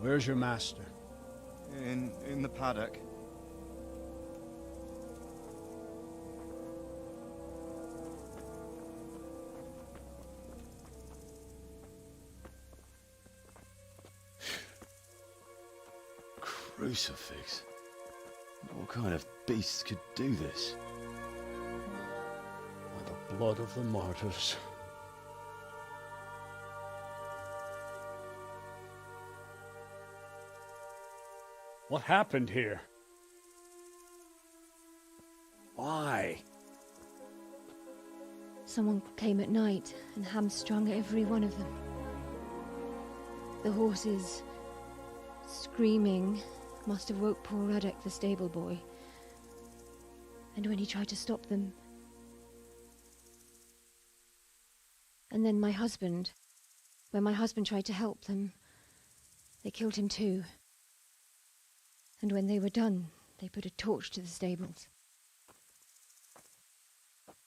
Where's your master? In the paddock. Crucifix? What kind of beast could do this? By the blood of the martyrs. What happened here? Why? Someone came at night and hamstrung every one of them. The horses, screaming, must have woke poor Ruddock, the stable boy. And when he tried to stop them... And then my husband, when my husband tried to help them, they killed him too. And when they were done, they put a torch to the stables.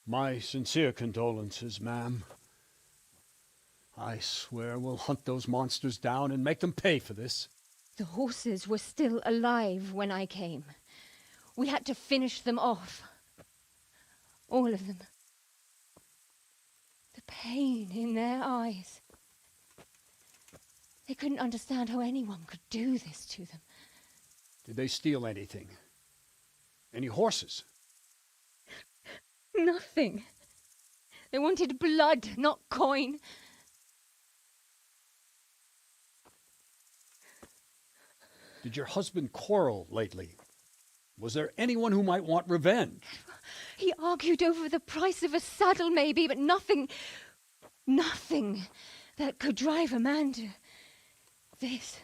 My sincere condolences, ma'am. I swear we'll hunt those monsters down and make them pay for this. The horses were still alive when I came. We had to finish them off. All of them. The pain in their eyes. They couldn't understand how anyone could do this to them. Did they steal anything? Any horses? Nothing. They wanted blood, not coin. Did your husband quarrel lately? Was there anyone who might want revenge? He argued over the price of a saddle, maybe, but nothing that could drive a man to this.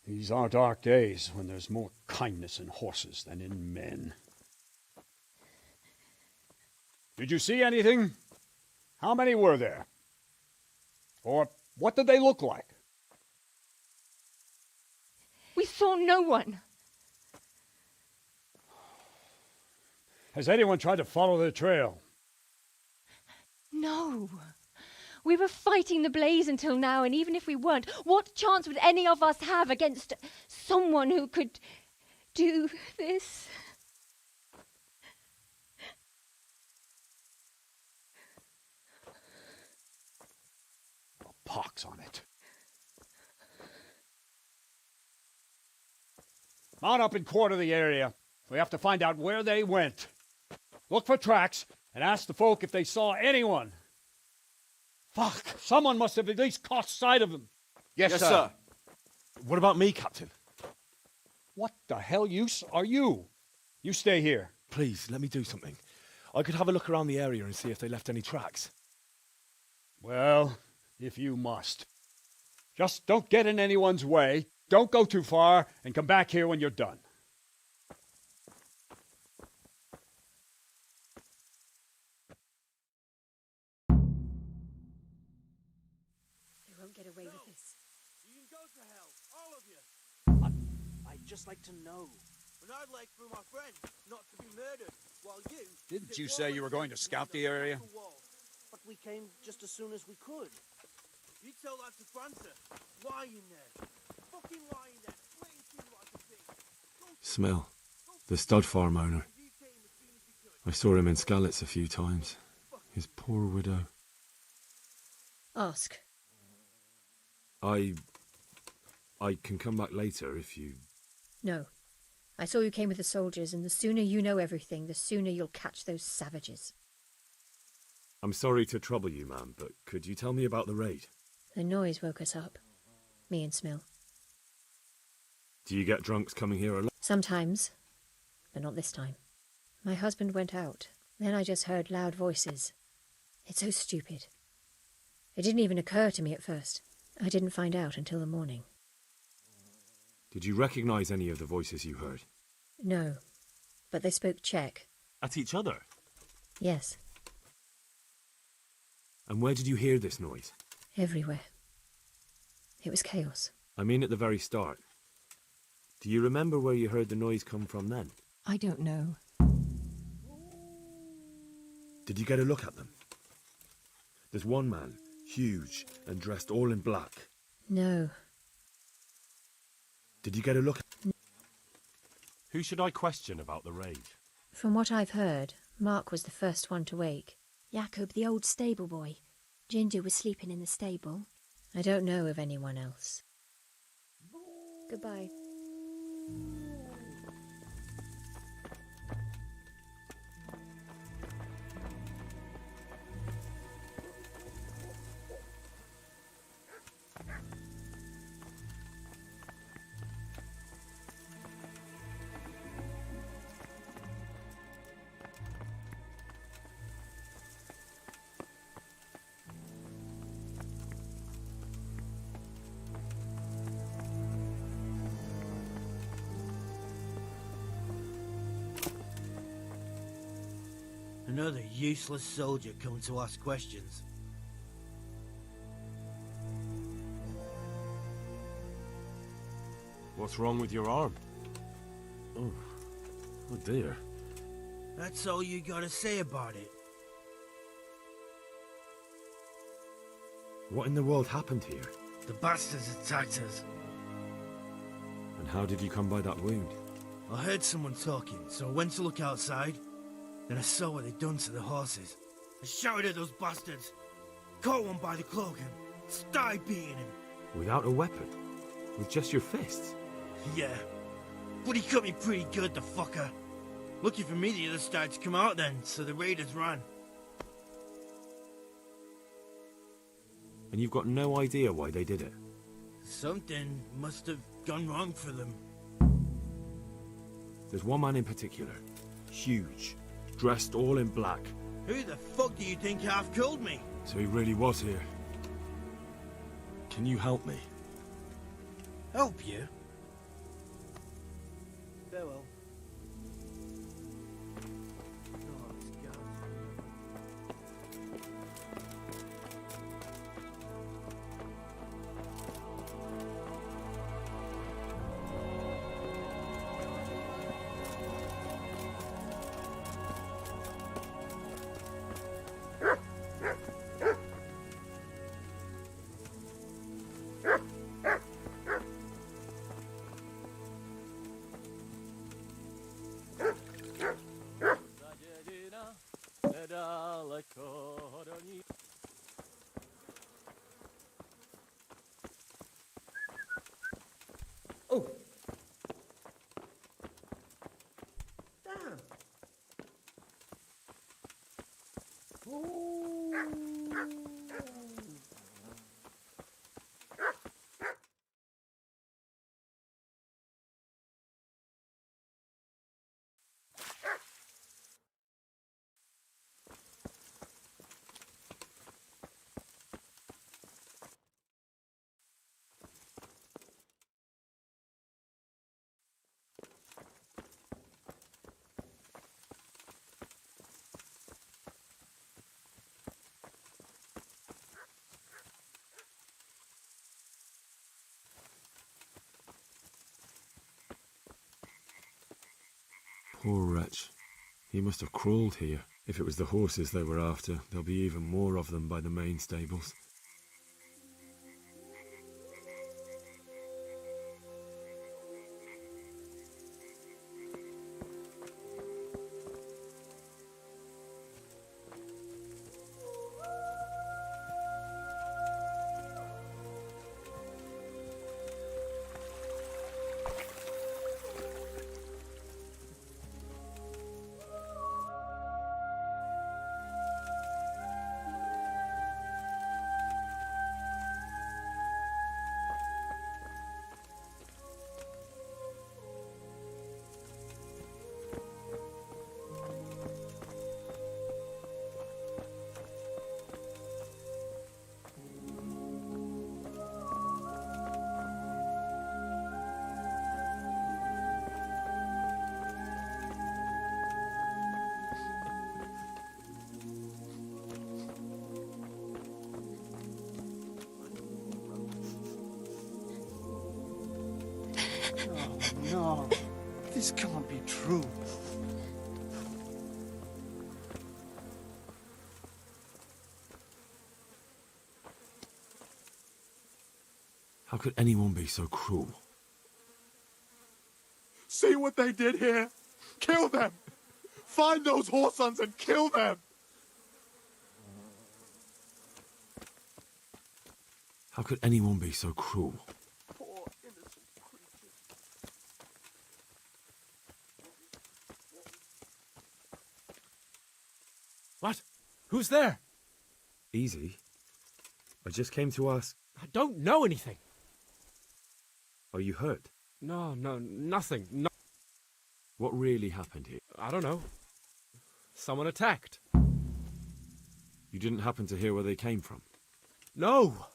These are dark days when there's more kindness in horses than in men. Did you see anything? How many were there? Or what did they look like? We saw no one. Has anyone tried to follow the trail? No. We were fighting the blaze until now, and even if we weren't, what chance would any of us have against someone who could do this? A pox on it. Mount up and quarter the area. We have to find out where they went. Look for tracks and ask the folk if they saw anyone. Fuck! Someone must have at least caught sight of them. Yes, sir. What about me, Captain? What the hell use are you? You stay here. Please, let me do something. I could have a look around the area and see if they left any tracks. Well, if you must. Just don't get in anyone's way. Don't go too far, and come back here when you're done. They won't get away with this. You can go to hell, all of you. I'd just like to know. And I'd like for my friend not to be murdered, while you... Didn't you say you were going to scout the area? But we came just as soon as we could. You tell that to Francis. Lying there. Fucking lying there. Sweating like a pig. Smell. The stud farm owner. I saw him in Skalitz a few times. His poor widow. Ask. I can come back later if you... No. I saw you came with the soldiers, and the sooner you know everything, the sooner you'll catch those savages. I'm sorry to trouble you, ma'am, but could you tell me about the raid? The noise woke us up. Me and Smill. Do you get drunks coming here alone? Sometimes, but not this time. My husband went out. Then I just heard loud voices. It's so stupid. It didn't even occur to me at first. I didn't find out until the morning. Did you recognize any of the voices you heard? No, but they spoke Czech. At each other? Yes, And where did you hear this noise? everywhere. It was chaos. I mean at the very start. Do you remember where you heard the noise come from then? I don't know. Did you get a look at them? There's one man, huge and dressed all in black. No. Did you get a look? Who should I question about the raid? From what I've heard, Mark was the first one to wake. Jacob, the old stable boy. Ginger was sleeping in the stable. I don't know of anyone else. Goodbye. Another useless soldier coming to ask questions. What's wrong with your arm? Oh dear. That's all you gotta say about it. What in the world happened here? The bastards attacked us. And how did you come by that wound? I heard someone talking, so I went to look outside. Then I saw what they'd done to the horses. I shouted at those bastards, caught one by the cloak and started beating him. Without a weapon? With just your fists? Yeah, but he cut me pretty good, the fucker. Lucky for me the others started to come out then, so the raiders ran. And you've got no idea why they did it? Something must have gone wrong for them. There's one man in particular. Huge. Dressed all in black. Who the fuck do you think half killed me? So he really was here. Can you help me? Help you? Farewell. Oh. Damn. Poor wretch. He must have crawled here. If it was the horses they were after, there'll be even more of them by the main stables. No, this can't be true. How could anyone be so cruel? See what they did here? Kill them! Find those whoresons and kill them! How could anyone be so cruel? Poor innocent creatures. What? Who's there? Easy. I just came to ask... I don't know anything. Are you hurt? No, nothing. No. What really happened here? I don't know. Someone attacked. You didn't happen to hear where they came from? No.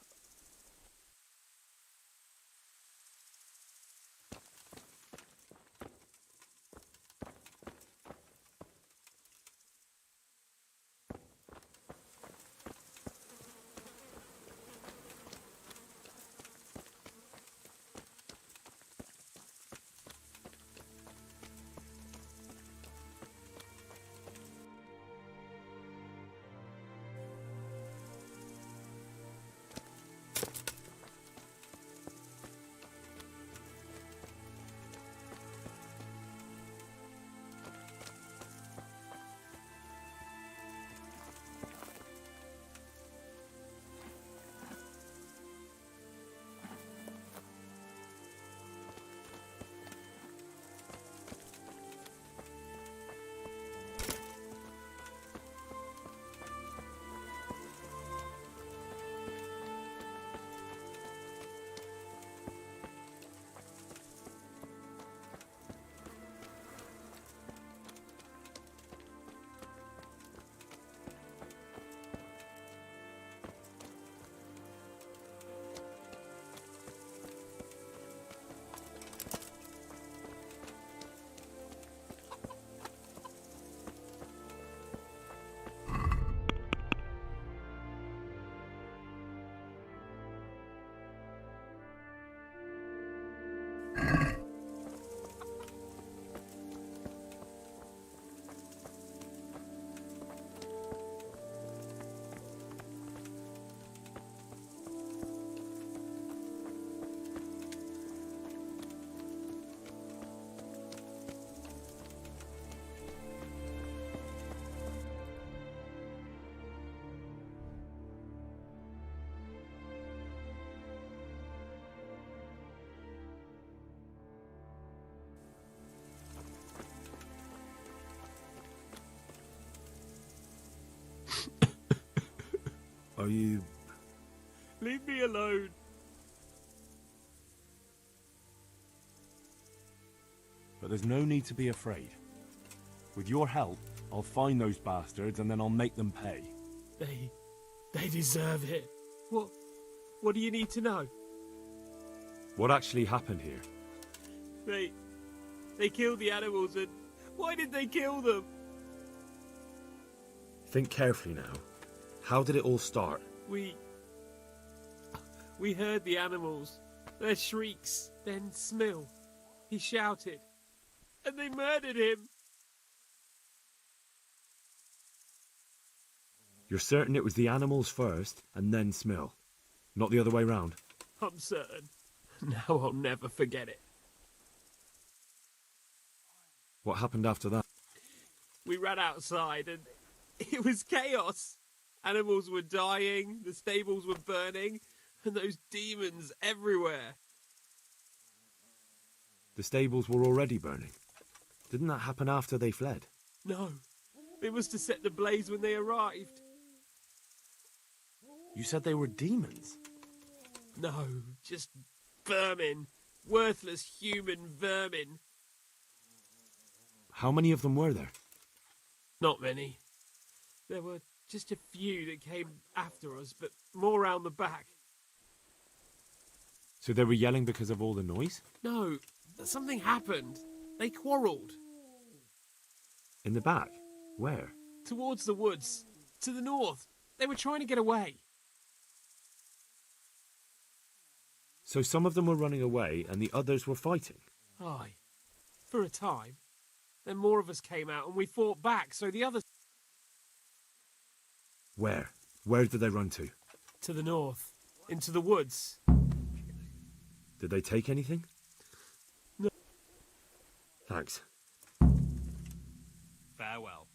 Are you... Leave me alone. But there's no need to be afraid. With your help, I'll find those bastards and then I'll make them pay. They deserve it. What do you need to know? What actually happened here? They killed the animals and why did they kill them? Think carefully now. How did it all start? We heard the animals, their shrieks, then Smill. He shouted, and they murdered him. You're certain it was the animals first, and then Smill? Not the other way round? I'm certain. Now I'll never forget it. What happened after that? We ran outside and it was chaos. Animals were dying, the stables were burning, and those demons everywhere. The stables were already burning. Didn't that happen after they fled? No, they must have set the blaze when they arrived. You said they were demons? No, just vermin. Worthless human vermin. How many of them were there? Not many. There were just a few that came after us, but more round the back. So they were yelling because of all the noise? No, something happened. They quarrelled. In the back? Where? Towards the woods. To the north. They were trying to get away. So some of them were running away and the others were fighting? Aye. For a time. Then more of us came out and we fought back, so the others... Where? Where did they run to? To the north. Into the woods. Did they take anything? No. Thanks. Farewell.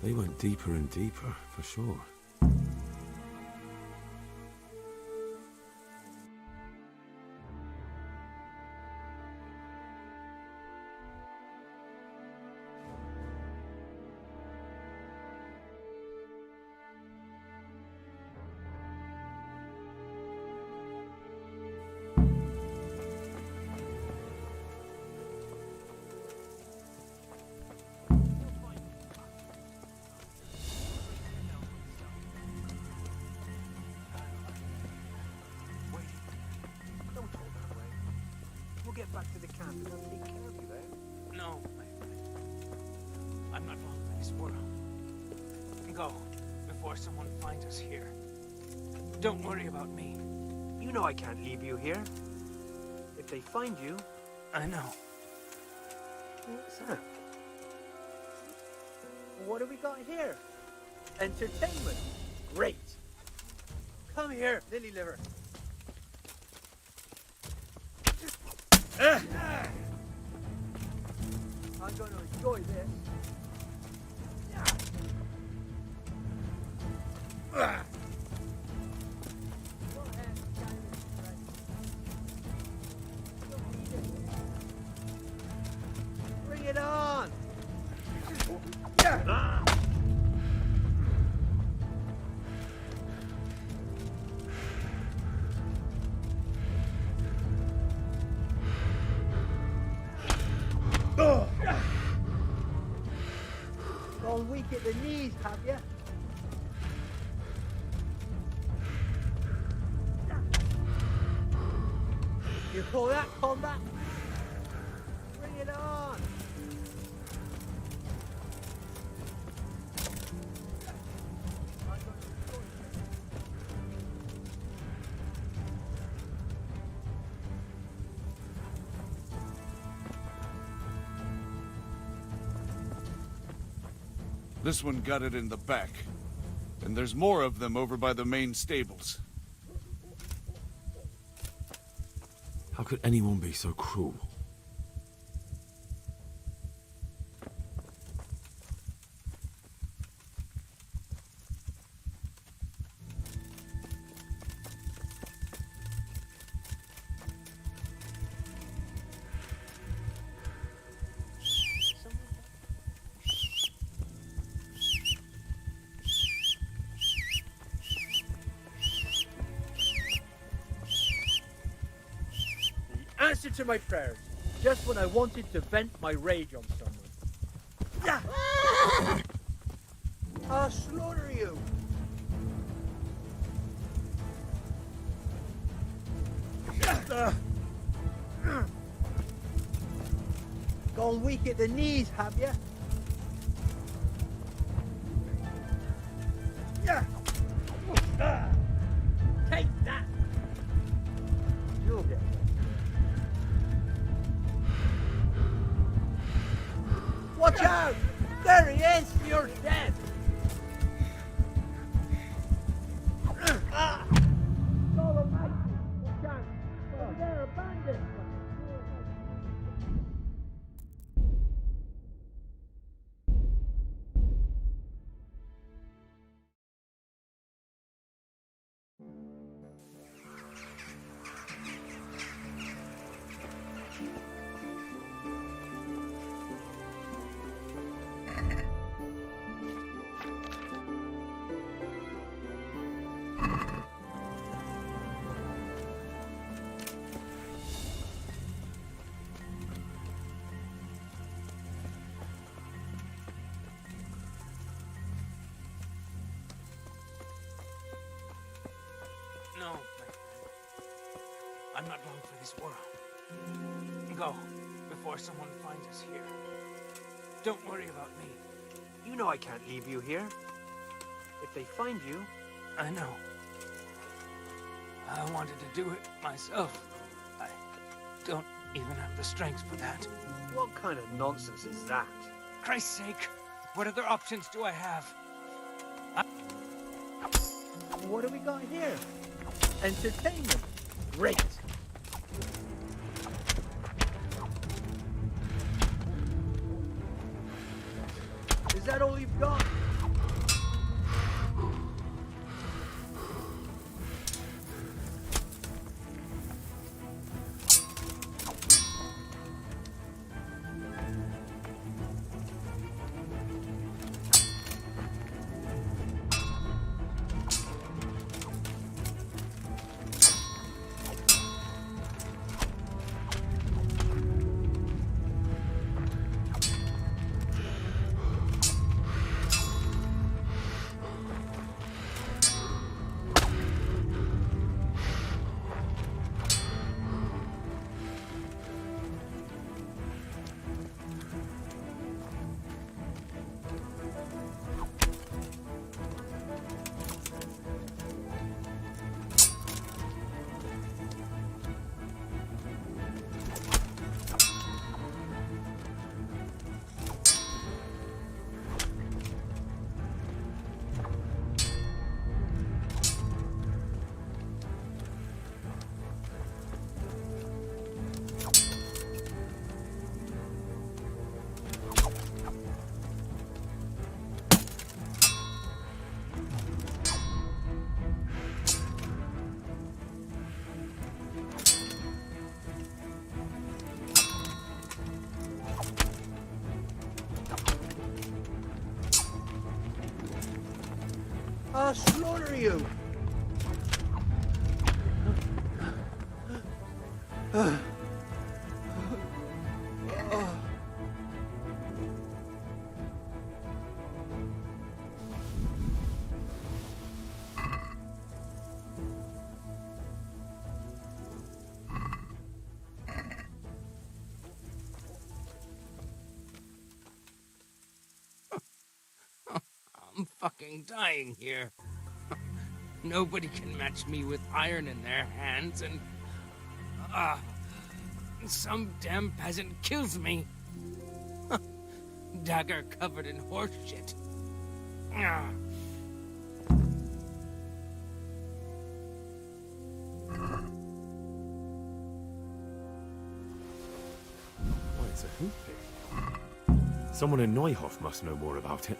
They went deeper and deeper, for sure. Don't talk that way. We'll get back to the camp and I'll take care of you there. No, my friend. I'm not long for this world. Go, before someone finds us here. Don't worry about me. You know I can't leave you here. If they find you... I know. What's that? What do we got here? Entertainment. Great. Come here, lily liver. I'm going to enjoy this. Bring it on! Gone weak at the knees, have you? You call that combat? Bring it on! This one got it in the back. And there's more of them over by the main stables. How could anyone be so cruel? Answer to my prayers, just when I wanted to vent my rage on someone. Yeah. I'll slaughter you! Gone weak at the knees, have you? Yeah. Take that! You'll get it. Watch out! There he is! You're dead! Almighty! Watch out! Over there, a bandit! No, my friend. I'm not long for this world. Go, before someone finds us here. Don't worry about me. You know I can't leave you here. If they find you... I know. I wanted to do it myself. I don't even have the strength for that. What kind of nonsense is that? Christ's sake, what other options do I have? What do we got here? Entertainment. Great. Is that all you've got? I'll slaughter you! I'm fucking dying here. Nobody can match me with iron in their hands, and some damn peasant kills me. Dagger covered in horse shit. Ah. Why, it's a hoop. Someone in Neuhof must know more about it.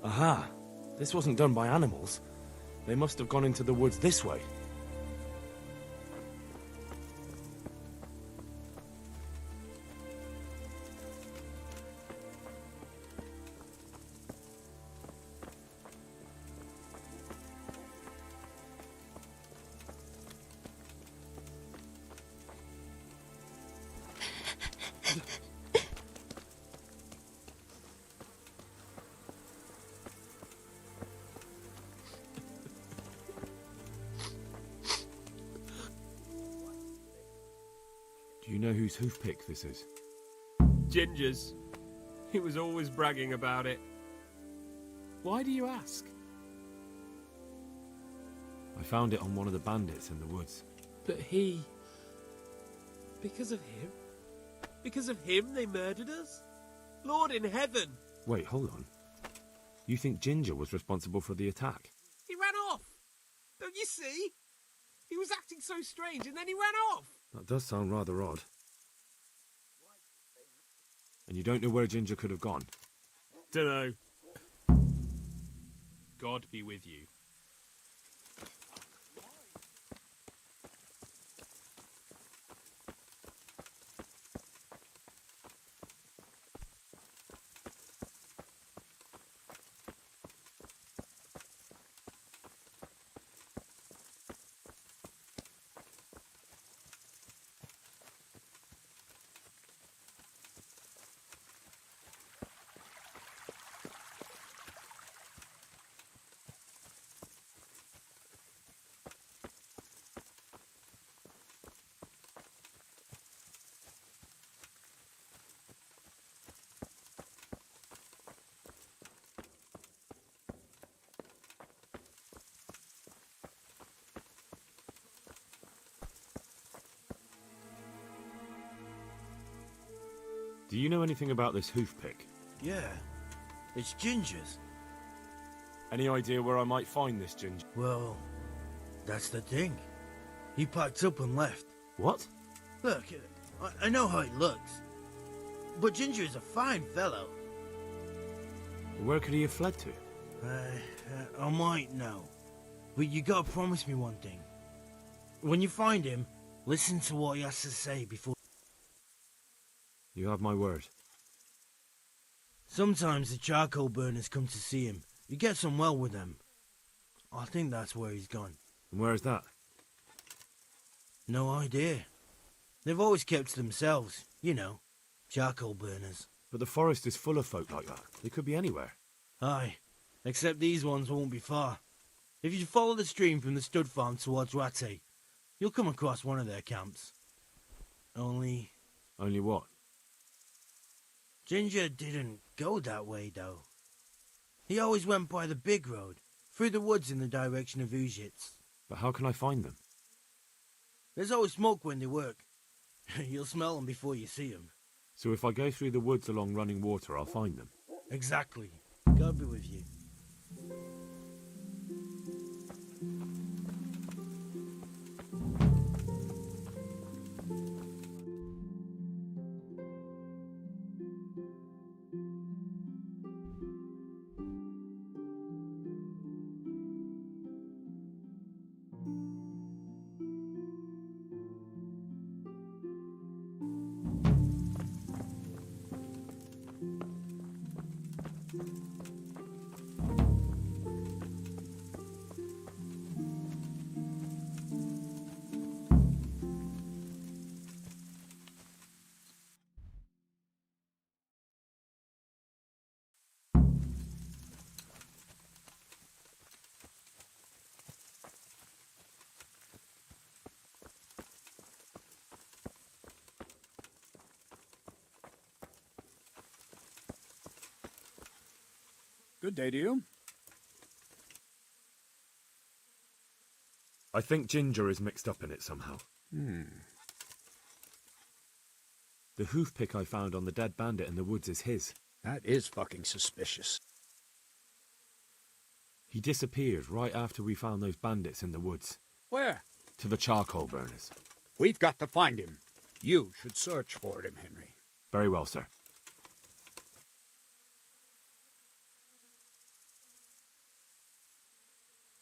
Aha! This wasn't done by animals. They must have gone into the woods this way. Do you know whose hoofpick this is? Ginger's. He was always bragging about it. Why do you ask? I found it on one of the bandits in the woods. But he... Because of him? Because of him they murdered us? Lord in heaven! Wait, hold on. You think Ginger was responsible for the attack? He ran off! Don't you see? He was acting so strange and then he ran off! That does sound rather odd. And you don't know where Ginger could have gone? Dunno. God be with you. Do you know anything about this hoof pick? Yeah, it's Ginger's. Any idea where I might find this Ginger? Well, that's the thing. He packed up and left. What? Look, I know how he looks. But Ginger is a fine fellow. Where could he have fled to? I might know. But you gotta promise me one thing. When you find him, listen to what he has to say before... You have my word. Sometimes the charcoal burners come to see him. He gets on well with them. I think that's where he's gone. And where is that? No idea. They've always kept to themselves, you know, charcoal burners. But the forest is full of folk like that. They could be anywhere. Aye, except these ones won't be far. If you follow the stream from the stud farm towards Rate, you'll come across one of their camps. Only what? Ginger didn't go that way, though. He always went by the big road, through the woods in the direction of Ujits. But how can I find them? There's always smoke when they work. You'll smell them before you see them. So if I go through the woods along running water, I'll find them? Exactly. God be with you. Good day to you. I think Ginger is mixed up in it somehow. The hoof pick I found on the dead bandit in the woods is his. That is fucking suspicious. He disappeared right after we found those bandits in the woods. Where? To the charcoal burners. We've got to find him. You should search for him, Henry. Very well, sir.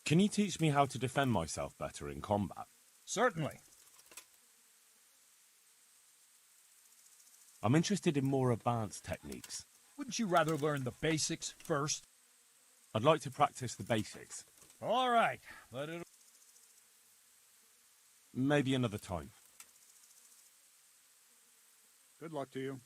Can you teach me how to defend myself better in combat? Certainly. I'm interested in more advanced techniques. Wouldn't you rather learn the basics first? I'd like to practice the basics. All right, but it'll... Maybe another time. Good luck to you.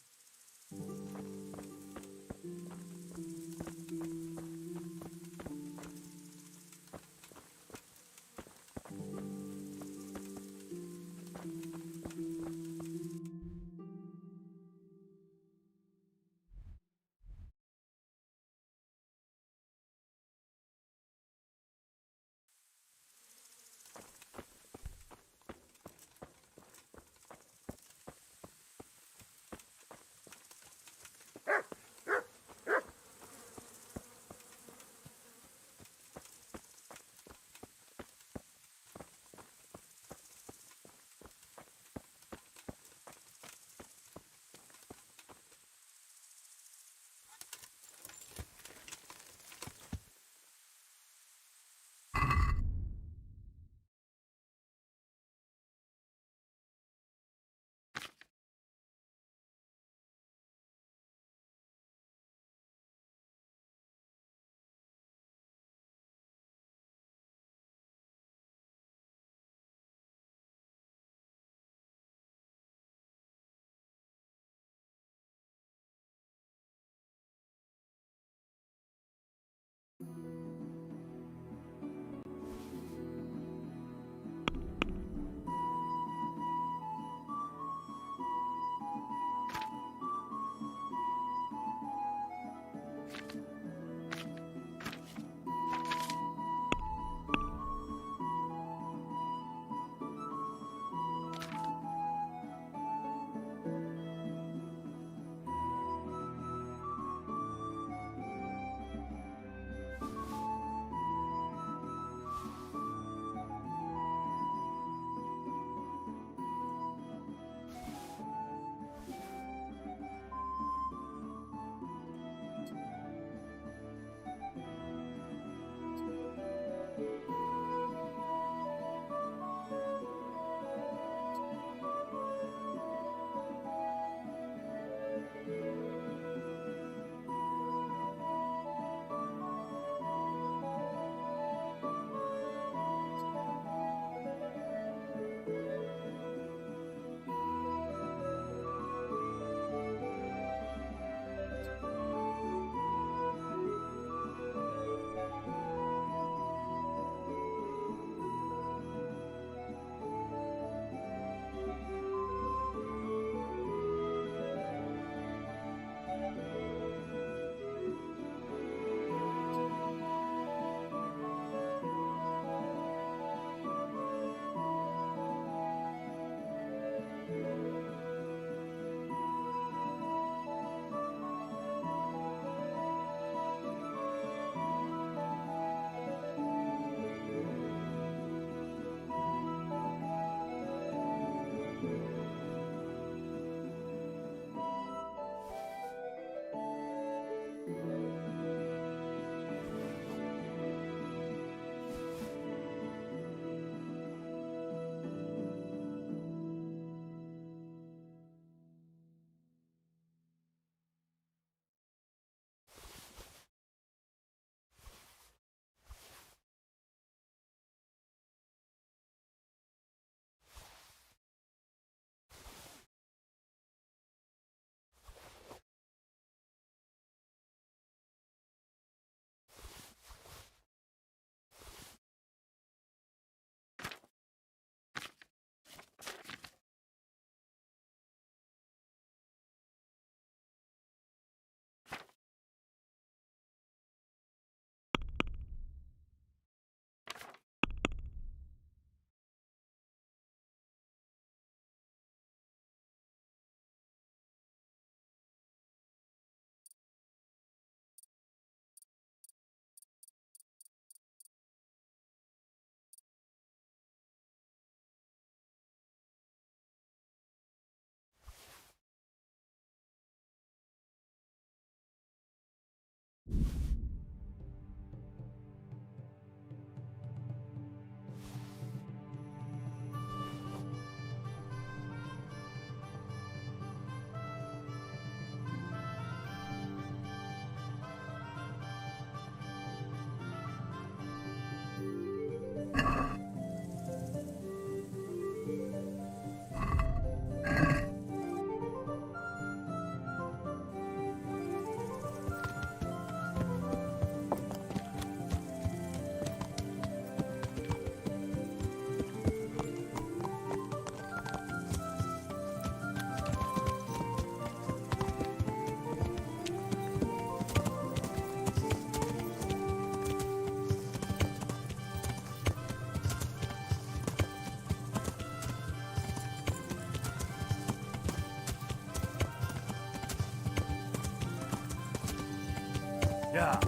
Yeah.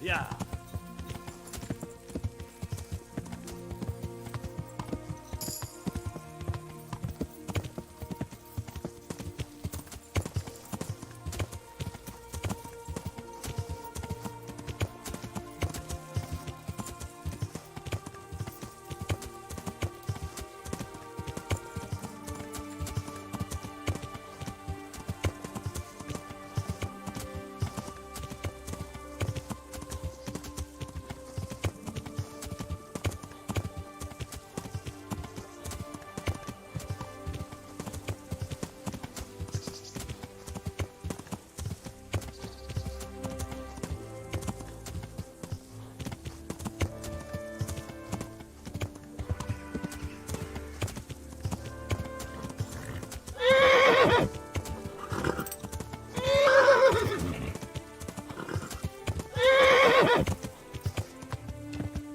Yeah.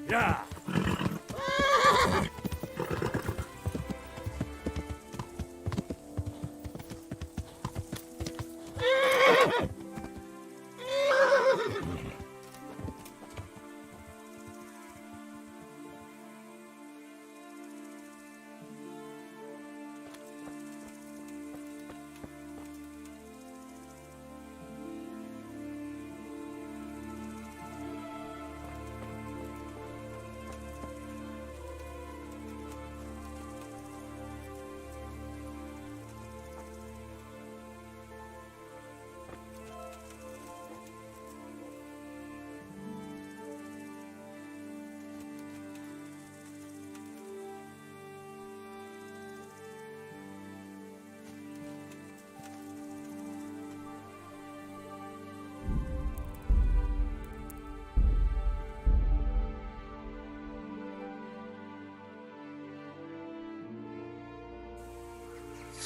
Yeah.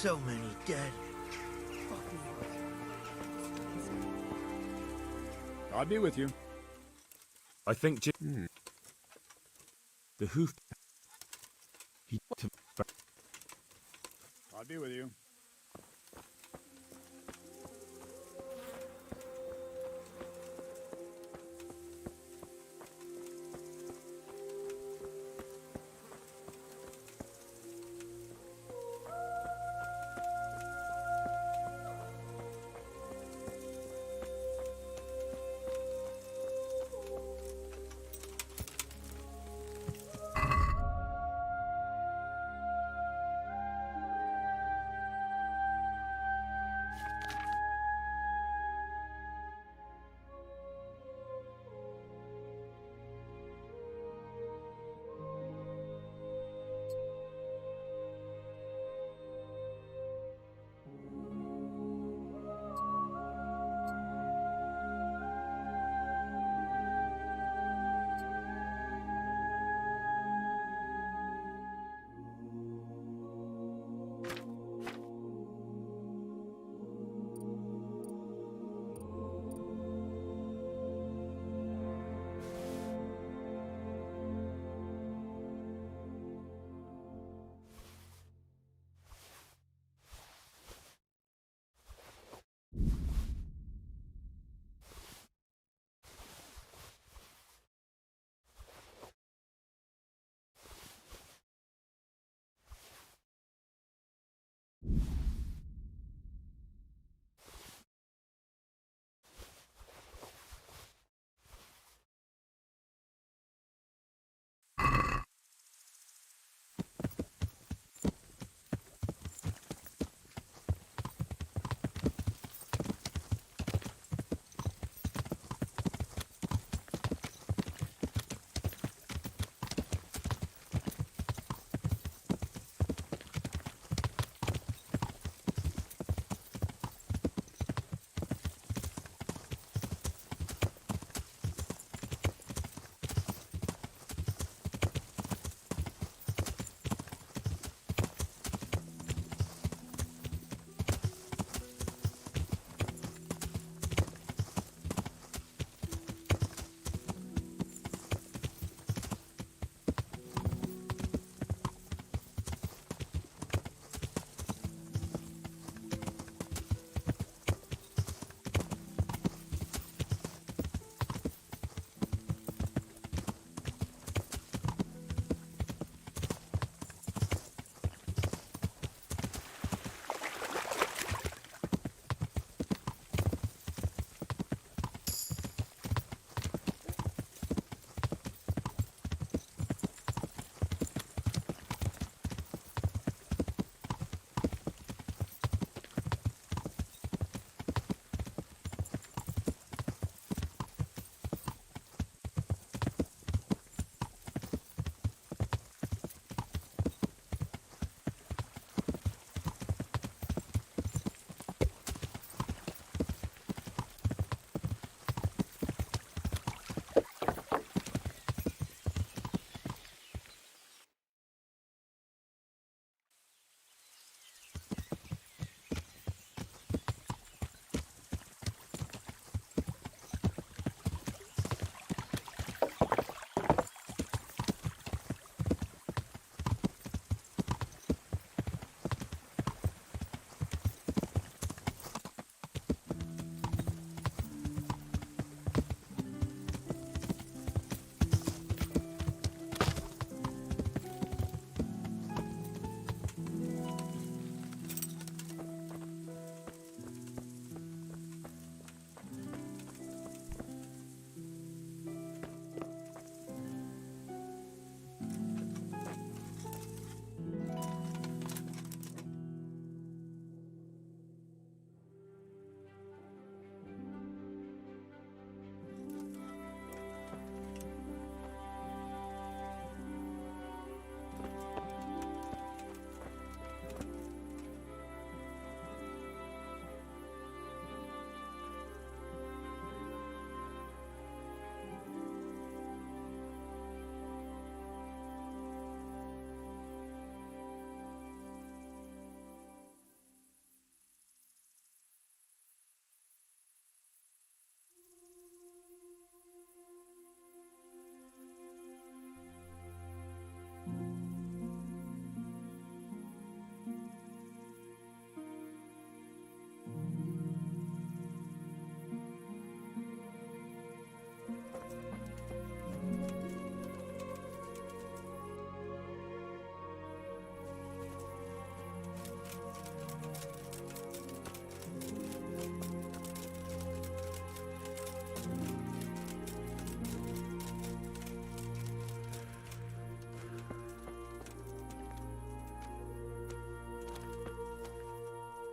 So many dead. I'll be with you. I think the hoof. He. I'll be with you.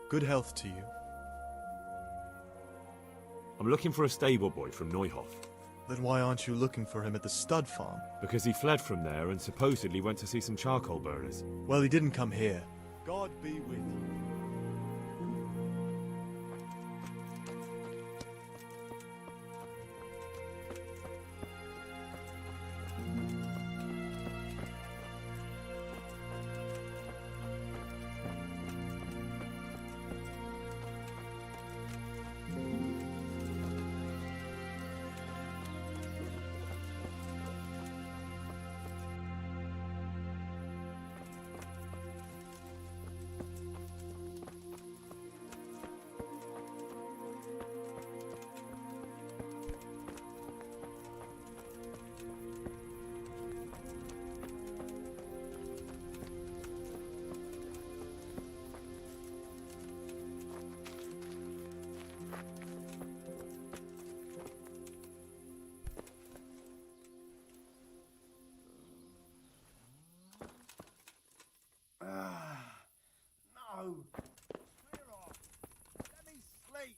Good health to you. I'm looking for a stable boy from Neuhof. Then why aren't you looking for him at the stud farm? Because he fled from there and supposedly went to see some charcoal burners. Well, he didn't come here. God be with you. No! Clear off! Let me sleep!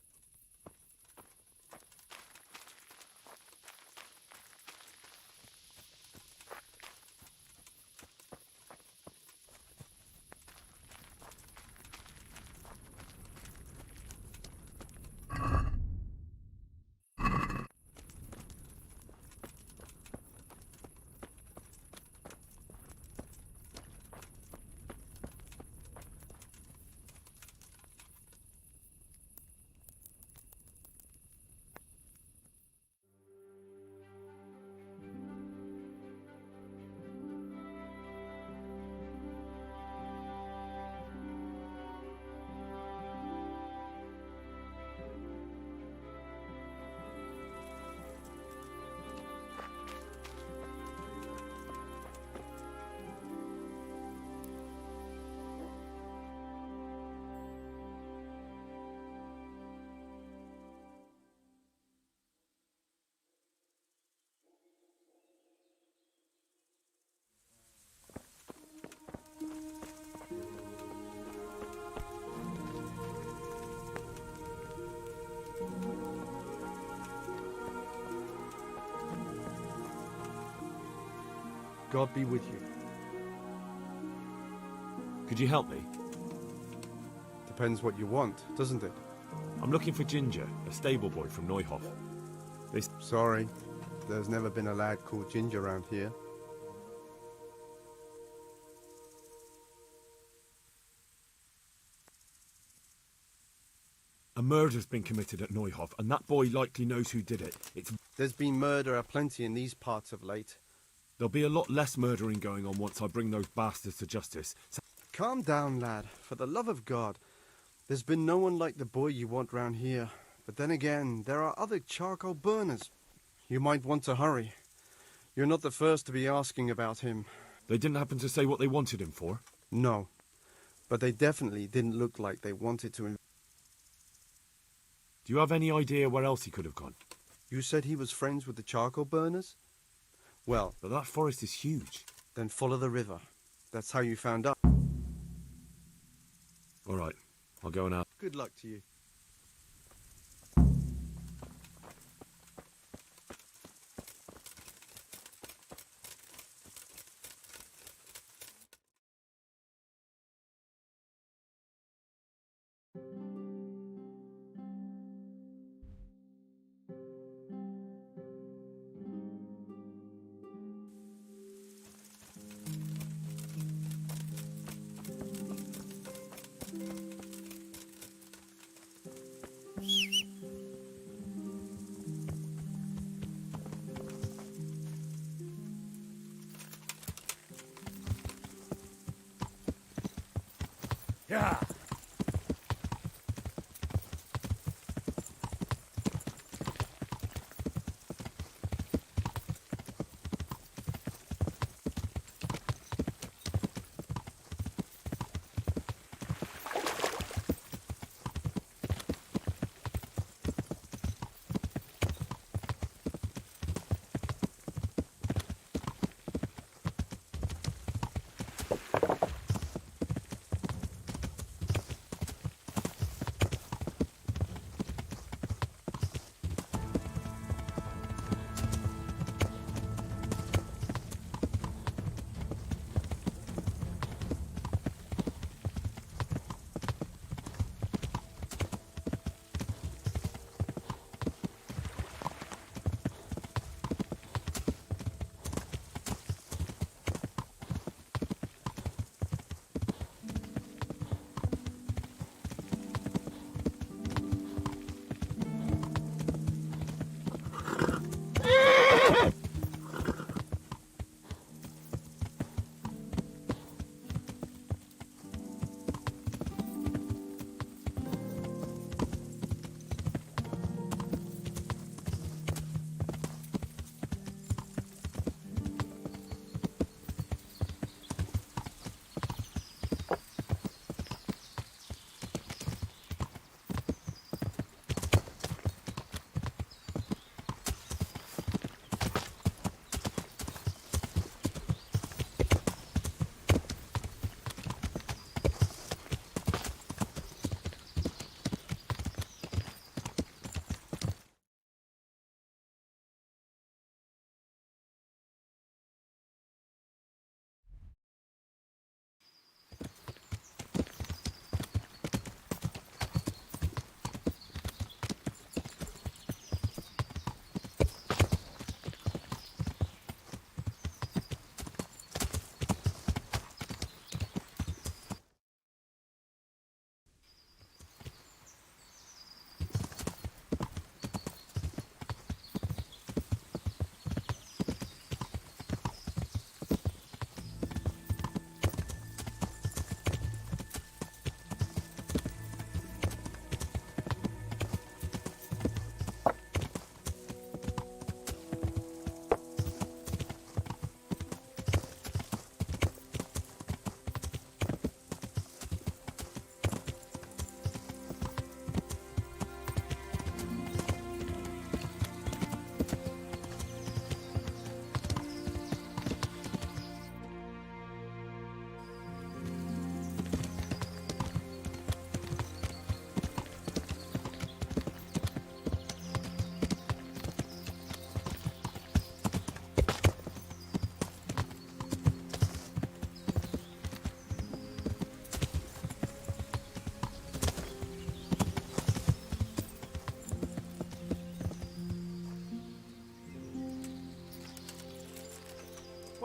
God be with you. Could you help me? Depends what you want, doesn't it? I'm looking for Ginger, a stable boy from Neuhof. Sorry, there's never been a lad called Ginger around here. A murder's been committed at Neuhof, and that boy likely knows who did it. There's been murder aplenty in these parts of late. There'll be a lot less murdering going on once I bring those bastards to justice. Calm down, lad. For the love of God. There's been no one like the boy you want round here. But then again, there are other charcoal burners. You might want to hurry. You're not the first to be asking about him. They didn't happen to say what they wanted him for? No. But they definitely didn't look like they wanted to... Do you have any idea where else he could have gone? You said he was friends with the charcoal burners? Well... But that forest is huge. Then follow the river. That's how you found out. All right. I'll go now. Good luck to you. Yeah.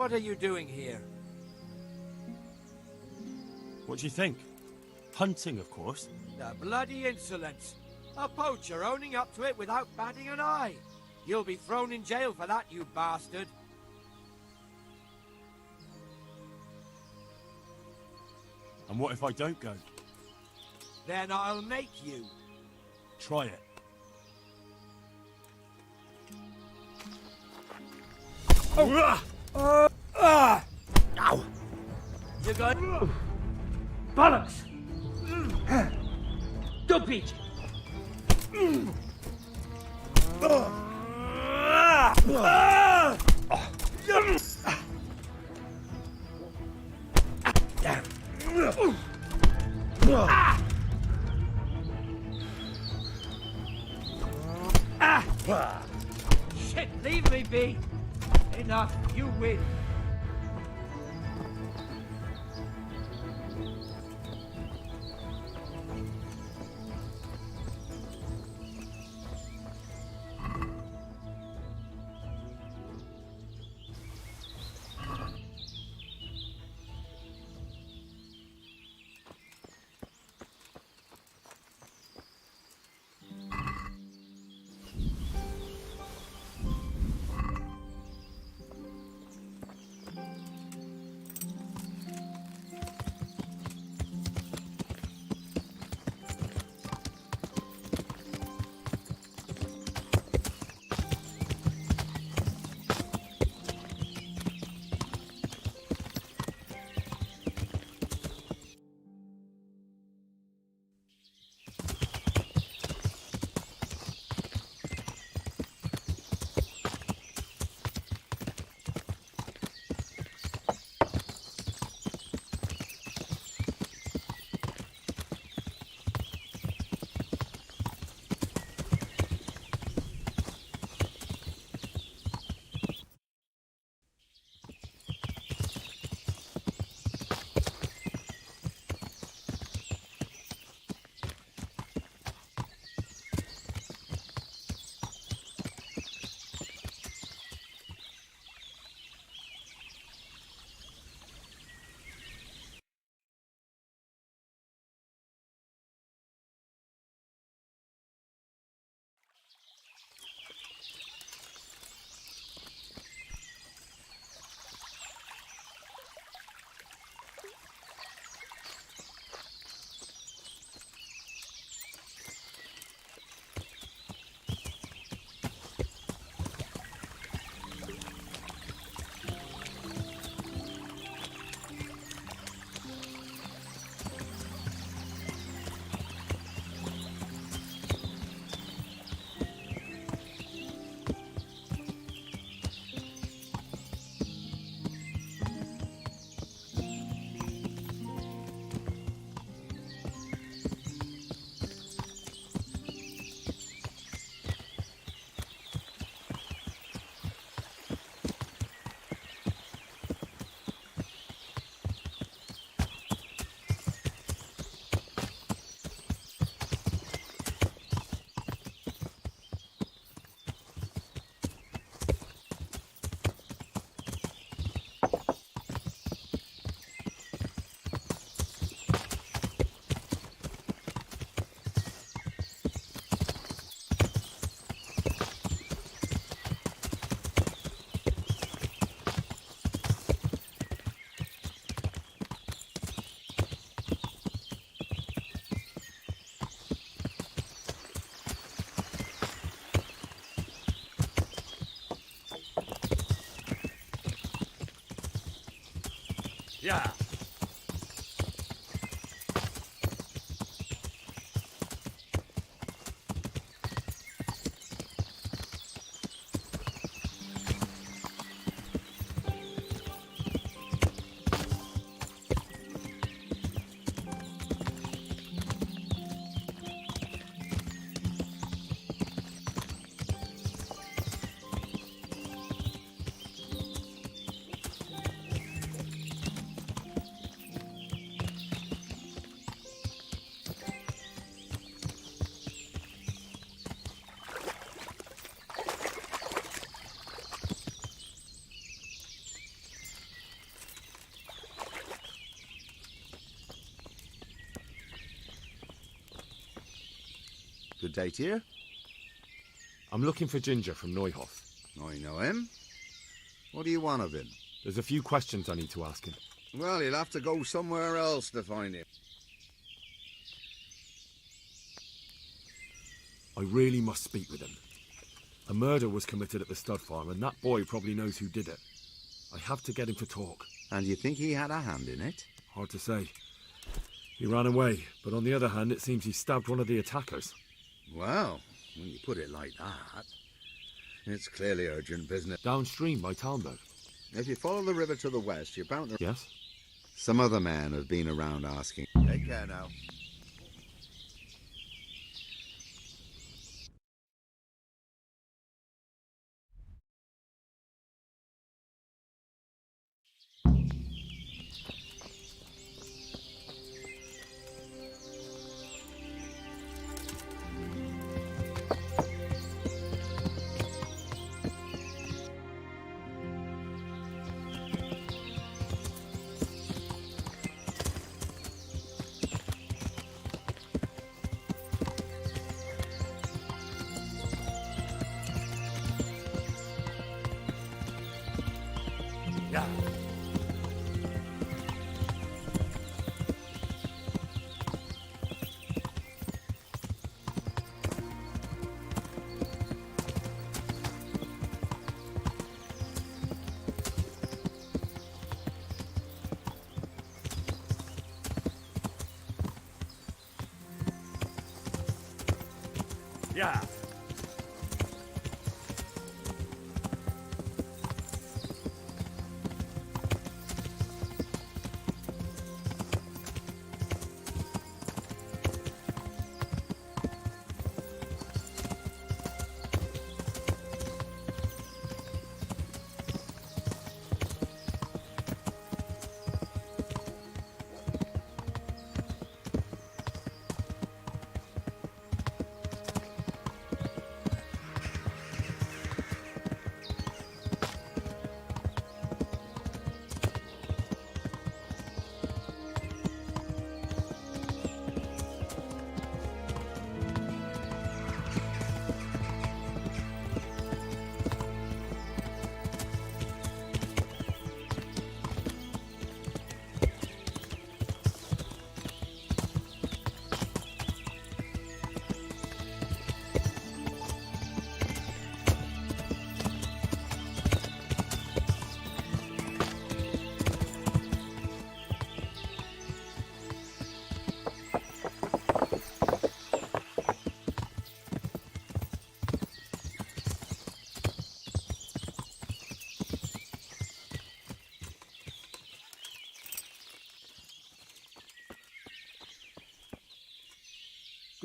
What are you doing here? What do you think? Hunting, of course. The bloody insolence! A poacher owning up to it without batting an eye! You'll be thrown in jail for that, you bastard! And what if I don't go? Then I'll make you. Try it. Ow! You got... Bollocks! Don't beat Shit, leave me be! Enough, you win. Yeah. Good day to you. I'm looking for Ginger from Neuhoff. I know him. What do you want of him? There's a few questions I need to ask him. Well, you'll have to go somewhere else to find him. I really must speak with him. A murder was committed at the stud farm, and that boy probably knows who did it. I have to get him to talk. And you think he had a hand in it? Hard to say. He ran away, but on the other hand, it seems he stabbed one of the attackers. Well, when you put it like that, it's clearly urgent business. Downstream by Talmberg. If you follow the river to the west, you're bound to... Yes? Some other men have been around asking. Take care now. Yeah. Yeah.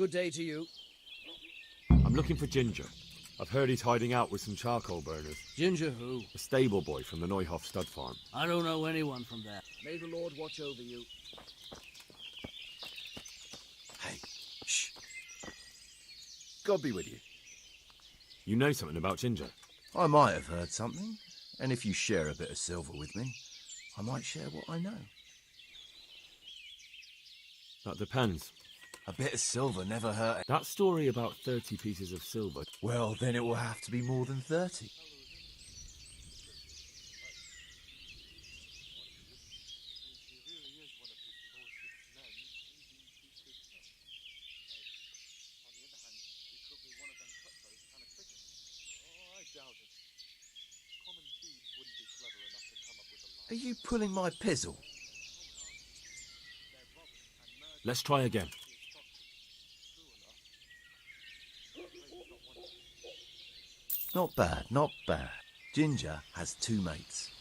Good day to you. I'm looking for Ginger. I've heard he's hiding out with some charcoal burners. Ginger who? A stable boy from the Neuhoff stud farm. I don't know anyone from there. May the Lord watch over you. Hey, shh. God be with you. You know something about Ginger? I might have heard something, and if you share a bit of silver with me, I might share what I know. That depends. A bit of silver never hurt. That story about 30 pieces of silver. Well, then it will have to be more than 30. Are you pulling my pizzle? Let's try again. Not bad, not bad. Ginger has two mates,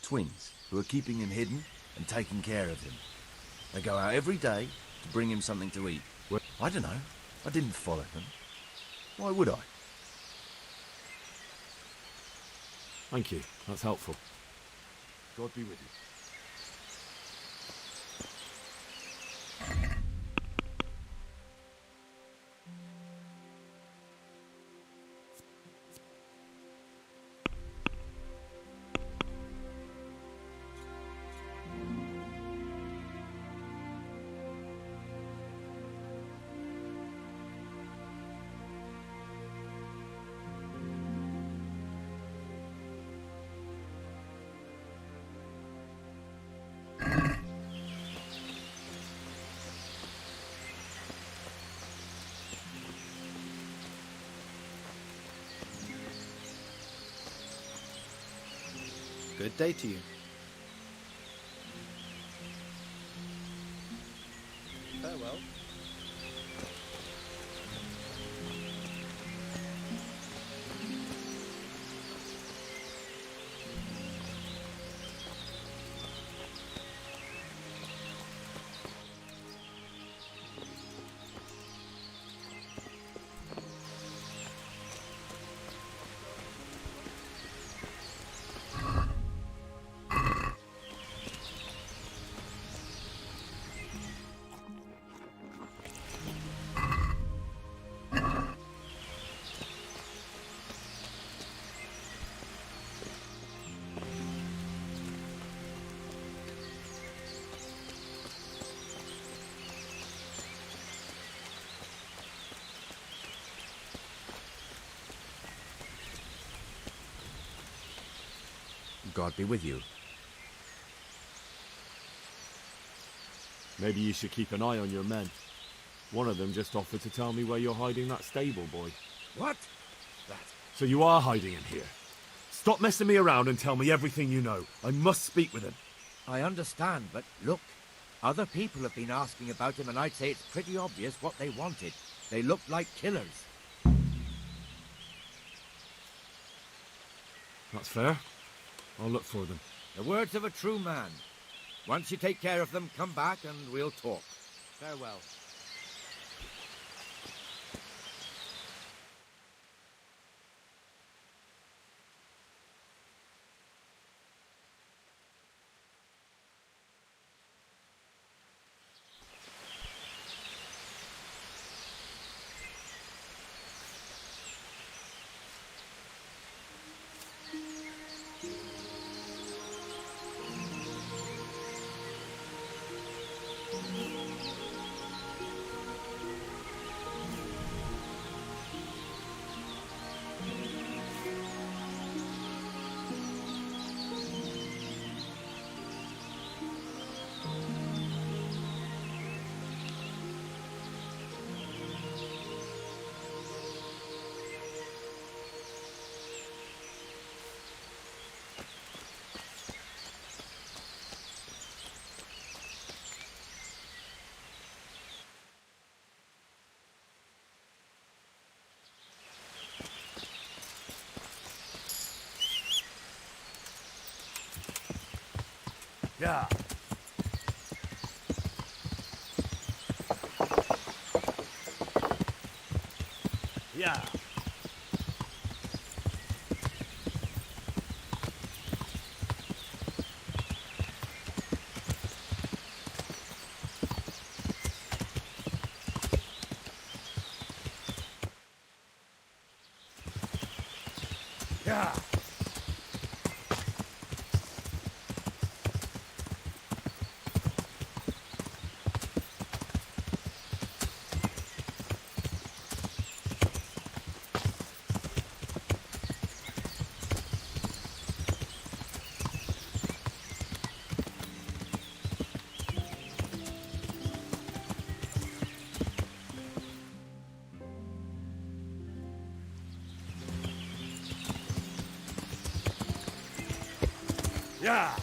twins, who are keeping him hidden and taking care of him. They go out every day to bring him something to eat. I don't know. I didn't follow them. Why would I? Thank you. That's helpful. God be with you. Good day to you. Farewell. God be with you. Maybe you should keep an eye on your men. One of them just offered to tell me where you're hiding that stable boy. What? So you are hiding him here. Stop messing me around and tell me everything you know. I must speak with him. I understand, but look. Other people have been asking about him, and I'd say it's pretty obvious what they wanted. They looked like killers. That's fair. I'll look for them. The words of a true man. Once you take care of them, come back and we'll talk. Farewell. Yeah. Yeah. Yeah. Yeah.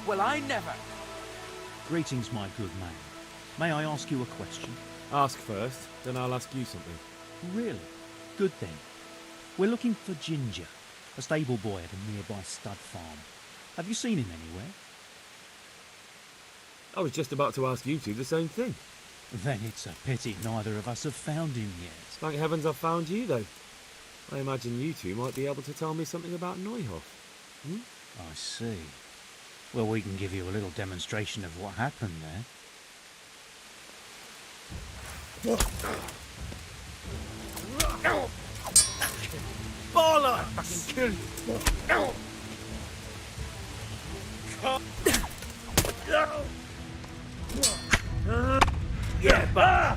Well, I never. Greetings, my good man. May I ask you a question? Ask first, then I'll ask you something. Really? Good then. We're looking for Ginger, a stable boy at a nearby stud farm. Have you seen him anywhere? I was just about to ask you two the same thing. Then it's a pity neither of us have found him yet. Thank heavens I've found you, though. I imagine you two might be able to tell me something about Neuhoff. Hmm? I see. Well, we can give you a little demonstration of what happened there. Baller! I'll fucking kill you. Yeah, bah!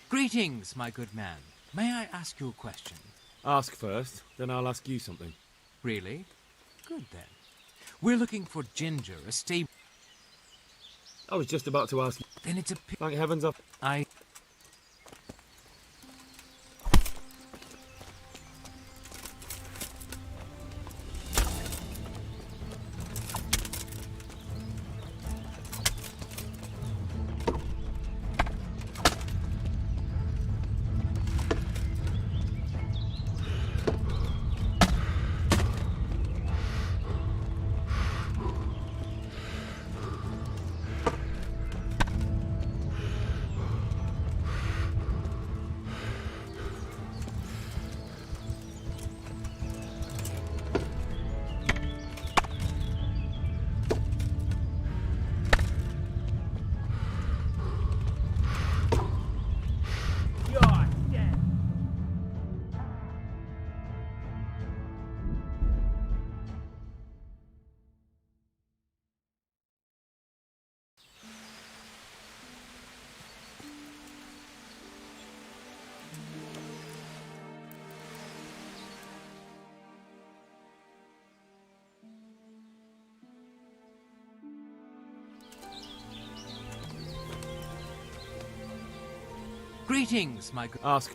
Greetings, my good man. May I ask you a question? Ask first, then I'll ask you something. Really? Good then. We're looking for Ginger, a stable... I was just about to ask you. Then it's a... Thank heavens I... Greetings, my good... Ask.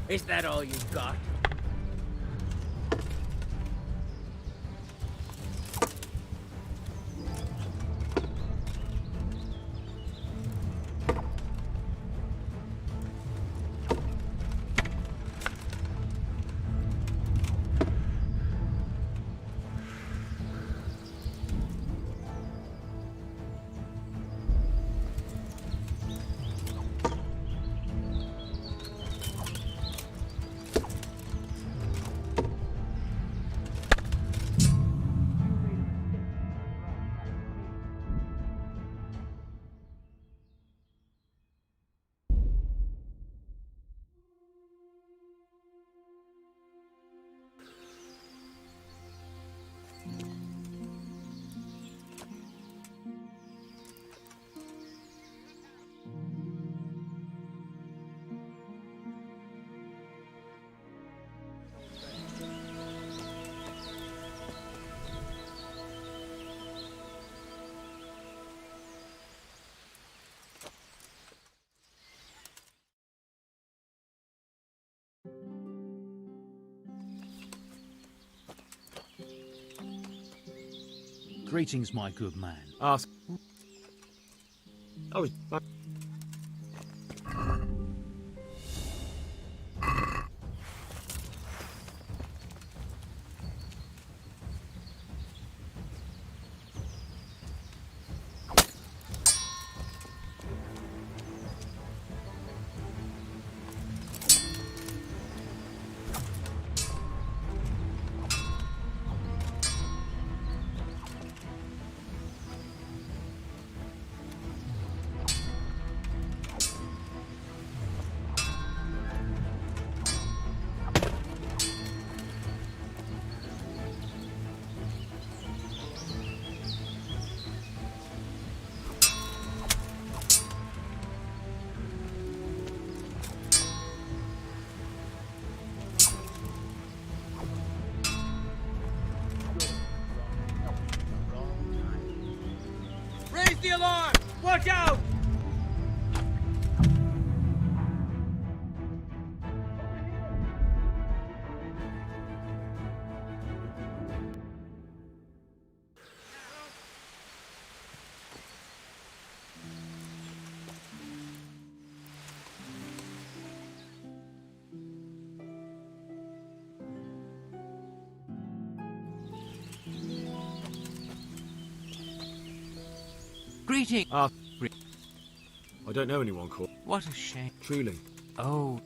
Is that all you've got? Greetings, my good man. Ask. Oh, Raise the alarm! Watch out! Greeting. I don't know anyone called. What a shame. Truly. Oh.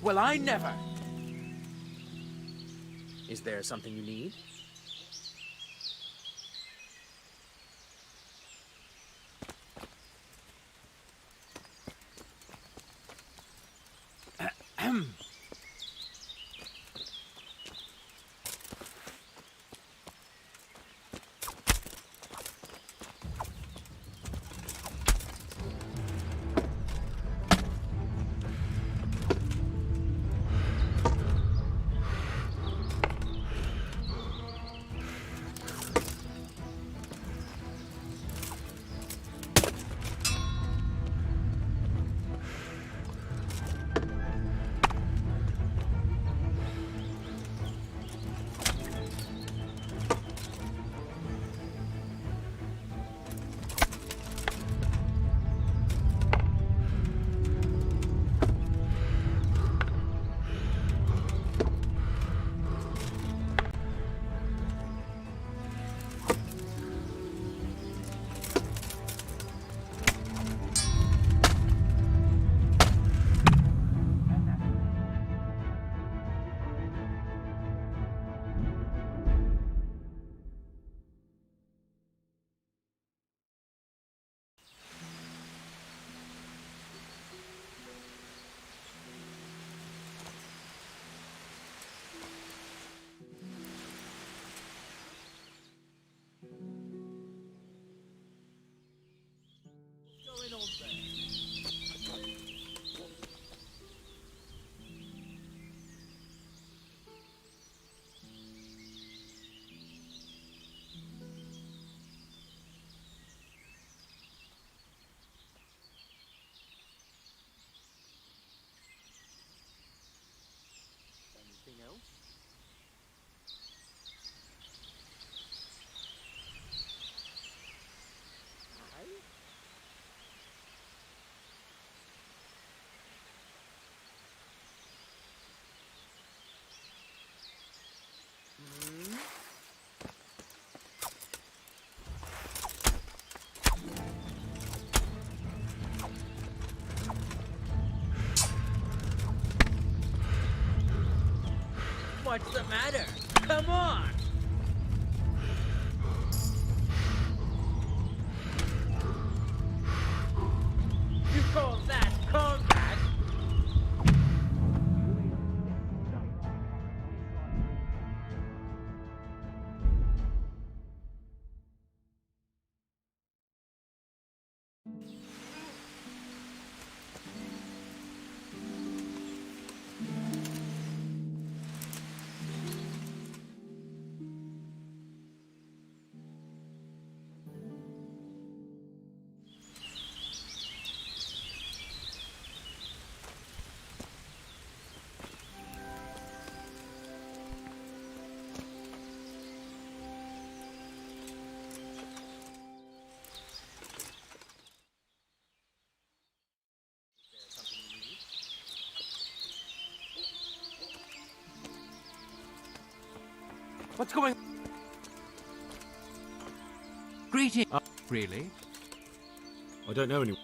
Well, I never. Is there something you need? What's the matter? Come on! You call that combat? What's going? Greeting. Really? I don't know anyone.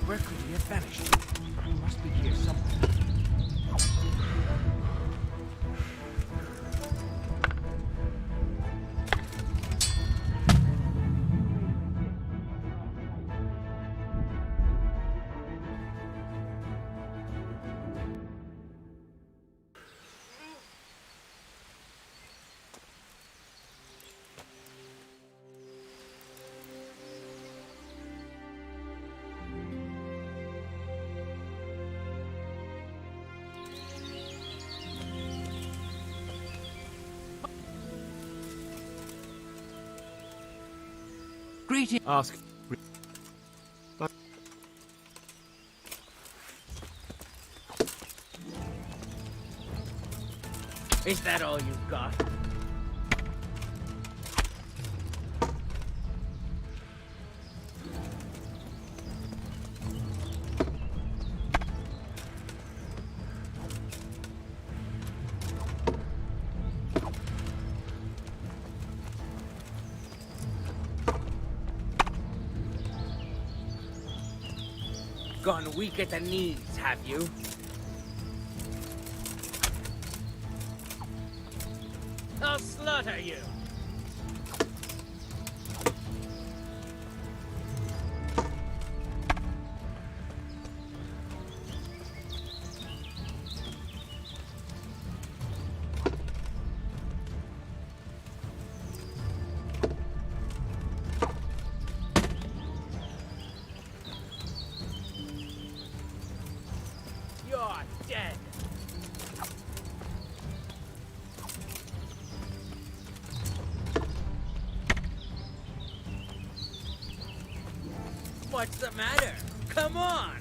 Where could he have vanished? He must be here somewhere. Greeting. Ask. Is that all you've got? Gone weak at the knees, have you? I'll slaughter you! You're dead! What's the matter? Come on!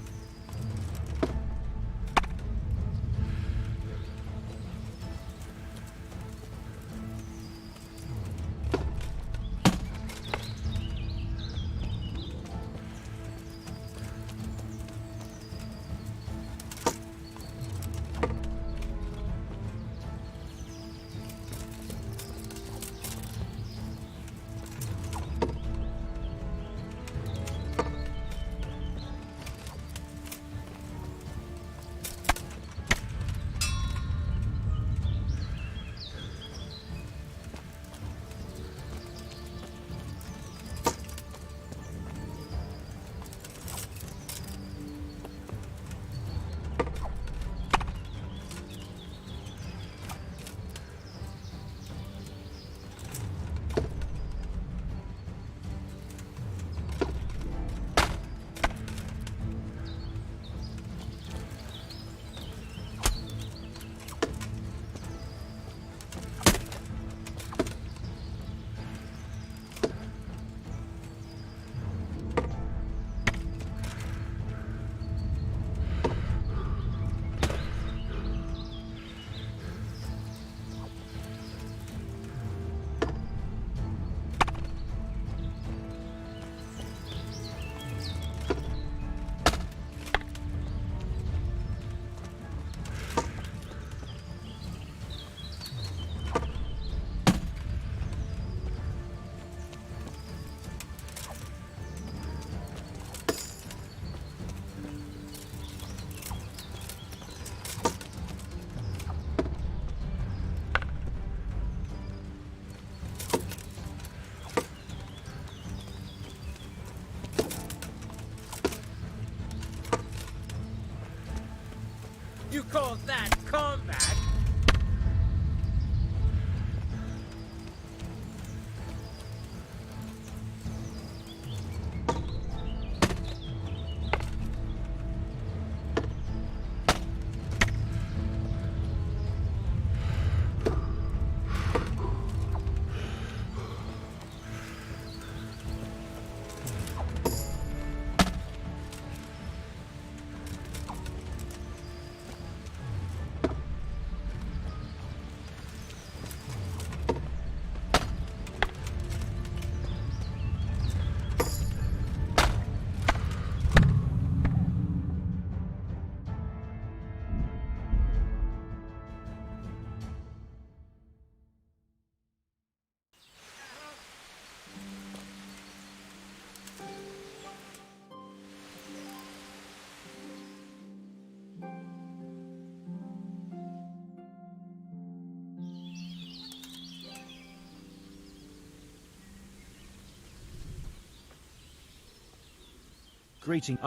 You call that combat? Greeting.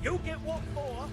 You get what for?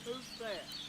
Who's there?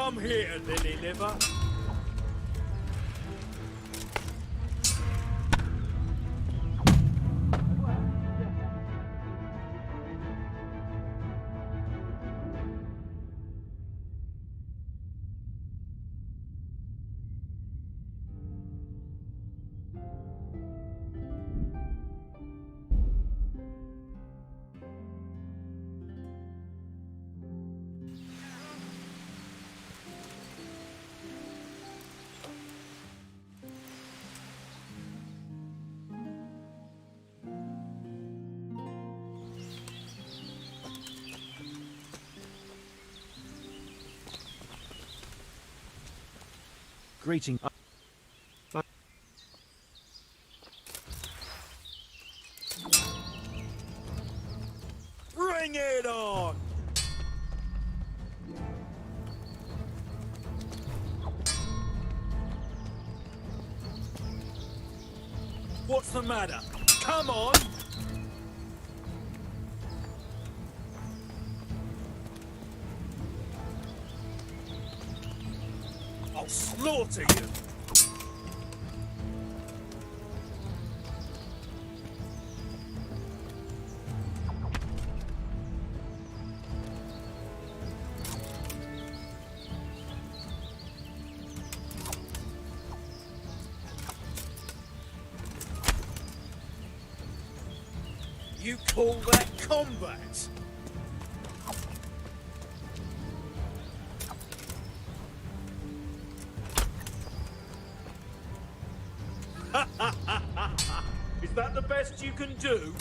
Come here, lily liver. Greeting. Bring it on! What's the matter? Come on! I'll slaughter you! You call that combat? Is that the best you can do?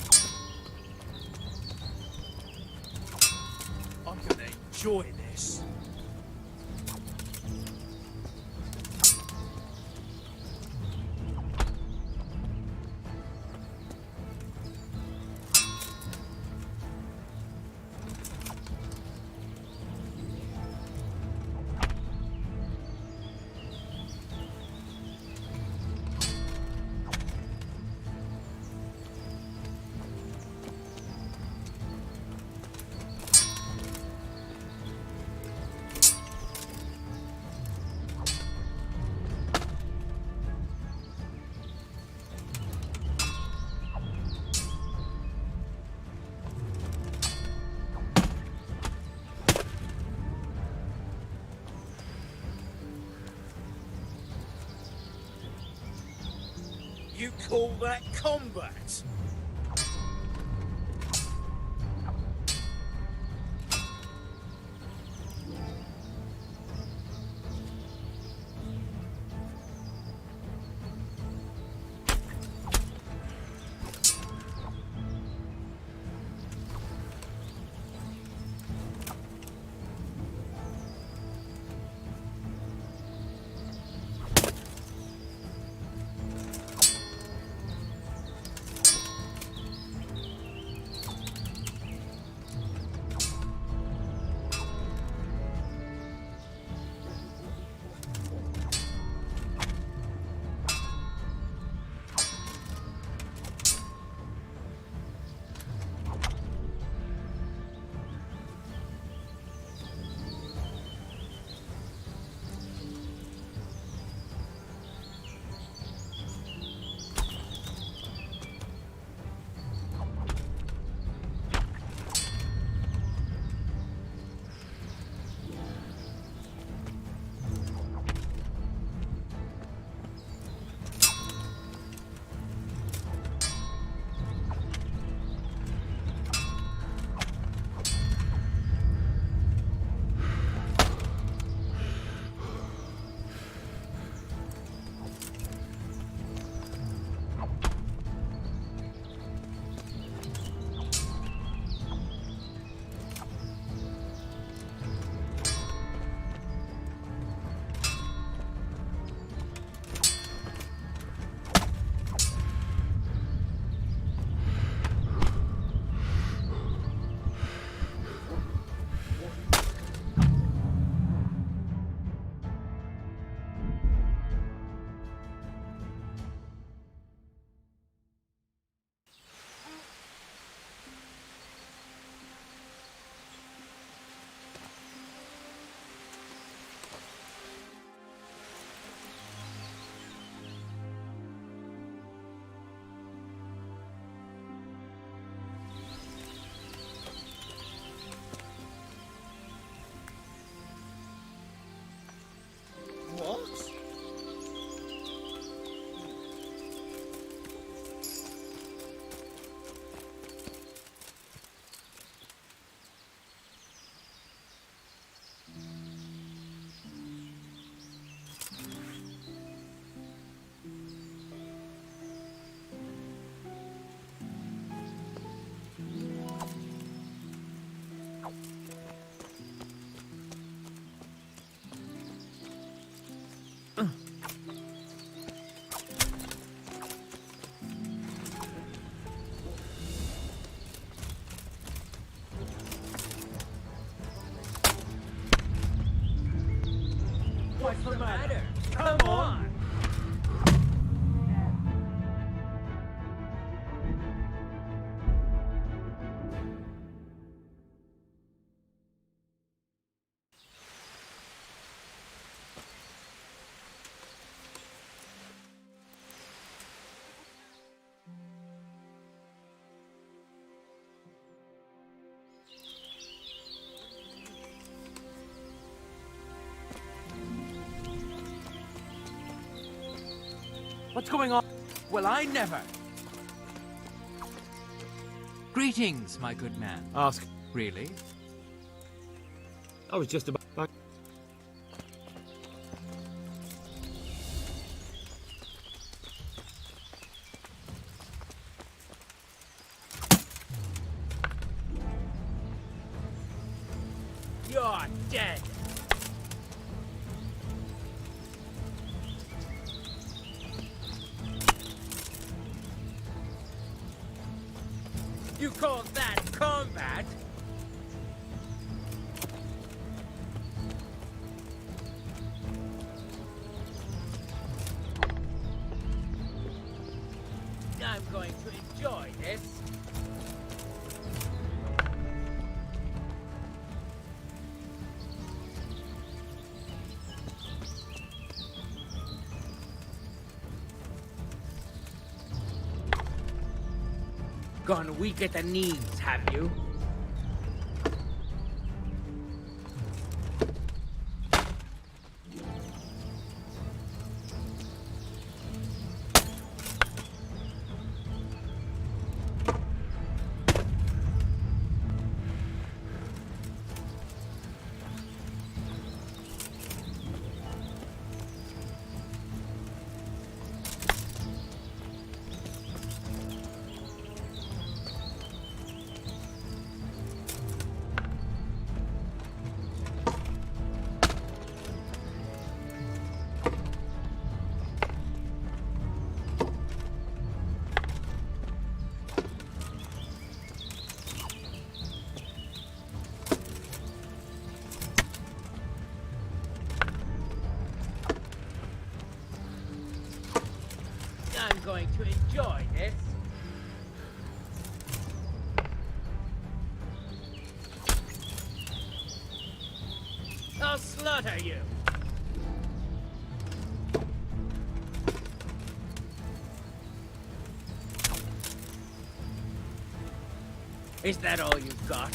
I'm gonna enjoy this. You call that combat? What's going on? Well, I never. Greetings, my good man. Ask. Really? I was just about... You're dead. You call that combat? I'm going to enjoy this. Gone weak at the knees, have you? I'm going to enjoy this. I'll slaughter you. Is that all you've got?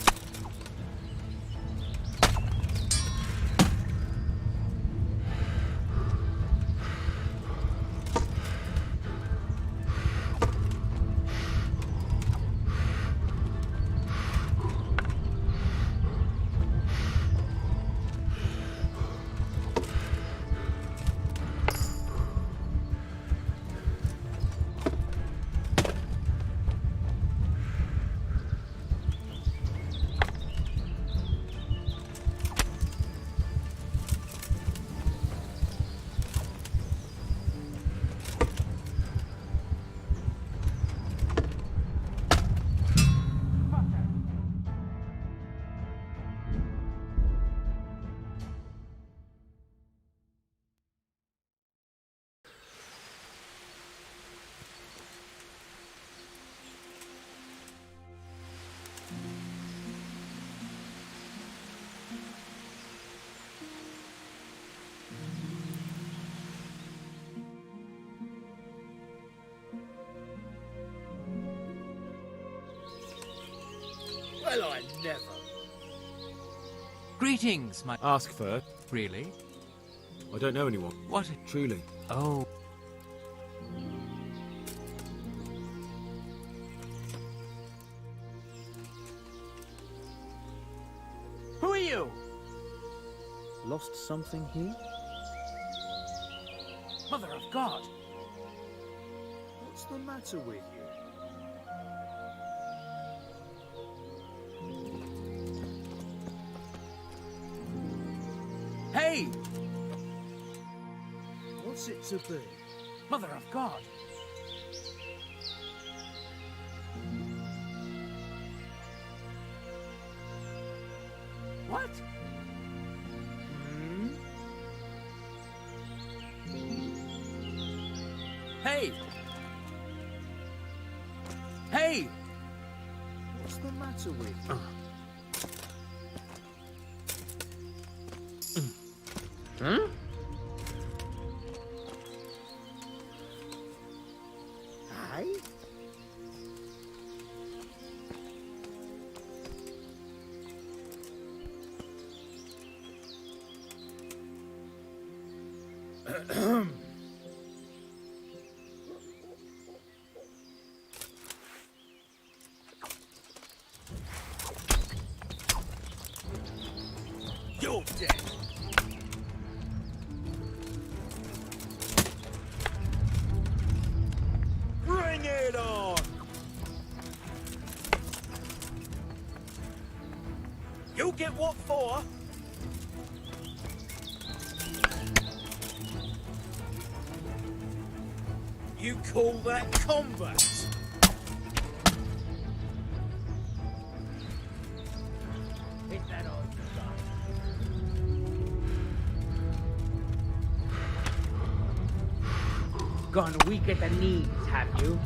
Well, I never. Greetings, my... Ask first. Really? I don't know anyone. What? Truly. Oh. Who are you? Lost something here? Mother of God! What's the matter with you? Hey! What's it to be? Mother of God! What? Hey! Hey! What's the matter with you? Huh? Hi? get what for? You call that combat? Hit that on. Gone weak at the knees, have you?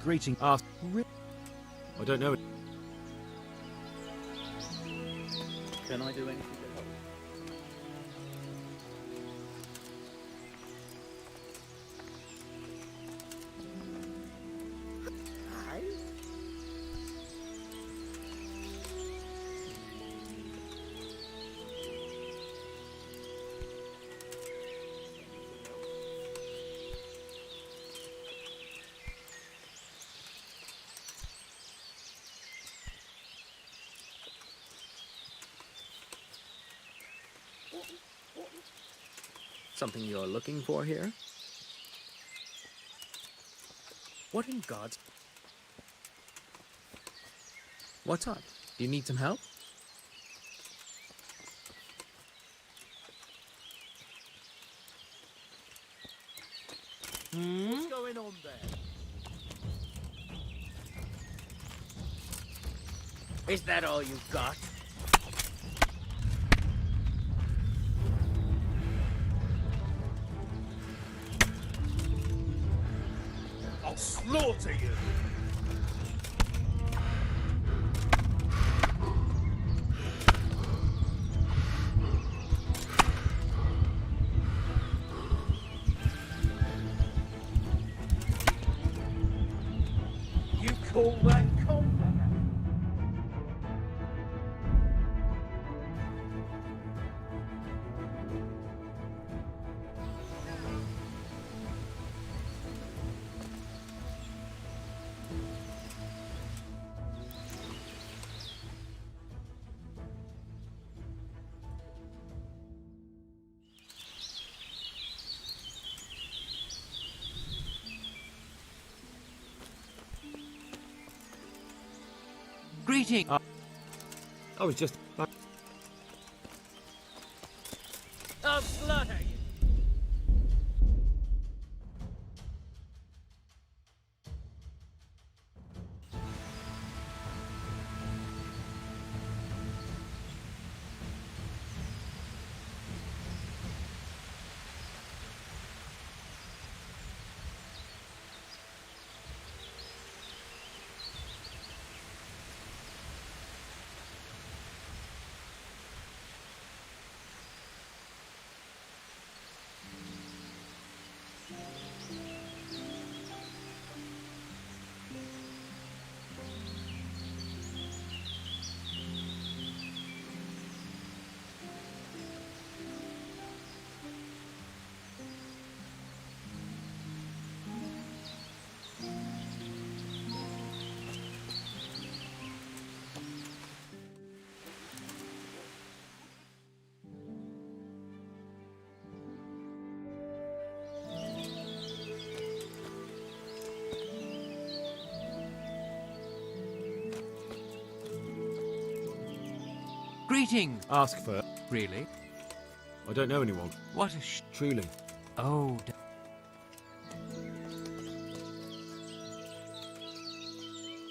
Greeting. I don't know. Can I do anything to help? Something you're looking for here? What in God's... What's up? Do you need some help? What's going on there? Is that all you've got? I'll slaughter you! You call that combat? Greeting! I was just... I'll slaughter you! Greeting! Ask for... Really? I don't know anyone. What a Truly. Oh,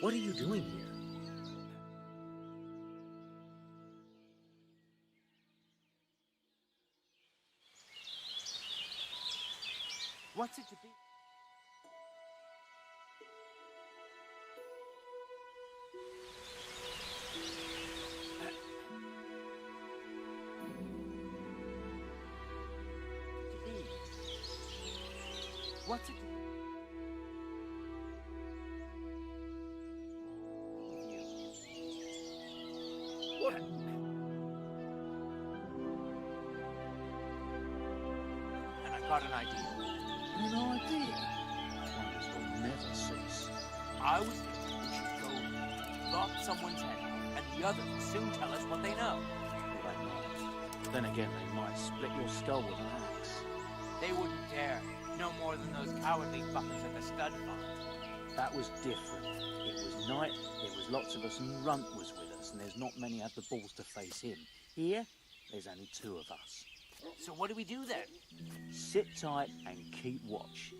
What are you doing here? What's it to be? What's it to be? What? And I've got an idea. An idea? One that will never cease. I was thinking we should go lop someone's head off, and the others will soon tell us what they know. Well, they might. Then again, they might split your skull with an axe. They wouldn't dare. No more than those cowardly fuckers at the stud farm. That was different. It was night, there was lots of us, and Runt was with us, and there's not many have the balls to face him. Here, there's only two of us. So what do we do then? Sit tight and keep watch.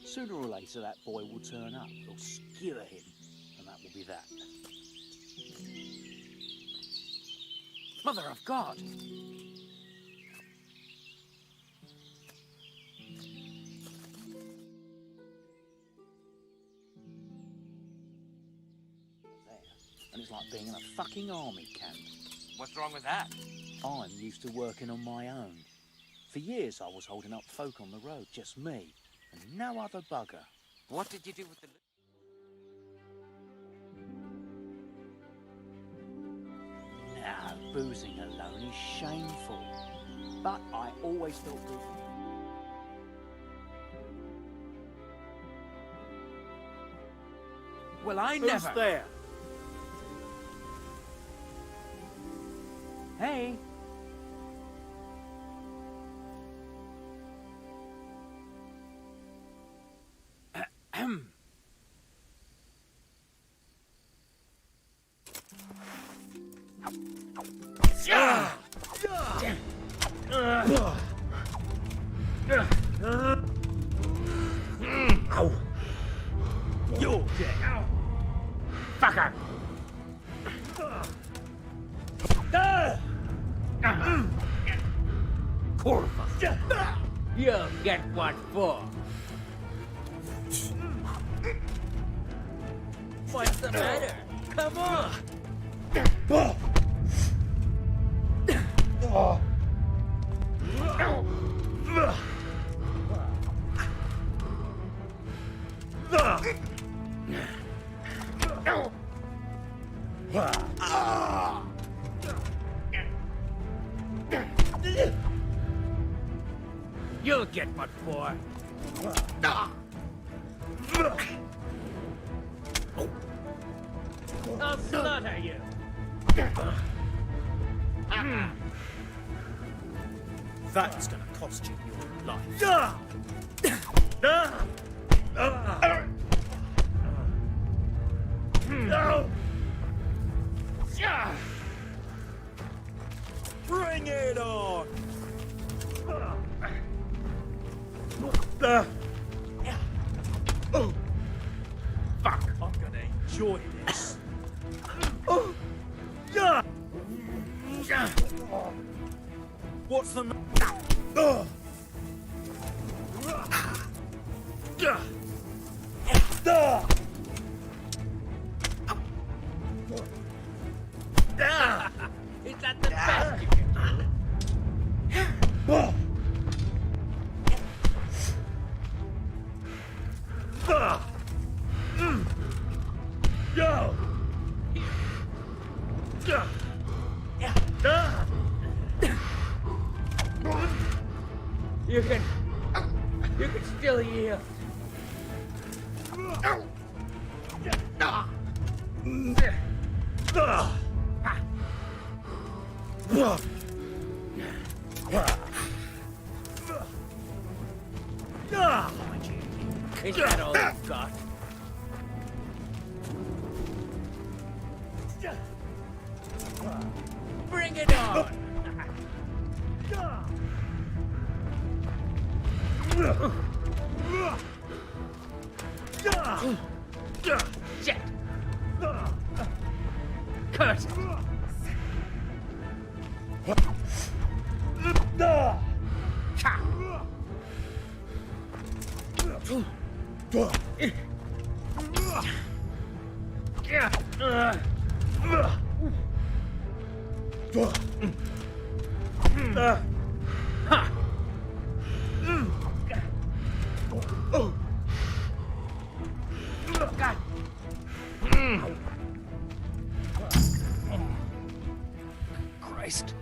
Sooner or later, that boy will turn up. We'll skewer him, and that will be that. Mother of God! And it's like being in a fucking army camp. What's wrong with that? I'm used to working on my own. For years I was holding up folk on the road, just me, and no other bugger. What did you do with the... Now, boozing alone is shameful. But I always felt good. Well, I Who's never... there? Hey! You'll get what for. What's the matter? Come on! You'll get what for. I'll slaughter you. That's gonna cost you your life. Bring it on! Fuck! I'm gonna enjoy this. What's the matter? Is that the best you can do? You can still yield. Is that all you've got? Bring it on! Shit! Curse it! Christ.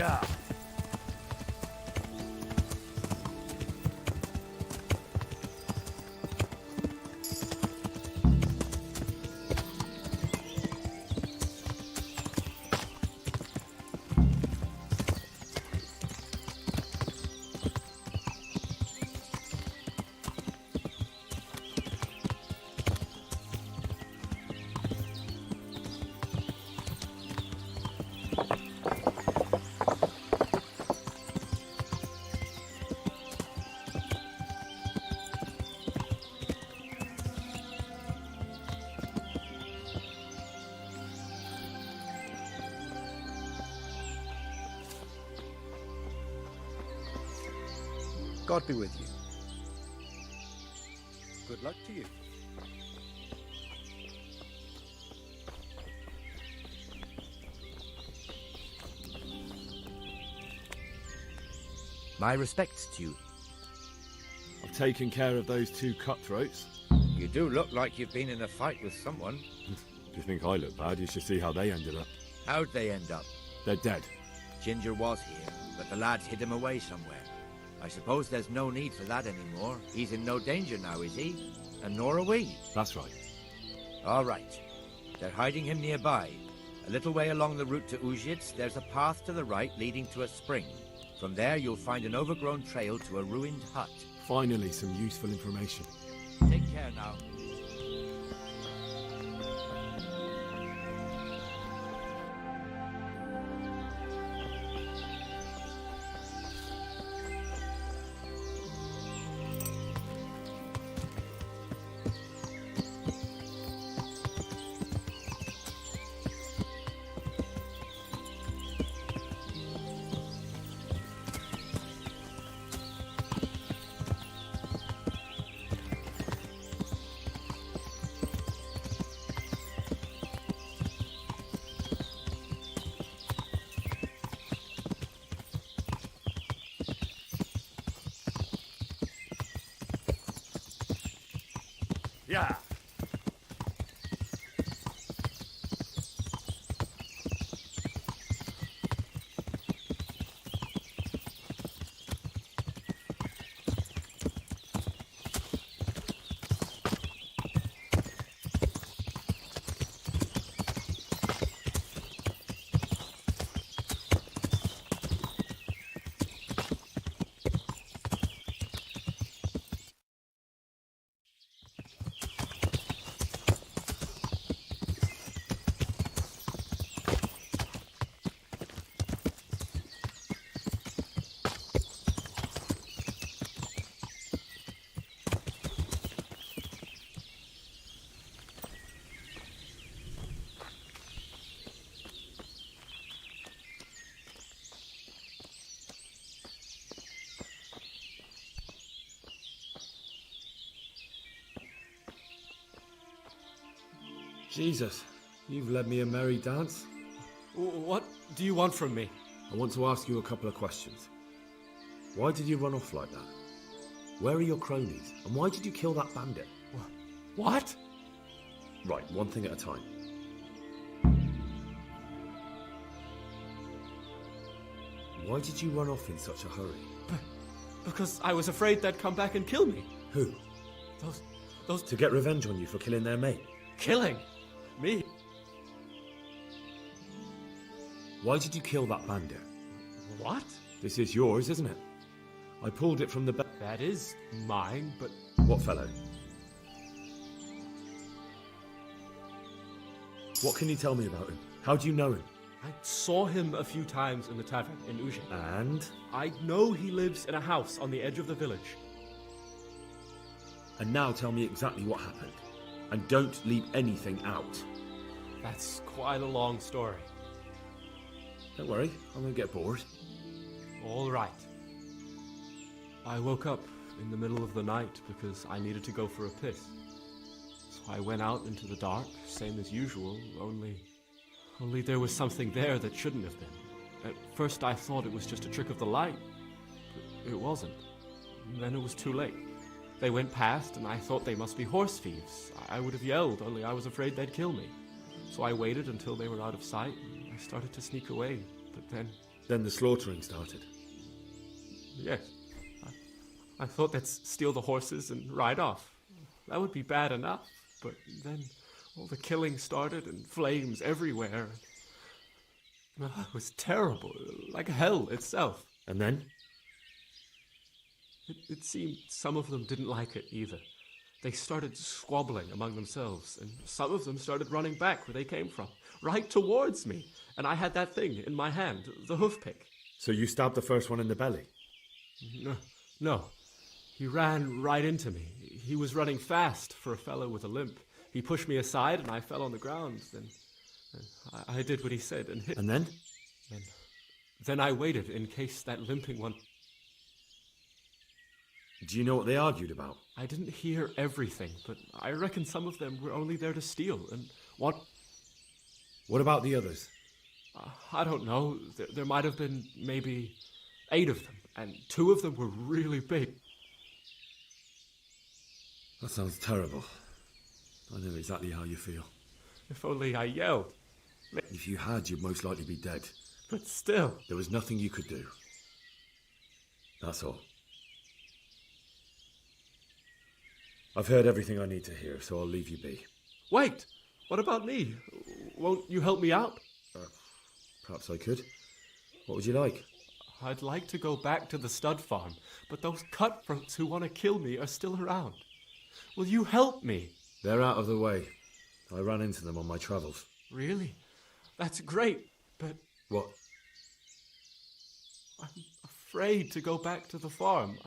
Yeah. God be with you. Good luck to you. My respects to you. I've taken care of those two cutthroats. You do look like you've been in a fight with someone. If you think I look bad, you should see how they ended up. How'd they end up? They're dead. Ginger was here, but the lads hid him away somewhere. I suppose there's no need for that anymore. He's in no danger now, is he? And nor are we. That's right. All right. They're hiding him nearby. A little way along the route to Uzhitz, there's a path to the right leading to a spring. From there, you'll find an overgrown trail to a ruined hut. Finally, some useful information. Take care now. Yeah. Jesus, you've led me a merry dance. What do you want from me? I want to ask you a couple of questions. Why did you run off like that? Where are your cronies? And why did you kill that bandit? What? Right, one thing at a time. Why did you run off in such a hurry? Because I was afraid they'd come back and kill me. Who? Those... To get revenge on you for killing their mate? Killing? Me? Why did you kill that bandit? What? This is yours, isn't it? I pulled it from the That is mine, but... What fellow? What can you tell me about him? How do you know him? I saw him a few times in the tavern in Uzhitz. And? I know he lives in a house on the edge of the village. And now tell me exactly what happened. And don't leave anything out. That's quite a long story. Don't worry, I won't get bored. All right. I woke up in the middle of the night because I needed to go for a piss. So I went out into the dark, same as usual, only there was something there that shouldn't have been. At first I thought it was just a trick of the light, but it wasn't. And then it was too late. They went past, and I thought they must be horse thieves. I would have yelled, only I was afraid they'd kill me. So I waited until they were out of sight, and I started to sneak away. But then Then the slaughtering started. Yes. I thought they'd steal the horses and ride off. That would be bad enough, but then all the killing started and flames everywhere. It was terrible, like hell itself. And then? It seemed some of them didn't like it either. They started squabbling among themselves, and some of them started running back where they came from, right towards me. And I had that thing in my hand, the hoof pick. So you stabbed the first one in the belly? No. He ran right into me. He was running fast for a fellow with a limp. He pushed me aside and I fell on the ground. Then I did what he said and hit. And then? Then I waited in case that limping one... Do you know what they argued about? I didn't hear everything, but I reckon some of them were only there to steal. And what... What about the others? I don't know. There might have been maybe 8 of them, and 2 of them were really big. That sounds terrible. I know exactly how you feel. If only I yelled. If you had, you'd most likely be dead. But still... There was nothing you could do. That's all. I've heard everything I need to hear, so I'll leave you be. Wait! What about me? Won't you help me out? Perhaps I could. What would you like? I'd like to go back to the stud farm, but those cutthroats who want to kill me are still around. Will you help me? They're out of the way. I ran into them on my travels. Really? That's great, but... What? I'm afraid to go back to the farm.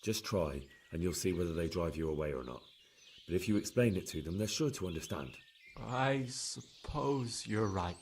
Just try, and you'll see whether they drive you away or not. But if you explain it to them, they're sure to understand. I suppose you're right.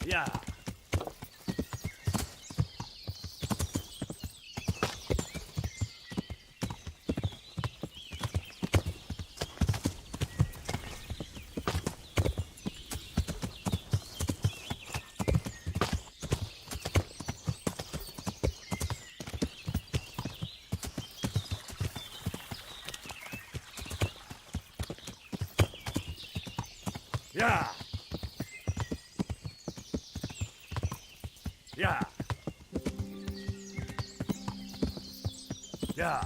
Yeah. Yeah. Yeah. Yeah.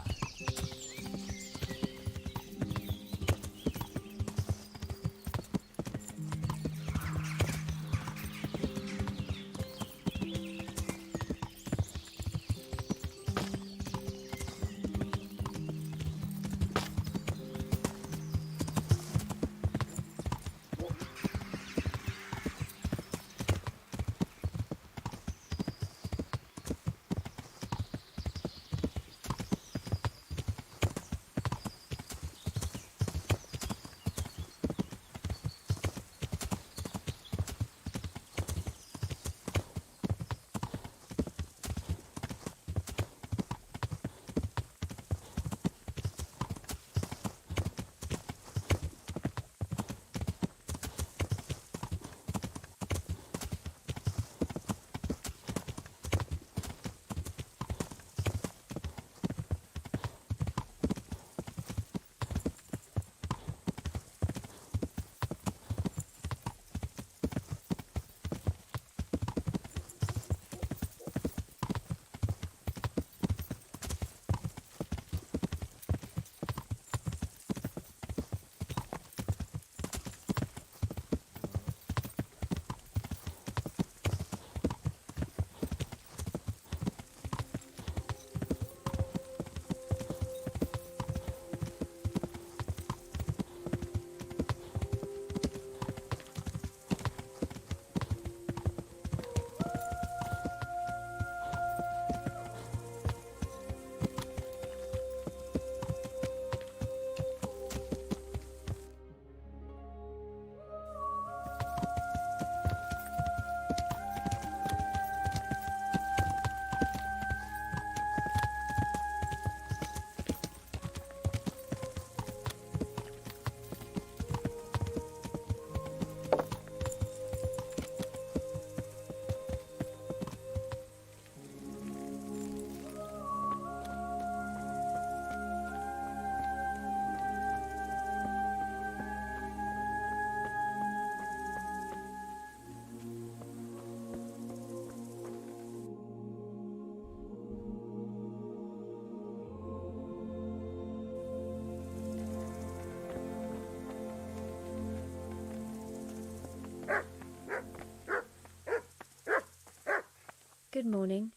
Good morning.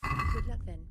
Good luck then.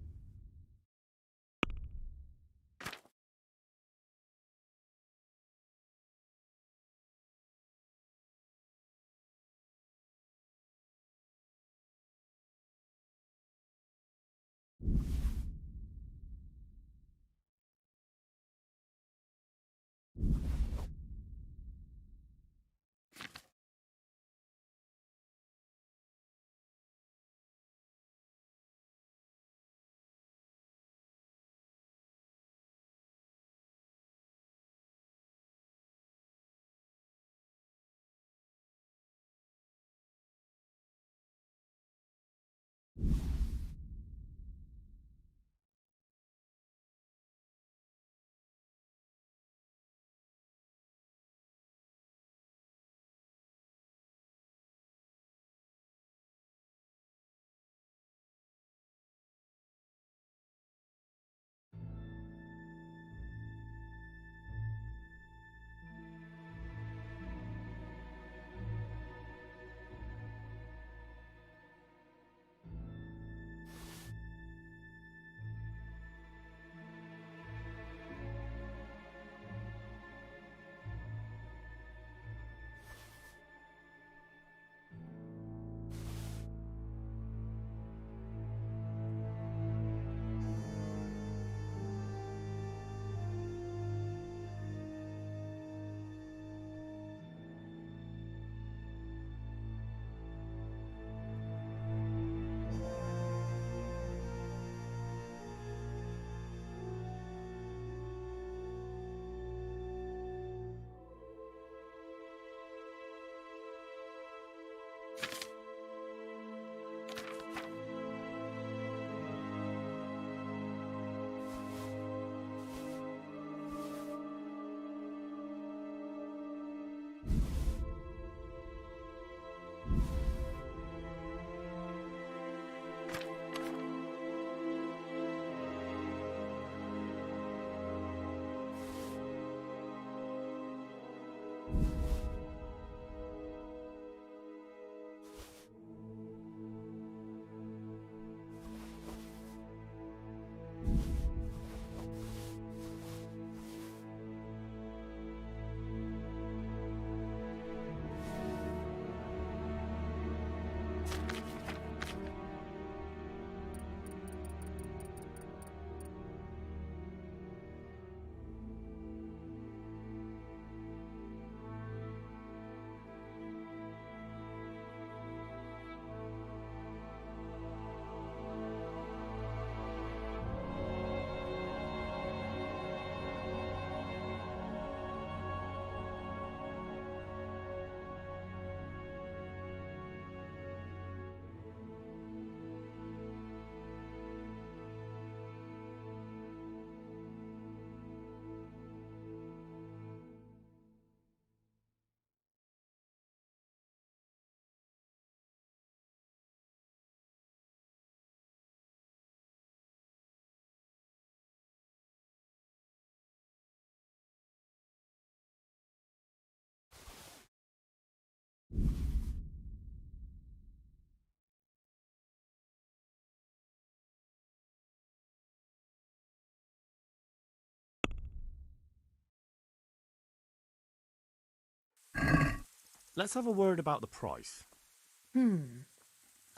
Let's have a word about the price.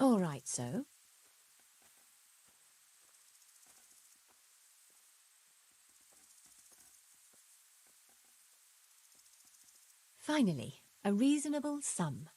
All right, so. Finally, a reasonable sum.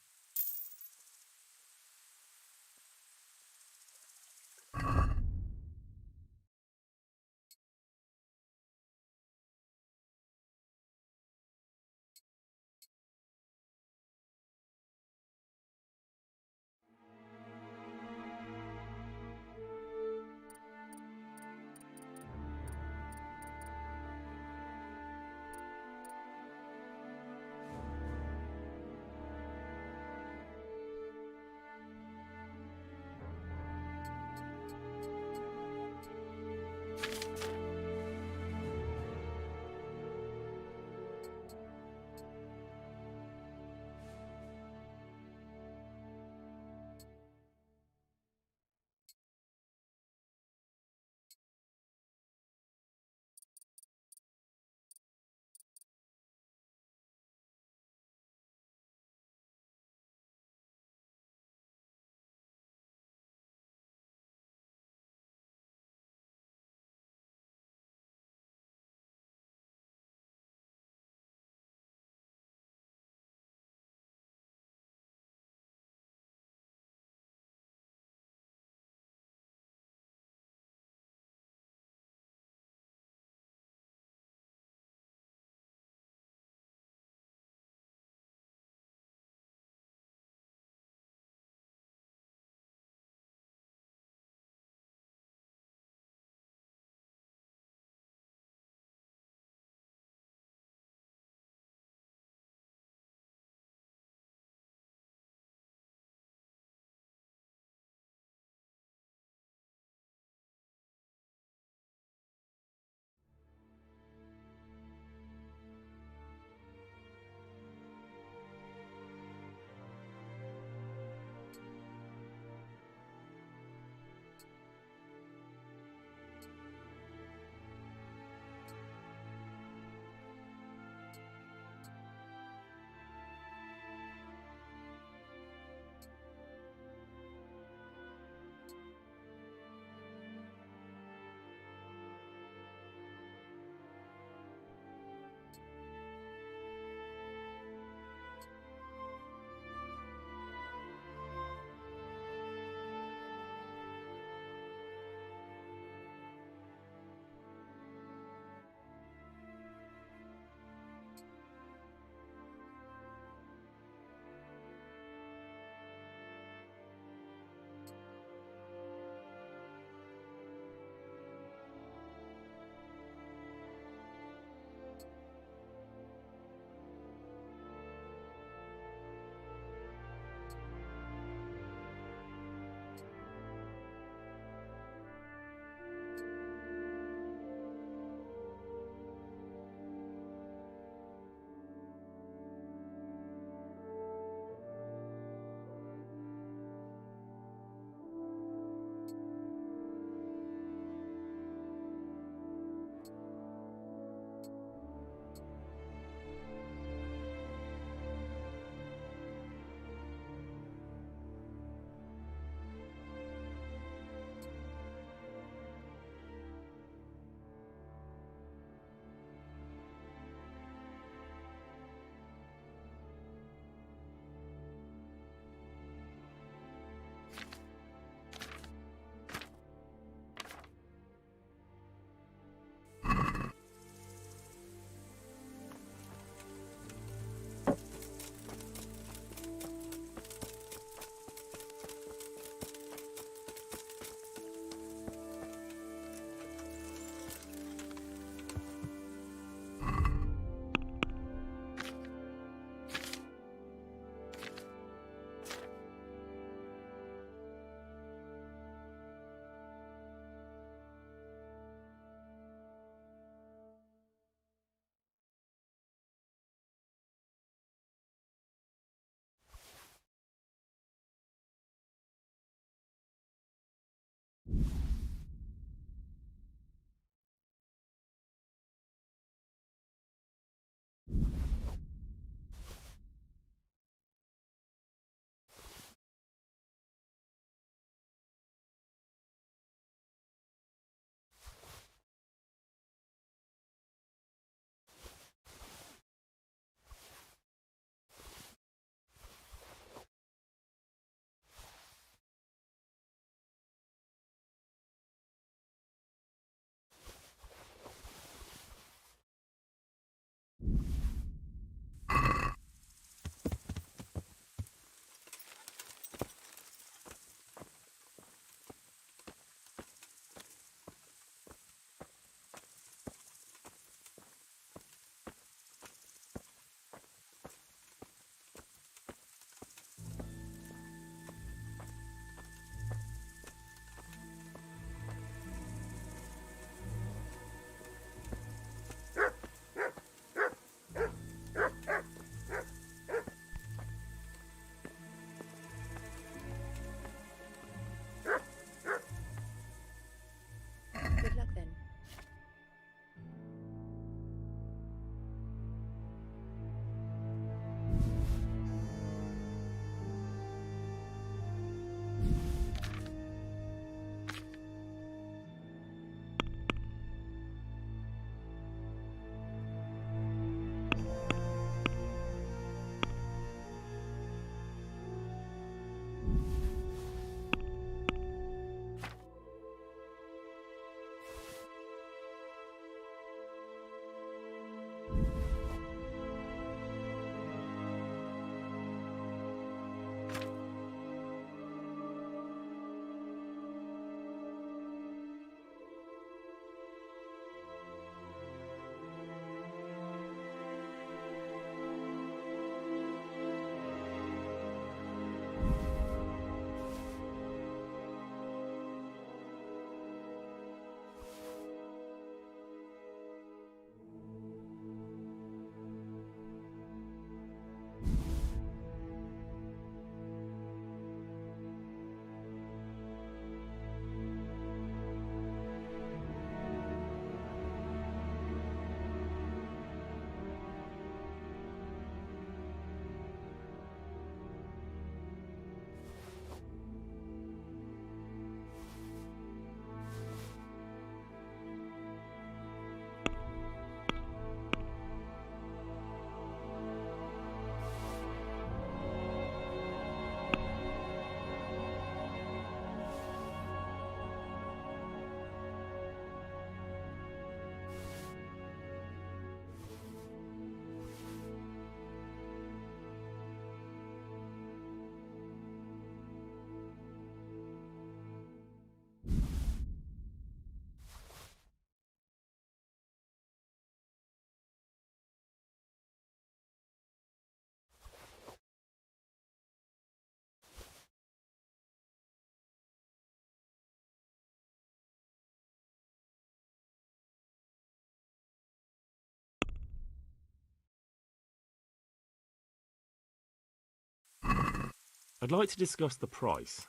I'd like to discuss the price.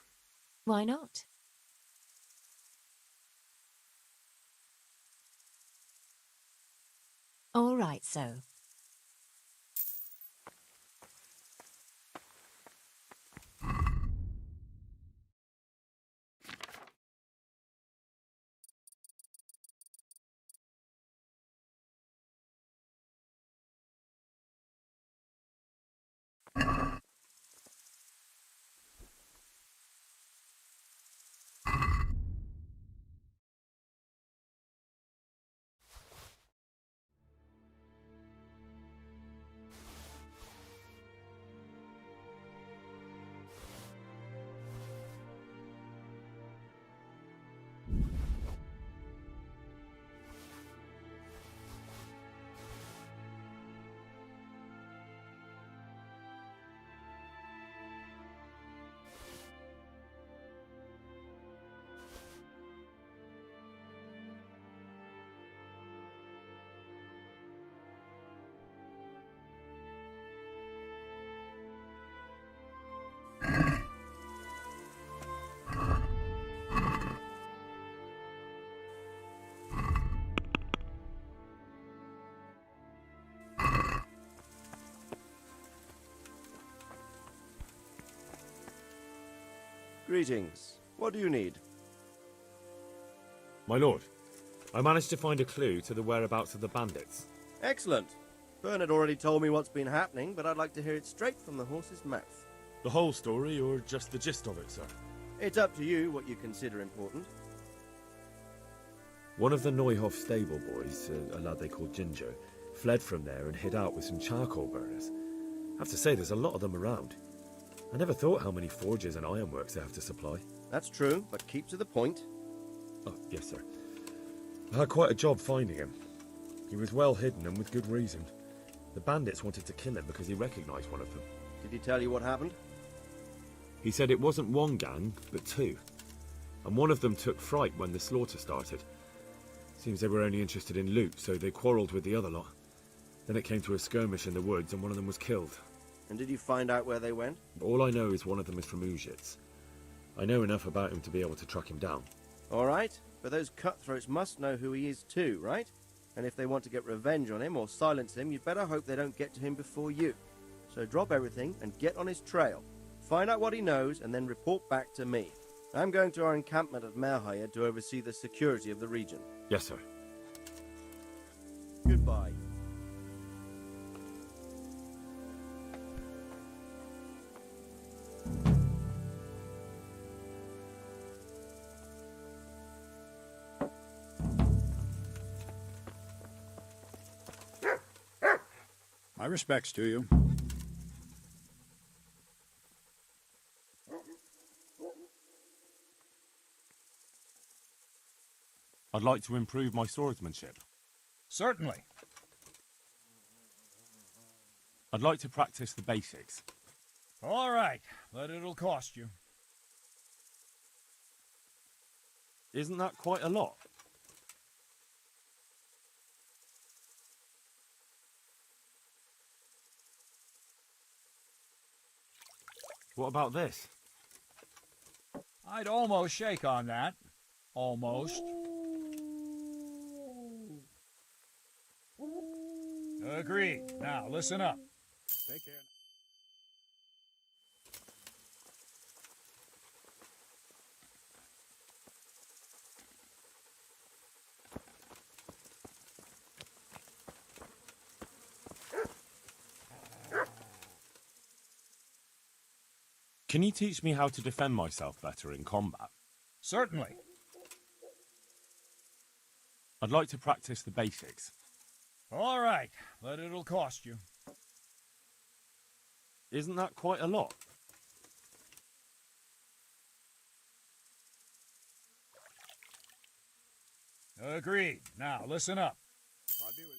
Why not? All right, so. Greetings. What do you need? My lord, I managed to find a clue to the whereabouts of the bandits. Excellent. Bernard already told me what's been happening, but I'd like to hear it straight from the horse's mouth. The whole story, or just the gist of it, sir? It's up to you what you consider important. One of the Neuhoff stable boys, a lad they called Ginger, fled from there and hid out with some charcoal burners. I have to say, there's a lot of them around. I never thought how many forges and ironworks they have to supply. That's true, but keep to the point. Oh, yes, sir. I had quite a job finding him. He was well hidden and with good reason. The bandits wanted to kill him because he recognised one of them. Did he tell you what happened? He said it wasn't one gang, but two. And one of them took fright when the slaughter started. Seems they were only interested in loot, so they quarrelled with the other lot. Then it came to a skirmish in the woods and one of them was killed. And did you find out where they went? All I know is one of them is from Uzhitz. I know enough about him to be able to track him down. All right, but those cutthroats must know who he is too, right? And if they want to get revenge on him or silence him, you'd better hope they don't get to him before you. So drop everything and get on his trail. Find out what he knows and then report back to me. I'm going to our encampment at Merhayed to oversee the security of the region. Yes, sir. Goodbye. My respects to you. I'd like to improve my swordsmanship. Certainly. I'd like to practice the basics. All right, but it'll cost you. Isn't that quite a lot? What about this? I'd almost shake on that. Almost. Agreed. Now, listen up. Take care. Can you teach me how to defend myself better in combat? Certainly. I'd like to practice the basics. All right, but it'll cost you. Isn't that quite a lot? Agreed. Now, listen up. I'll be with you.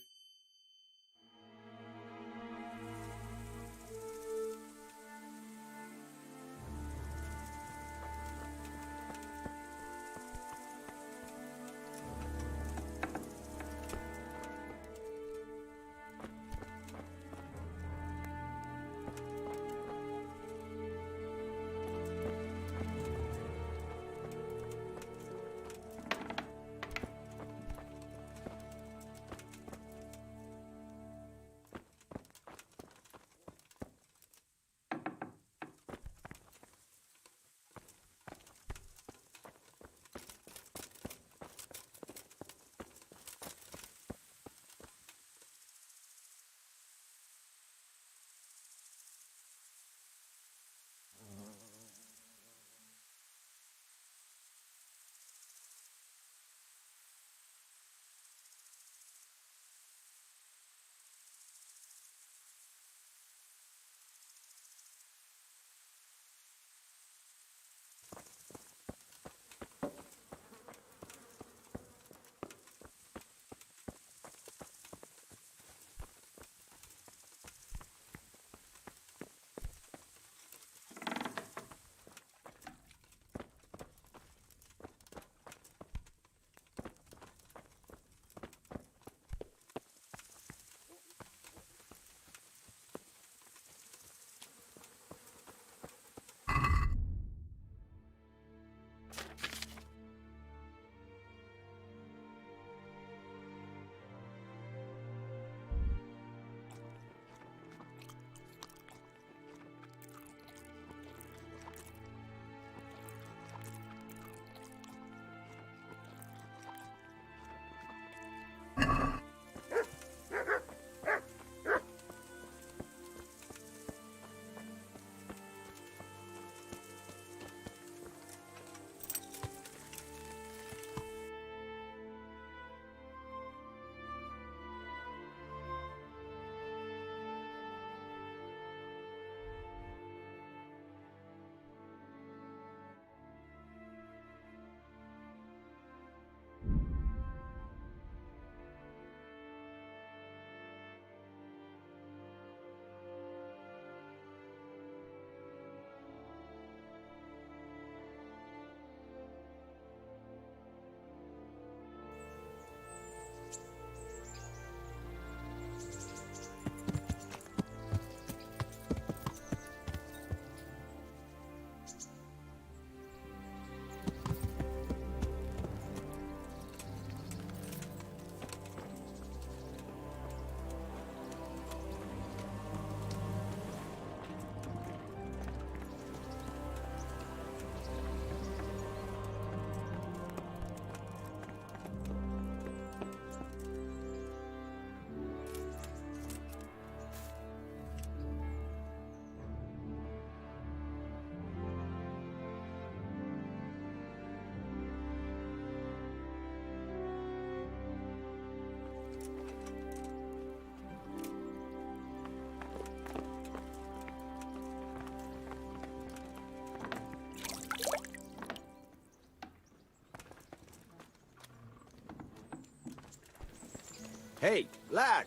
Hey, lad!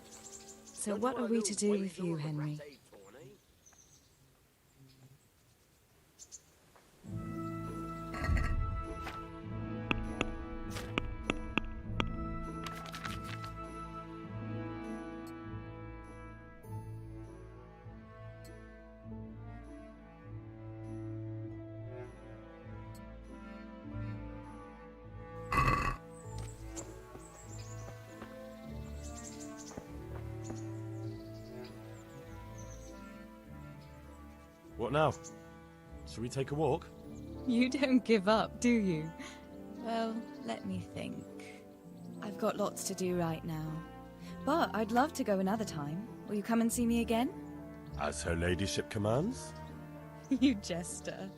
So what are we to do with you, Henry? What now? Shall we take a walk? You don't give up, do you? Well, let me think. I've got lots to do right now. But I'd love to go another time. Will you come and see me again? As her ladyship commands? You jester.